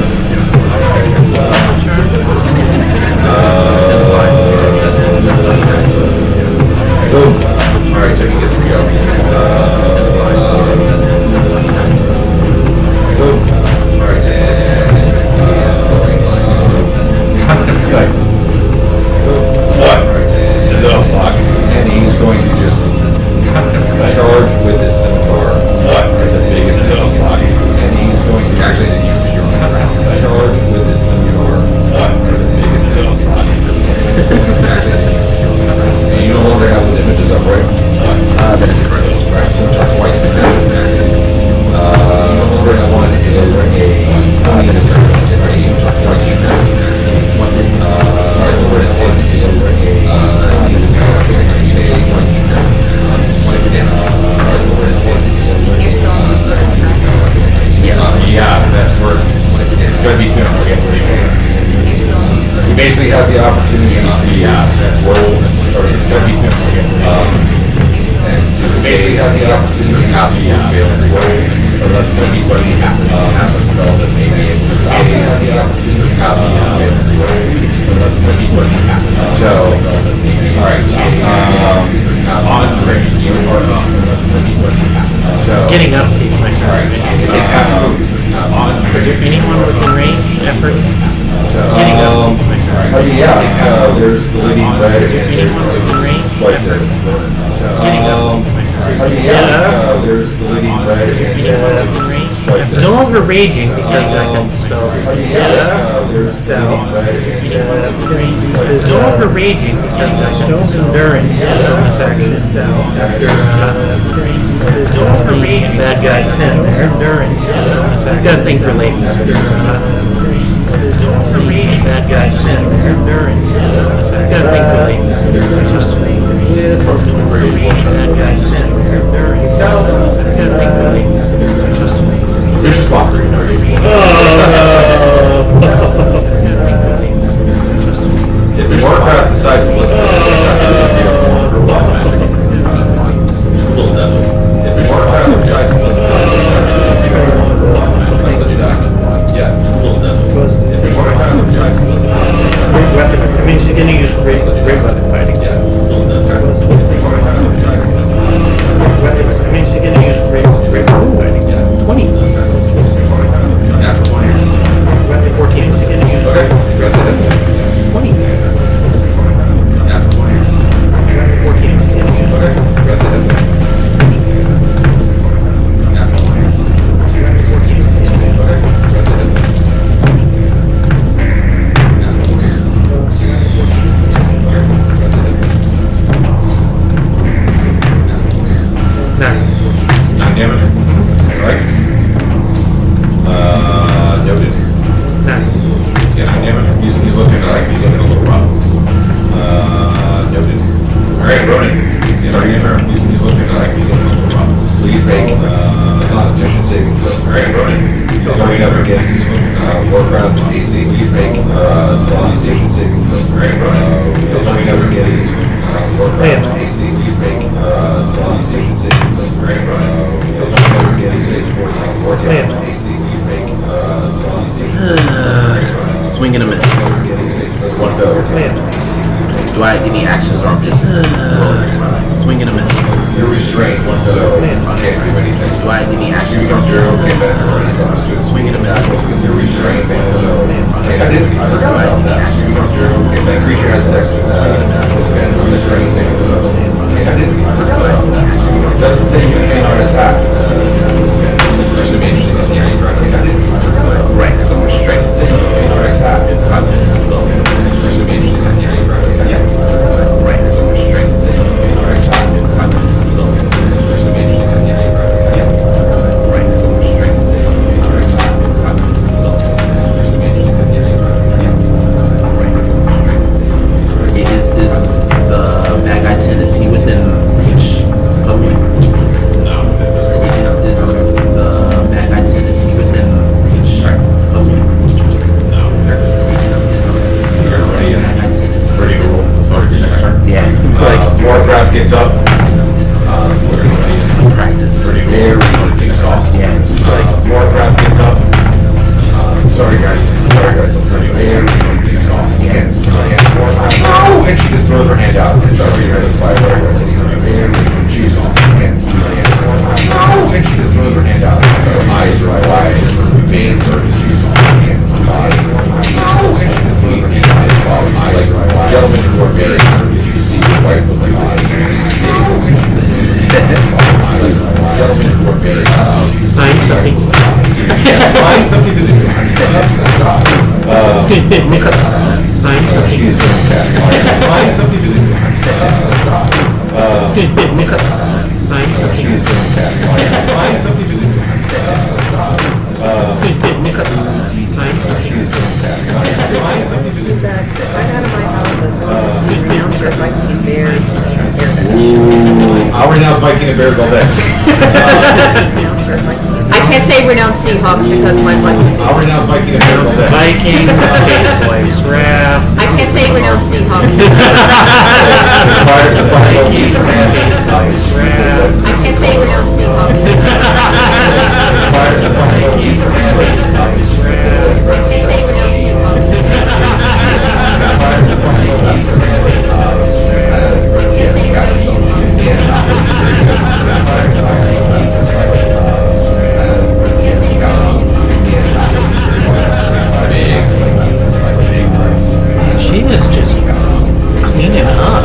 Speaker 4: Is he still charmed?
Speaker 2: 10 blind, or is that oh, you died, so.
Speaker 1: Boom. All right, so he gets to go.
Speaker 2: 10 blind, or is that oh, you died, so.
Speaker 1: Boom. All right, nice. What? The fuck? And he's going to just charge with his scimitar. What? At the biggest fuck. And he's going to actually then you because you're on the ground. Charge with his scimitar. What? At the biggest fuck. And you no longer have the images up, right?
Speaker 2: That is correct.
Speaker 1: Right, scimitar twice. First one is a
Speaker 2: That is correct.
Speaker 1: scimitar twice.
Speaker 2: One hit.
Speaker 1: The first one is
Speaker 2: That is correct.
Speaker 3: You're still on some sort of turn.
Speaker 2: Yes.
Speaker 1: yeah, that's where it's going to be soon. Okay,
Speaker 3: You're still on some sort
Speaker 1: he basically has the opportunity to see that's roll, or it's going to be soon. And to basically has the opportunity to see roll, or that's going to be something happens. Have a spell that maybe basically has the opportunity to have roll, or that's going to be something happens. So, all right, on training, you are up. So,
Speaker 4: Getting up takes my
Speaker 1: all right,
Speaker 4: turn.
Speaker 1: it takes half a move. On
Speaker 4: Is there anyone within range? Effort? Getting up takes my turn.
Speaker 1: There's the leading red.
Speaker 4: Is there anyone within range?
Speaker 1: Right there.
Speaker 4: Getting up takes my turn.
Speaker 1: There's the leading red.
Speaker 4: Is there anyone within range? No longer raging because I got dispelled.
Speaker 1: There's the leading red.
Speaker 4: Is there anyone within range? No longer raging because I got dispelled. Endurance is bonus action. No longer raging. Bad guy 10. Endurance is bonus action. He's got a thing for latency. No longer raging. Bad guy 10. Endurance is bonus action. He's got a thing for latency. No longer raging. Bad guy 10. Endurance is bonus action. He's got a thing for latency.
Speaker 1: Vicious Walker.
Speaker 4: Oh.
Speaker 1: AC, please make Constitution saving throw. Let me know when he is.
Speaker 4: Man.
Speaker 1: AC, please make Constitution saving throw. Let me know when he is.
Speaker 4: Man.
Speaker 1: AC, please make Constitution.
Speaker 2: Swing and a miss.
Speaker 1: One failure.
Speaker 4: Man.
Speaker 2: Do I any actions or I'm just rolling? Swing and a miss.
Speaker 1: You're restrained. One failure. Can't do anything.
Speaker 2: Do I any actions or I'm
Speaker 1: Zero.
Speaker 2: just
Speaker 1: Get better. Just
Speaker 2: swing and a miss?
Speaker 1: You're restrained. I didn't.
Speaker 2: Do I any actions or I'm just
Speaker 1: If that creature has text, spend on the training saving throw. I didn't. It doesn't say you cannot attack. It's gonna be interesting to see how you try to attack.
Speaker 2: right? Because I'm restrained, so it probably is slow.
Speaker 1: It's gonna be interesting to see how you try to attack.
Speaker 2: Right? Because I'm restrained, so it probably is slow.
Speaker 1: It's gonna be interesting to see how you try to attack.
Speaker 2: Right? Because I'm restrained, so it probably is slow.
Speaker 1: It's gonna be interesting to see how you try to attack.
Speaker 2: Right? Because I'm restrained. Is the bad guy 10? Is he within reach of me?
Speaker 1: No,
Speaker 2: Is the bad guy 10? Is he within reach of me?
Speaker 1: no. You're ready and ready to roll. Sorry, your next turn.
Speaker 2: Yeah.
Speaker 1: Warcraft gets up. We're gonna be
Speaker 2: Practice.
Speaker 1: pretty very exhausted.
Speaker 2: Yeah.
Speaker 1: Warcraft gets up. Sorry guys. I'm very exhausted.
Speaker 2: Yeah.
Speaker 1: No! And she just throws her hand out. And sorry guys, it's like she's off. No! And she just throws her hand out. Her eyes are wide. Veins are just she's off. No! And she just throws her hand out. Eyes are wide. Gentlemen who are very did you see your wife with like gentlemen who are very
Speaker 4: Find something.
Speaker 1: find something to do.
Speaker 4: Look up. Find
Speaker 1: She
Speaker 4: something.
Speaker 1: is doing that. Find something to do.
Speaker 4: Look up. Find
Speaker 1: She
Speaker 4: something.
Speaker 1: is doing that. Find something to do.
Speaker 4: Look up. Find something.
Speaker 1: She is doing that. Find something to do.
Speaker 3: That right out of my house as someone who's renowned for Viking and bears.
Speaker 1: I'll renounce Viking and Bears all day.
Speaker 3: I can't say renowned Seahawks because my wife's a
Speaker 1: I'll
Speaker 3: Seahawks.
Speaker 1: renounce Viking and Bears all day.
Speaker 4: Vikings, Space Wipes, Wrath.
Speaker 3: I can't say renowned Seahawks.
Speaker 1: Fire the fire.
Speaker 4: Vikings, Space Wipes, Wrath.
Speaker 3: I can't say renowned Seahawks.
Speaker 1: Fire the fire.
Speaker 4: Space Wipes, Wrath.
Speaker 3: I can't say renowned Seahawks.
Speaker 1: Fire the fire.
Speaker 4: She is just cleaning up.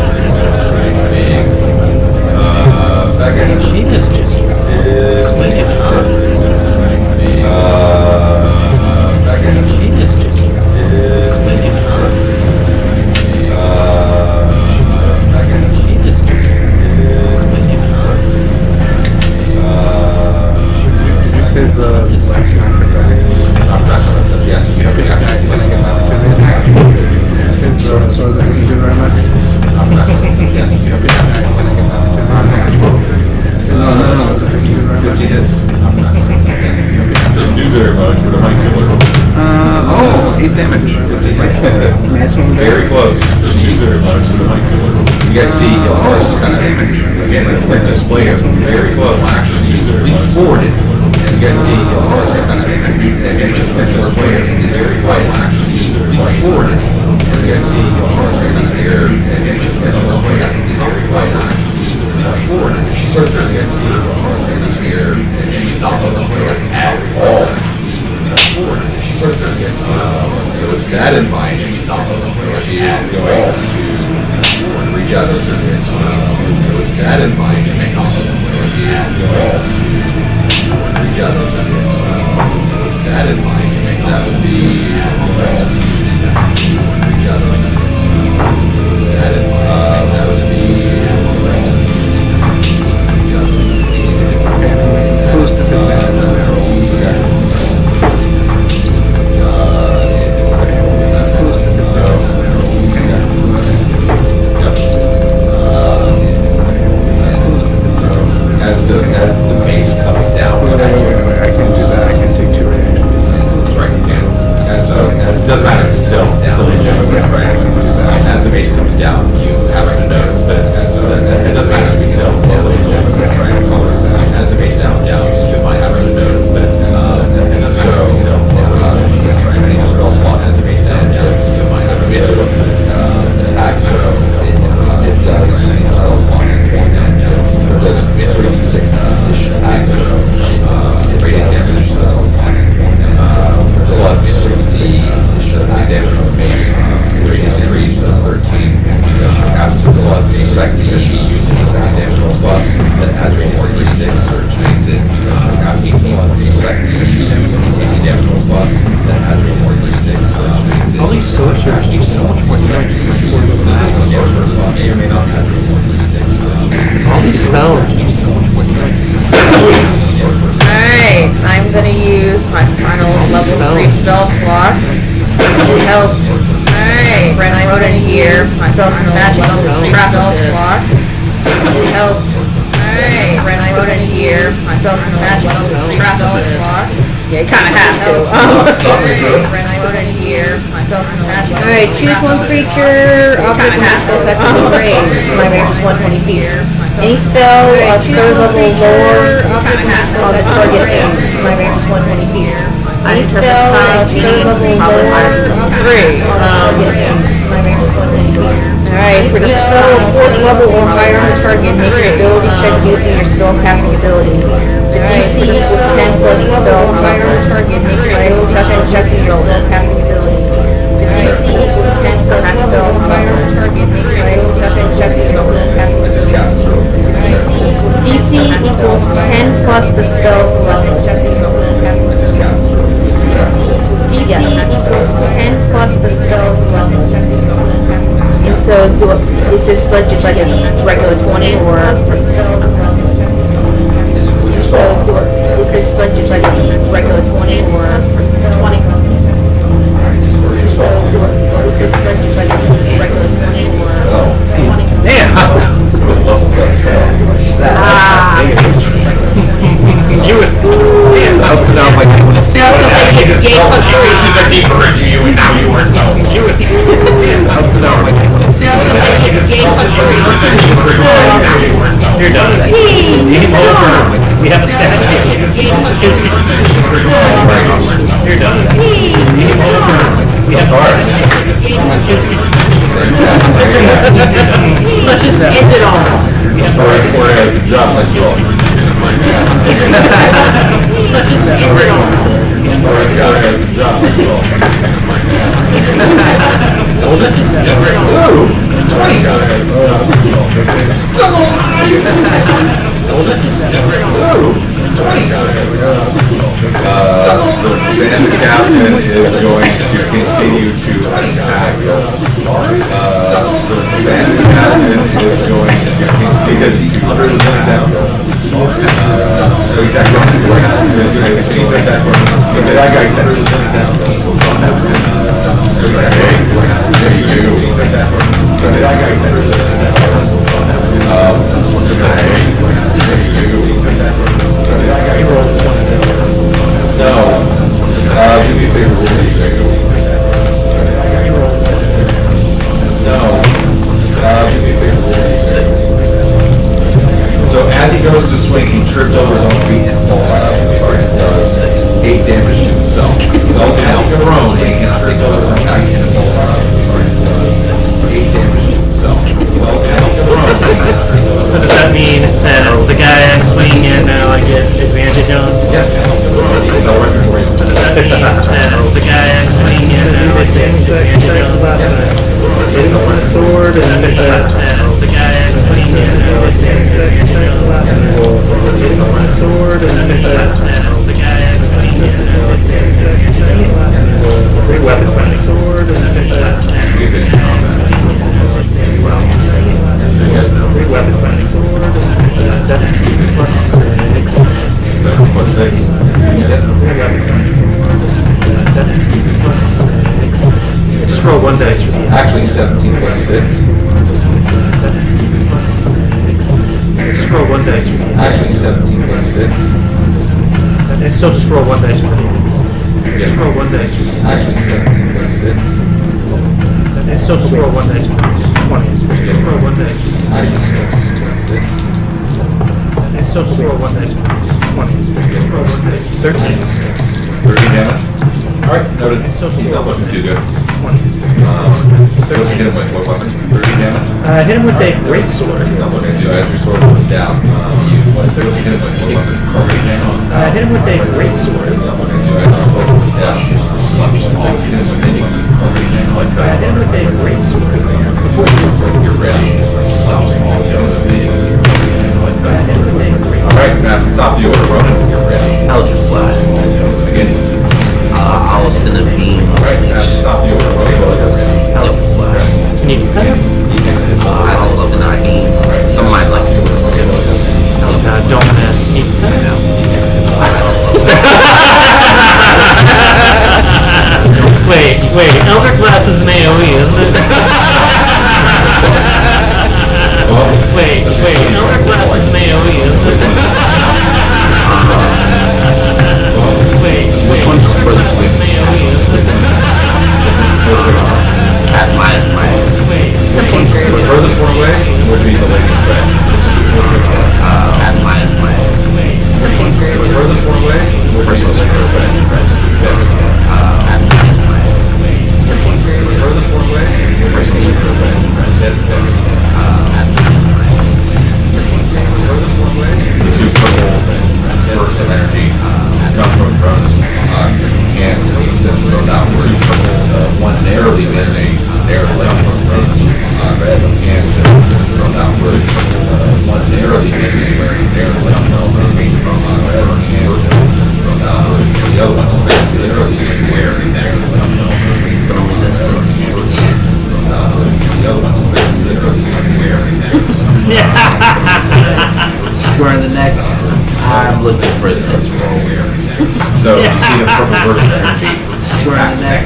Speaker 4: She is just cleaning up. She is just cleaning up. She is just cleaning up.
Speaker 5: Did you say the last time for that?
Speaker 1: I'm not gonna touch. Yes, you have the
Speaker 5: So that doesn't do very much.
Speaker 1: I'm not gonna touch. Yes, you have the
Speaker 5: No, it's a 50 do very much.
Speaker 1: 50 hits. I'm not gonna touch. Yes, you have the doesn't do very much, but it might kill her.
Speaker 5: 8 damage.
Speaker 1: 50 hits.
Speaker 5: Maximum
Speaker 1: Very close. Doesn't do very much, but it might kill her. You guys see Ilhar's just kind of, again, like display of very close. Actually, leans forward. And you guys see Ilhar's just kind of, again, just display of very quiet. Actually, leans forward. And you guys see Ilhar's kind of there. And just display of very quiet. Forward. She sort of, you guys see Ilhar's kind of there. And she's not looking at all. Forward. She sort of, you guys see, so with that in mind, she's not looking. She is going to reach out to the so with that in mind, she is going to reach out to the so with that in mind, that would be reach out to the so with that in mind, that would be reach out to the
Speaker 5: Who's disadvantaged?
Speaker 1: As the base comes down,
Speaker 5: Wait, I can't do that. I can't take 2 reactions.
Speaker 1: that's right, you can. As doesn't matter. It's still right? As the base comes down, you happen to notice that it doesn't matter. It's still right? As the base comes down, you might happen to notice that spending a spell slot as the base comes down, you might have a bit of attack. So it does spending a spell slot as the base comes down. It does 3d6 additional attack. Radiant damage. Plus the additional damage from the base. Radiant increase plus 13. As to the blood, the second she uses the second damage plus that adds 4d6 or makes it as to the blood, the second she uses the damage plus that adds 4d6 or makes it.
Speaker 4: All these sorcerers do so much more damage than my
Speaker 1: sorcerers may or may not have 4d6.
Speaker 4: All these spells do so much more damage.
Speaker 6: Alright, I'm gonna use my final level 3 spell slot to help. Alright, when I wrote in here, my spells and magic trap slot to help. Alright, when I wrote in here, my spells and magic trap slot. Yeah, you kinda have to. When I wrote in here, my spells and magic. Alright, choose one creature, object with magical effect within range. My range is 120 feet. Any spell of 3rd level or lower on the target aims. My range is 120 feet. Any spell of 3rd level or lower on the target aims. My range is 120 feet. Alright, for each spell of 4th level or higher on the target, make an ability check using your spellcasting ability. The DC equals 10 plus the spell's higher on the target, make an successful check using your spellcasting ability. The DC equals 10 plus the spell's higher on the target, make an successful check using your spellcasting ability. DC equals 10 plus the spell's level. DC equals 10 plus the spell's level. And so, is this like just like a regular 20 or? So, is this like just like a regular 20 or 20? So, is this like just like a regular 20 or 20?
Speaker 1: Damn!
Speaker 7: You would.
Speaker 2: I was like, I want to see.
Speaker 6: I was gonna say, game plus 3.
Speaker 7: She's a deeper into you, and now you weren't known. You would.
Speaker 2: I was like, I want to see.
Speaker 6: I was gonna say, game plus 3.
Speaker 7: Now you weren't known.
Speaker 4: You're done. You can roll for. We have a stat.
Speaker 6: Game plus 3.
Speaker 4: You're done. You can roll for. We have a stat.
Speaker 6: Let's just end it all.
Speaker 1: Or as a job, let's roll.
Speaker 6: Let's just end it all.
Speaker 1: Or a guy has a job, let's roll. Ooh, 20 guys. Still alive! Ooh, 20 guys. The band's captain is going to continue to attack. The band's captain is going to continue because he's under the gun down. Attack run is going to continue to attack run. That guy under the gun down. He's going to down. That guy under the gun down. This one's a guy. No. Do me a favor, roll d6. No. Do me a favor, roll d6. So as he goes to swing, he trips over his own feet and falls. It does 8 damage to himself. He's also now prone and he trips over his own feet and falls. It does 8 damage to himself. He's also now prone.
Speaker 4: So does that mean that the guy I'm swinging at now I get advantage on?
Speaker 1: Yes.
Speaker 4: So does that mean that the guy I'm swinging at now I get advantage on? Hitting him with a sword and then the guy I'm swinging at now I get advantage on? Hitting him with a sword and then the guy I'm swinging at now I get advantage on? Big weapon fighting sword and then big weapon fighting sword. 17 plus 6.
Speaker 1: 7 plus 6.
Speaker 4: Big weapon fighting sword. 17 plus 6. Just roll one dice for the
Speaker 1: Actually, 17 plus 6.
Speaker 4: 17 plus 6. Just roll one dice for the
Speaker 1: Actually, 17 plus 6.
Speaker 4: And still just roll one dice for the Just roll one dice for the
Speaker 1: Actually, 17 plus 6.
Speaker 4: still just roll one dice. 20 experience. Just roll one dice. Still just roll one dice. 20 experience. Just roll one dice. 13.
Speaker 1: 13 damage. Alright, noted. He's not looking too good.
Speaker 4: 20 experience.
Speaker 1: Hit him with what weapon? 13 damage?
Speaker 4: Hit him with a great sword.
Speaker 1: He's not looking. So as your sword goes down, hit him with what weapon? 13 damage.
Speaker 4: Hit him with a great sword.
Speaker 1: He's not looking. So as your sword goes down, hit him with anything.
Speaker 4: Hit him with a great sword.
Speaker 1: Before you like you're ready. Alright, that's the top of the order, Ronan. You're ready.
Speaker 2: Eldritch Blast.
Speaker 1: Against.
Speaker 2: I will send a beam.
Speaker 1: Alright, that's the top of the order, Ronan.
Speaker 2: Eldritch Blast.
Speaker 4: Can you defend him?
Speaker 2: I will send a beam. Some might like to do too.
Speaker 4: Don't miss.
Speaker 2: I know.
Speaker 4: Wait. Eldritch Blast is an AoE, isn't it? Wait. Eldritch Blast is an AoE, isn't it?
Speaker 2: Which one's furthest away? At my
Speaker 1: The furthest one away would be the Lady Threat.
Speaker 2: at my
Speaker 1: The furthest one away would be the Lady Threat.
Speaker 2: at my
Speaker 1: The furthest one away would be the Lady Threat. The furthest one away, the two purple bursts of energy come from Cronus' hand and send them downward. One narrowly missing, narrowly from Cronus' hand and send them downward. One narrowly missing, narrowly from her hand and send them downward. The other one spins literally square in there.
Speaker 2: but only does 6 damage.
Speaker 1: The other one spins literally square in there.
Speaker 2: Square in the neck. I'm looking for his head's roll.
Speaker 1: So you see the purple burst of energy
Speaker 2: Square in the neck.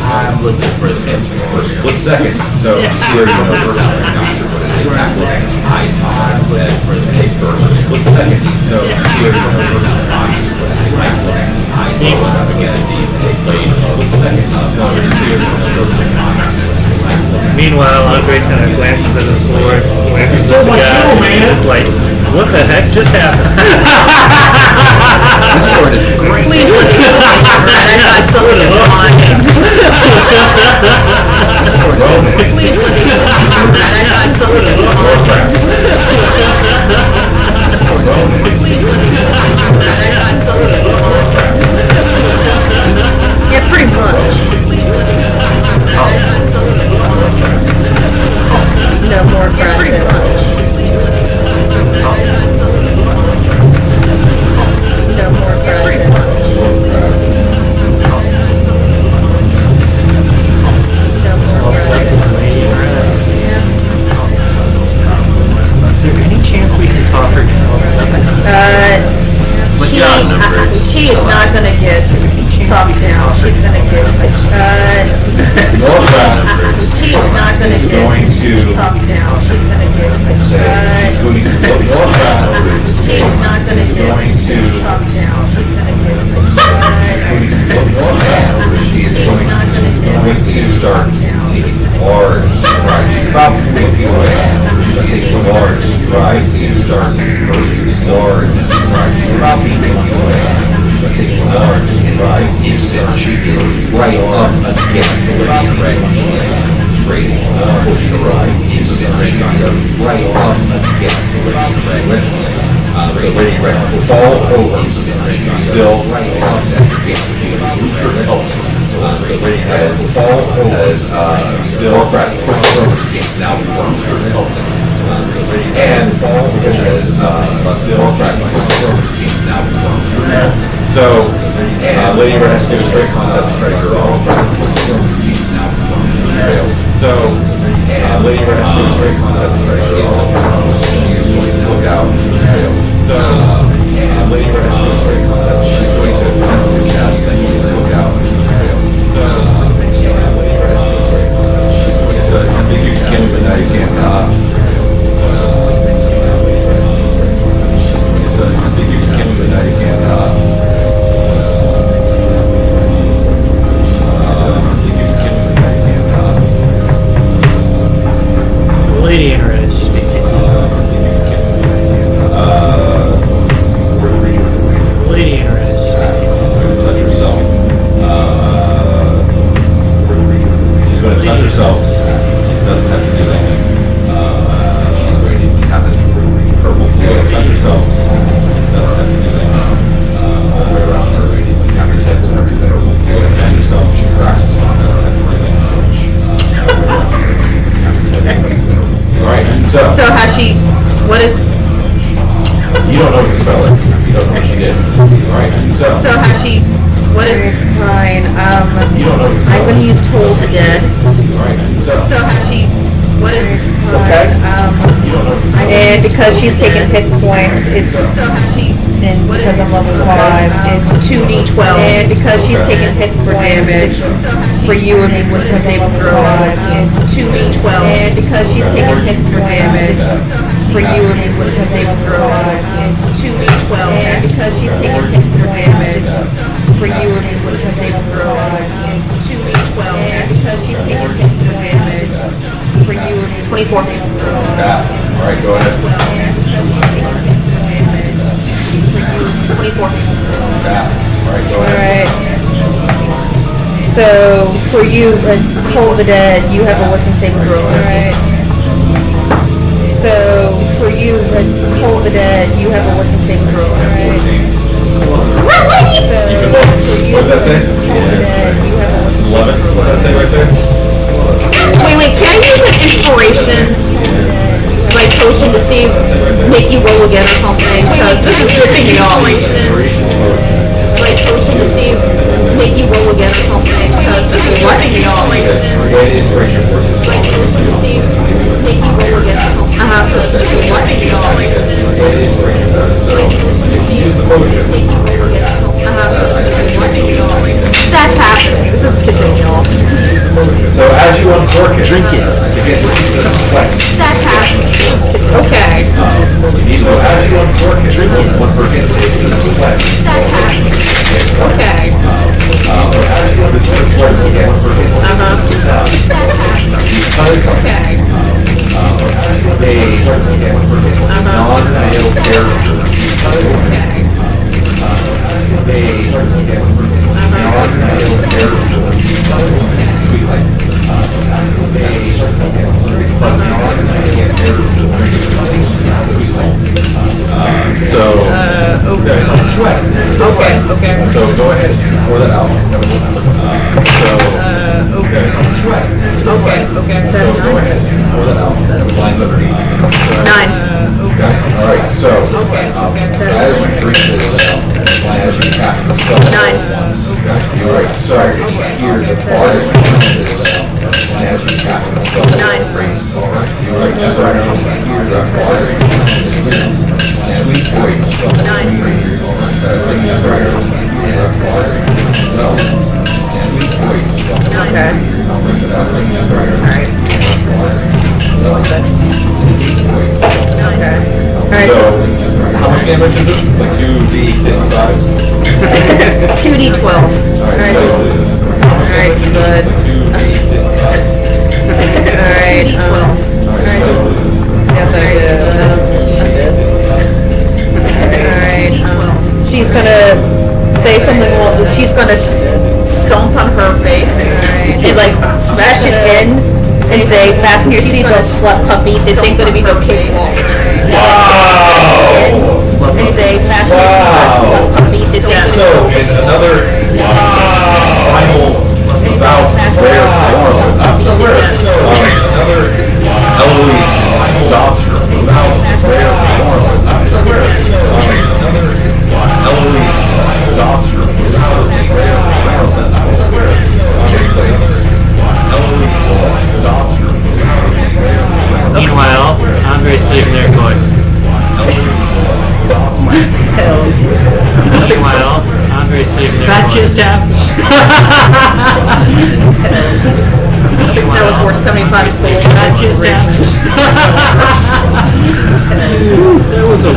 Speaker 2: I'm looking for his head's
Speaker 1: for
Speaker 2: roll.
Speaker 1: a split second. So you see her, you know, burst of energy.
Speaker 2: Square in the neck.
Speaker 1: I saw that for his face burst for a split second. So you see her, you know, burst of energy. I saw it up against these blades for a split second. So you see her, you know, burst of energy.
Speaker 4: Meanwhile, Andre kind of glances at his sword, glances at the guy, and is like, what the heck just happened?
Speaker 2: This sword is great.
Speaker 3: Please let me know that I got something in mind.
Speaker 2: This sword is great.
Speaker 3: Please let me know that I got something in mind.
Speaker 2: This sword is great.
Speaker 3: Please let me know that I got something in mind. Yeah, pretty much. Please let me know that I got something in mind. No more friends. Pretty much. Please let me know that I got something in mind. No more friends. Pretty much. No more friends.
Speaker 4: Is there any chance we can talk her
Speaker 2: But you're outnumbered.
Speaker 3: She is not gonna get talked down. She's gonna get she is not gonna get talked down. She's gonna get she is not gonna get talked down. She's gonna get she's not gonna get
Speaker 1: Start taking large strides. She's about 50 away. Taking large strides. You start bursting large strides. She's about 50 away. Taking large strides. Instant. She goes right up against the lady red. Straight push right. Instant. She goes right up against the lady red. The lady red falls over. Still right up against the lady red. The lady red falls over. Still pushes over. Now worms herself. And falls because still pushes over. Now worms. So, Lady Red has to do a straight contest to try to get her off. So, Lady Red has to do a straight contest to try to get her off. She's going to look out. So, Lady Red has to do a straight contest. She's going to attempt to cast and look out. So, Lady Red has to do a straight contest. She's going to, I think you can kill him, but now you can't. I think you can kill him, but now you can't. touch herself. Doesn't have to do anything. She's going to have this purple glow touch herself. Doesn't have to do anything. All the way around her. Have her hips and everything. Go and bend herself. She cracks the spine. Doesn't have to do anything. Alright,
Speaker 6: So has she? What is?
Speaker 1: you don't know the spell it. You don't know what she did. Alright,
Speaker 6: So has she? What is? Fine.
Speaker 1: you don't know the spell
Speaker 6: I'm gonna use Toll the Dead.
Speaker 1: Alright,
Speaker 6: So has she? What is?
Speaker 5: Okay.
Speaker 1: you don't know the spell.
Speaker 6: And because she's taking hit points, it's. So has she? And because I'm level 5, it's 2d12. And because she's taking hit points, it's for you or me wisdom saving throw. It's 2d12. And because she's taking hit points, it's for you or me wisdom saving throw. It's 2d12. And because she's taking hit points, it's for you or me wisdom saving throw. It's 2d12. And because she's taking hit points, it's for you or me 24.
Speaker 1: Pass. Alright, go ahead.
Speaker 6: 24.
Speaker 1: Pass. Alright, go ahead.
Speaker 6: Alright. So, for you, Toll the Dead, you have a wisdom saving throw. Alright. So, for you, Toll the Dead, you have a wisdom saving throw. Alright. So, for you,
Speaker 1: What does that say?
Speaker 6: Toll the Dead, you have a wisdom saving
Speaker 1: 11.
Speaker 6: throw.
Speaker 1: What does that say right there?
Speaker 3: Wait, can I use an inspiration, like potion to see, make you roll again or something? Because this is pissing me off. Like potion to see, make you roll again or something? Because this is pissing me off.
Speaker 1: Create inspiration forces.
Speaker 3: Like potion to see, make you roll again or something? Because this is pissing me off.
Speaker 1: Create inspiration forces. So, if you use the potion,
Speaker 3: Make you roll again or something? Because this is pissing me off. That's happening. This is pissing me off.
Speaker 1: so as you uncork it,
Speaker 2: Drink it.
Speaker 1: you get the sweat.
Speaker 3: That's happening. Okay.
Speaker 1: So as you uncork it, drink it. One person the sweat.
Speaker 3: That's happening. Okay.
Speaker 1: As you this is the sweat again.
Speaker 3: That's happening. Okay.
Speaker 1: A non-male character.
Speaker 3: Okay. Okay.
Speaker 1: So go ahead and pour that out.
Speaker 3: Okay.
Speaker 1: So go ahead and pour that out. Lines underneath.
Speaker 3: 9.
Speaker 1: Okay. All right. So as you drink this, as you cast the spell
Speaker 3: 9.
Speaker 1: once. Okay. All right. So you hear the bar as you drink this, as you cast the spell
Speaker 3: 9.
Speaker 1: race. All right. So you hear the bar as you drink this, sweet voice.
Speaker 3: 9. Okay. Alright,
Speaker 1: So, how much damage is it? Like 2d55?
Speaker 3: 2d12.
Speaker 1: Alright,
Speaker 3: Alright, good.
Speaker 1: 2d55.
Speaker 3: Alright, 2d12.
Speaker 6: Yes, I did. Alright, she's gonna say something, she's gonna stomp on her face and like smash it in and say, fasten your seatbelt, slut puppy, this ain't gonna be no cakewalk.
Speaker 1: Wow!
Speaker 6: And say, fasten your seatbelt, slut puppy, this ain't
Speaker 1: So, in another primal about rare form, another elderly stops her without rare form, another elderly stops her without rare form, elderly stops her without rare form.
Speaker 4: Meanwhile, Andre's sitting there going, meanwhile, Andre's sitting there
Speaker 8: That
Speaker 4: going,
Speaker 8: just happened.
Speaker 6: That was worth 75 gold.
Speaker 8: That just happened. That was a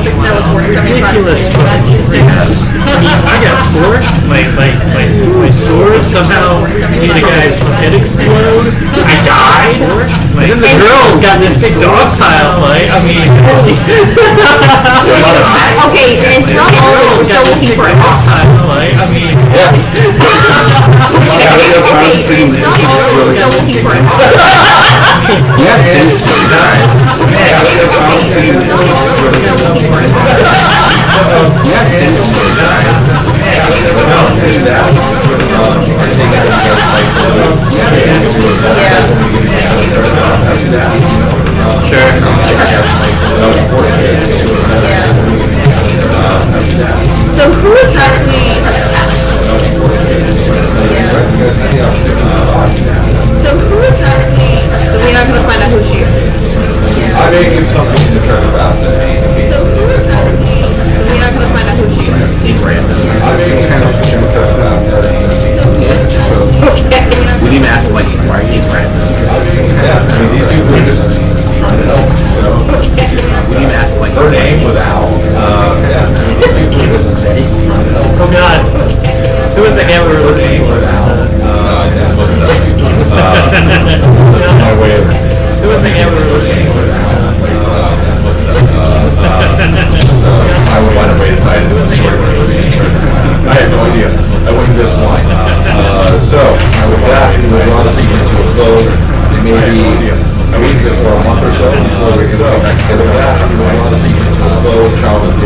Speaker 6: worth 75
Speaker 8: ridiculous
Speaker 6: gold.
Speaker 8: that just happened. I got torched. My sword somehow made a guy's head explode. I died. And then the girls got in this big dog pile fight. I mean,
Speaker 3: Okay, it's not all that we're still looking for a boss.
Speaker 8: I mean,
Speaker 3: Okay, it's not all that we're still looking for a boss.
Speaker 2: Yeah, thanks for you guys. Yeah, thanks for you guys.
Speaker 6: So who exactly? So who exactly? So we're not gonna find out who she is.
Speaker 1: I may give something to try about that.
Speaker 6: So who exactly? So we're not gonna find out who she is.
Speaker 2: See random.
Speaker 1: I may give something to try about that.
Speaker 6: Okay.
Speaker 2: We didn't even ask like why are you random?
Speaker 1: Yeah, I mean, these people are just trying to help. You know?
Speaker 2: We didn't even ask like
Speaker 1: Her name was Al. Yeah, I mean, these people are just trying to help.
Speaker 8: Oh God. Who was the guy we were looking for?
Speaker 1: What's up? My way of.
Speaker 8: Who was the guy we were looking for?
Speaker 1: What's up? I would find a way to tie it into the story. I had no idea. I wouldn't just blind. So, with that, we will draw the sequence to a close. Maybe a week or a month or so before we can get back together. With that, we will draw the sequence to a close. Child will be